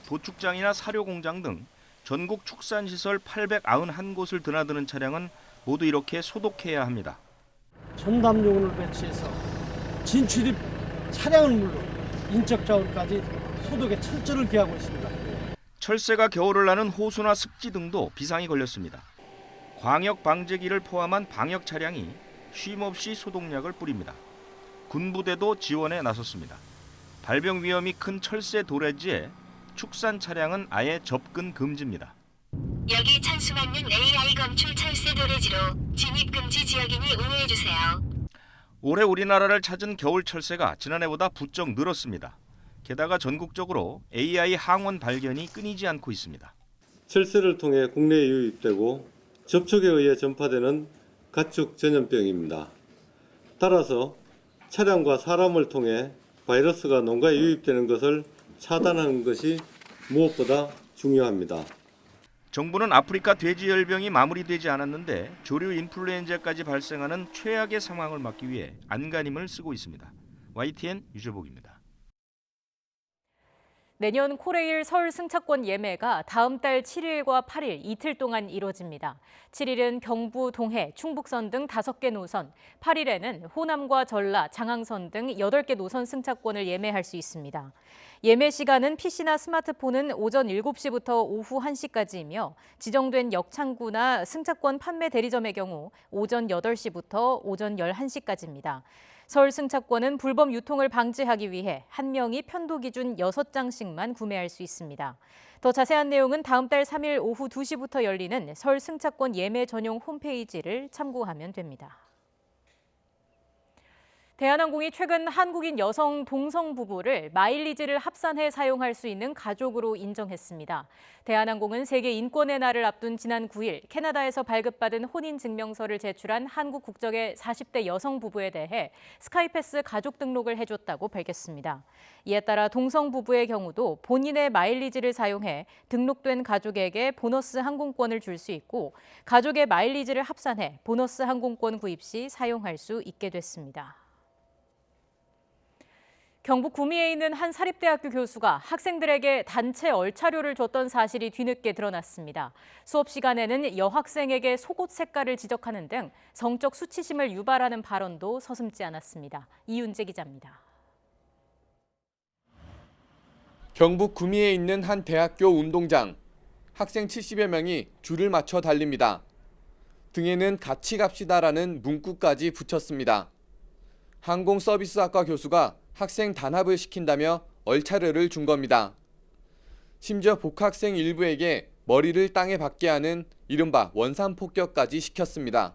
도축장이나 사료공장 등 전국 축산시설 891곳을 드나드는 차량은 모두 이렇게 소독해야 합니다. 첨담요원을 배치해서 진출입 차량은 물론 인적 자원까지 소독에 철저를 기하고 있습니다. 철새가 겨울을 나는 호수나 습지 등도 비상이 걸렸습니다. 광역 방제기를 포함한 방역 차량이 쉼없이 소독약을 뿌립니다. 군부대도 지원에 나섰습니다. 발병 위험이 큰 철새 도래지에 축산 차량은 아예 접근 금지입니다. 여기 찬수받는 AI 검출 철새 도래지로 진입 금지 지역이니 우회해주세요. 올해 우리나라를 찾은 겨울 철새가 지난해보다 부쩍 늘었습니다. 게다가 전국적으로 AI 항원 발견이 끊이지 않고 있습니다. 철새를 통해 국내에 유입되고 접촉에 의해 전파되는 가축 전염병입니다. 따라서 차량과 사람을 통해 바이러스가 농가에 유입되는 것을 차단하는 것이 무엇보다 중요합니다. 정부는 아프리카 돼지열병이 마무리되지 않았는데 조류 인플루엔자까지 발생하는 최악의 상황을 막기 위해 안간힘을 쓰고 있습니다. YTN 유재복입니다. 내년 코레일 설 승차권 예매가 다음 달 7일과 8일 이틀 동안 이뤄집니다. 7일은 경부, 동해, 충북선 등 5개 노선, 8일에는 호남과 전라, 장항선 등 8개 노선 승차권을 예매할 수 있습니다. 예매 시간은 PC나 스마트폰은 오전 7시부터 오후 1시까지이며 지정된 역창구나 승차권 판매 대리점의 경우 오전 8시부터 오전 11시까지입니다. 설 승차권은 불법 유통을 방지하기 위해 한 명이 편도 기준 6장씩만 구매할 수 있습니다. 더 자세한 내용은 다음 달 3일 오후 2시부터 열리는 설 승차권 예매 전용 홈페이지를 참고하면 됩니다. 대한항공이 최근 한국인 여성 동성 부부를 마일리지를 합산해 사용할 수 있는 가족으로 인정했습니다. 대한항공은 세계 인권의 날을 앞둔 지난 9일 캐나다에서 발급받은 혼인증명서를 제출한 한국 국적의 40대 여성 부부에 대해 스카이패스 가족 등록을 해줬다고 밝혔습니다. 이에 따라 동성 부부의 경우도 본인의 마일리지를 사용해 등록된 가족에게 보너스 항공권을 줄 수 있고 가족의 마일리지를 합산해 보너스 항공권 구입 시 사용할 수 있게 됐습니다. 경북 구미에 있는 한 사립대학교 교수가 학생들에게 단체 얼차료를 줬던 사실이 뒤늦게 드러났습니다. 수업 시간에는 여학생에게 속옷 색깔을 지적하는 등 성적 수치심을 유발하는 발언도 서슴지 않았습니다. 이윤재 기자입니다. 경북 구미에 있는 한 대학교 운동장. 학생 70여 명이 줄을 맞춰 달립니다. 등에는 같이 갑시다라는 문구까지 붙였습니다. 항공서비스학과 교수가 학생 단합을 시킨다며 얼차려를 준 겁니다. 심지어 복학생 일부에게 머리를 땅에 박게 하는 이른바 원산폭격까지 시켰습니다.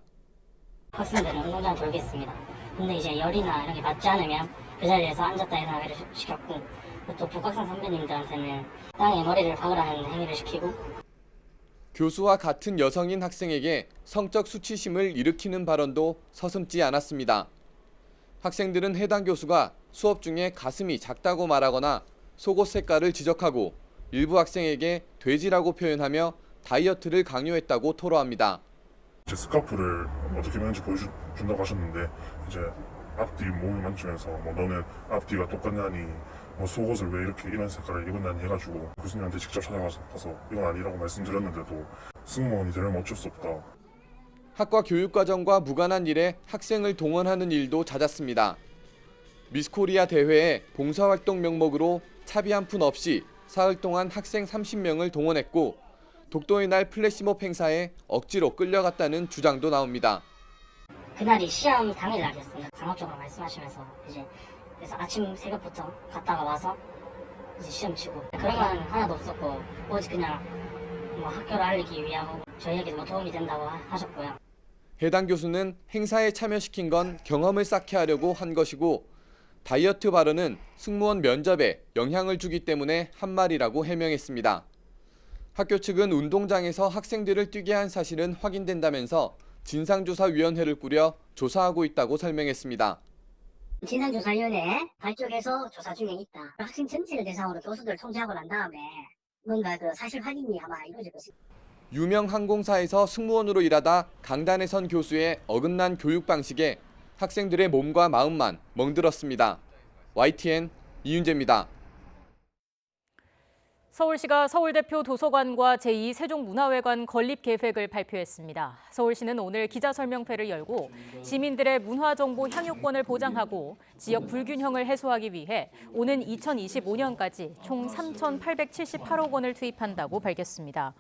학생들은 운동장 돌겠습니다. 근데 이제 열이나 이런 게 맞지 않으면 그 자리에서 앉았다 일어나기를 시켰고 또 복학생 선배님들한테는 땅에 머리를 박으라는 행위를 시키고 교수와 같은 여성인 학생에게 성적 수치심을 일으키는 발언도 서슴지 않았습니다. 학생들은 해당 교수가 수업 중에 가슴이 작다고 말하거나 속옷 색깔을 지적하고 일부 학생에게 돼지라고 표현하며 다이어트를 강요했다고 토로합니다. 제 스카프를 어떻게 매는지 보여준다고 하셨는데 이제 앞뒤 몸을 만지면서 뭐 너는 앞뒤가 똑같냐니 뭐 속옷을 왜 이렇게 이런 색깔을 입었냐니 해가지고 교수님한테 직접 찾아가서 이건 아니라고 말씀드렸는데도 승무원이 되려면 어쩔 수 없다. 학과 교육과정과 무관한 일에 학생을 동원하는 일도 잦았습니다. 미스코리아 대회에 봉사활동 명목으로 차비 한 푼 없이 사흘 동안 학생 30명을 동원했고 독도의 날 플래시몹 행사에 억지로 끌려갔다는 주장도 나옵니다. 그날이 시험 당일날이었습니다. 강압적으로 말씀하시면서 이제 그래서 아침 새벽부터 갔다가 와서 이제 시험 치고 그런 건 하나도 없었고 오직 그냥 뭐 학교를 알리기 위하고 저희에게 뭐 도움이 된다고 하셨고요. 해당 교수는 행사에 참여시킨 건 경험을 쌓게 하려고 한 것이고 다이어트 발언은 승무원 면접에 영향을 주기 때문에 한 말이라고 해명했습니다. 학교 측은 운동장에서 학생들을 뛰게 한 사실은 확인된다면서 진상조사위원회를 꾸려 조사하고 있다고 설명했습니다. 진상조사위원회 발족해서 조사 중에 있다. 학생 전체를 대상으로 교수들 통제하고 난 다음에 뭔가 그 사실 확인이 아마 이루어질 것입니다. 유명 항공사에서 승무원으로 일하다 강단에 선 교수의 어긋난 교육 방식에 학생들의 몸과 마음만 멍들었습니다. YTN 이윤재입니다. 서울시가 서울대표 도서관과 제2세종문화회관 건립 계획을 발표했습니다. 서울시는 오늘 기자설명회를 열고 시민들의 문화정보 향유권을 보장하고 지역 불균형을 해소하기 위해 오는 2025년까지 총 3,878억 원을 투입한다고 밝혔습니다.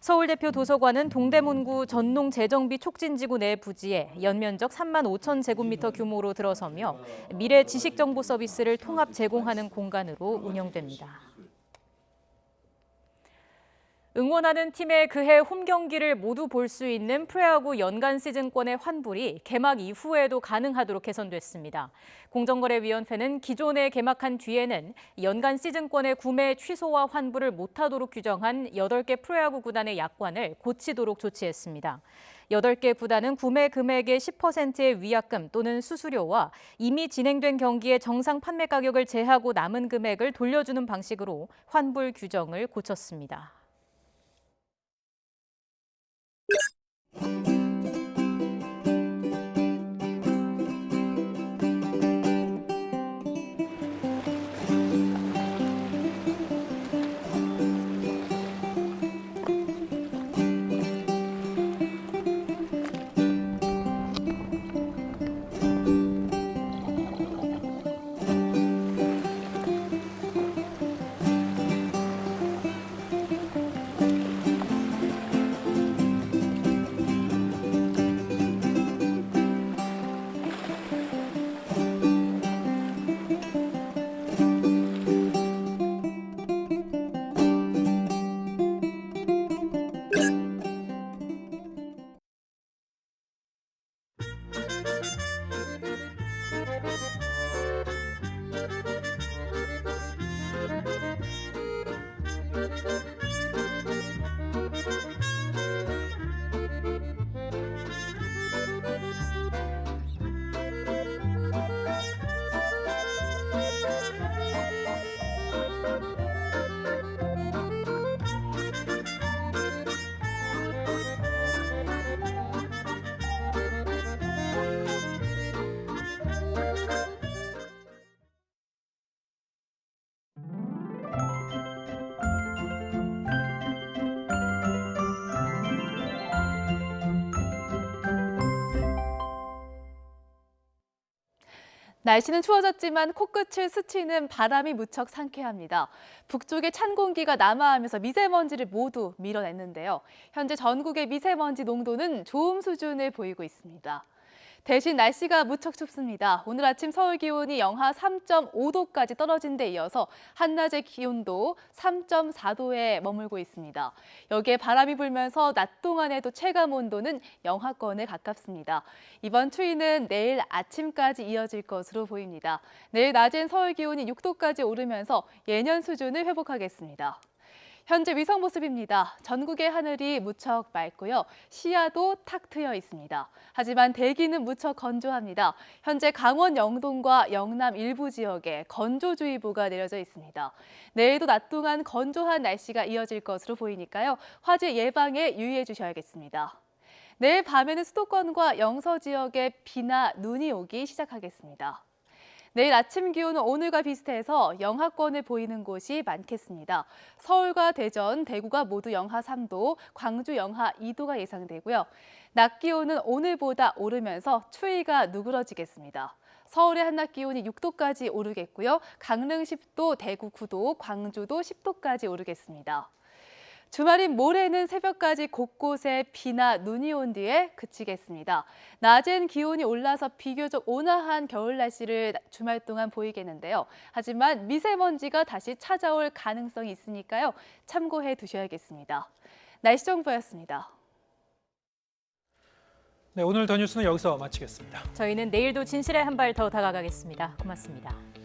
서울대표 도서관은 동대문구 전농 재정비 촉진지구 내 부지에 연면적 3만 5천 제곱미터 규모로 들어서며 미래 지식정보 서비스를 통합 제공하는 공간으로 운영됩니다. 응원하는 팀의 그해 홈 경기를 모두 볼 수 있는 프로야구 연간 시즌권의 환불이 개막 이후에도 가능하도록 개선됐습니다. 공정거래위원회는 기존에 개막한 뒤에는 연간 시즌권의 구매 취소와 환불을 못하도록 규정한 8개 프로야구 구단의 약관을 고치도록 조치했습니다. 8개 구단은 구매 금액의 10%의 위약금 또는 수수료와 이미 진행된 경기의 정상 판매 가격을 제하고 남은 금액을 돌려주는 방식으로 환불 규정을 고쳤습니다. 날씨는 추워졌지만 코끝을 스치는 바람이 무척 상쾌합니다. 북쪽에 찬 공기가 남하하면서 미세먼지를 모두 밀어냈는데요. 현재 전국의 미세먼지 농도는 좋음 수준을 보이고 있습니다. 대신 날씨가 무척 춥습니다. 오늘 아침 서울 기온이 영하 3.5도까지 떨어진 데 이어서 한낮의 기온도 3.4도에 머물고 있습니다. 여기에 바람이 불면서 낮 동안에도 체감 온도는 영하권에 가깝습니다. 이번 추위는 내일 아침까지 이어질 것으로 보입니다. 내일 낮엔 서울 기온이 6도까지 오르면서 예년 수준을 회복하겠습니다. 현재 위성 모습입니다. 전국의 하늘이 무척 맑고요. 시야도 탁 트여 있습니다. 하지만 대기는 무척 건조합니다. 현재 강원 영동과 영남 일부 지역에 건조주의보가 내려져 있습니다. 내일도 낮 동안 건조한 날씨가 이어질 것으로 보이니까요. 화재 예방에 유의해 주셔야겠습니다. 내일 밤에는 수도권과 영서 지역에 비나 눈이 오기 시작하겠습니다. 내일 아침 기온은 오늘과 비슷해서 영하권을 보이는 곳이 많겠습니다. 서울과 대전, 대구가 모두 영하 3도, 광주 영하 2도가 예상되고요. 낮 기온은 오늘보다 오르면서 추위가 누그러지겠습니다. 서울의 한낮 기온이 6도까지 오르겠고요. 강릉 10도, 대구 9도, 광주도 10도까지 오르겠습니다. 주말인 모레는 새벽까지 곳곳에 비나 눈이 온 뒤에 그치겠습니다. 낮엔 기온이 올라서 비교적 온화한 겨울 날씨를 주말 동안 보이겠는데요. 하지만 미세먼지가 다시 찾아올 가능성이 있으니까요. 참고해 두셔야겠습니다. 날씨 정보였습니다. 네, 오늘 더 뉴스는 여기서 마치겠습니다. 저희는 내일도 진실에 한 발 더 다가가겠습니다. 고맙습니다.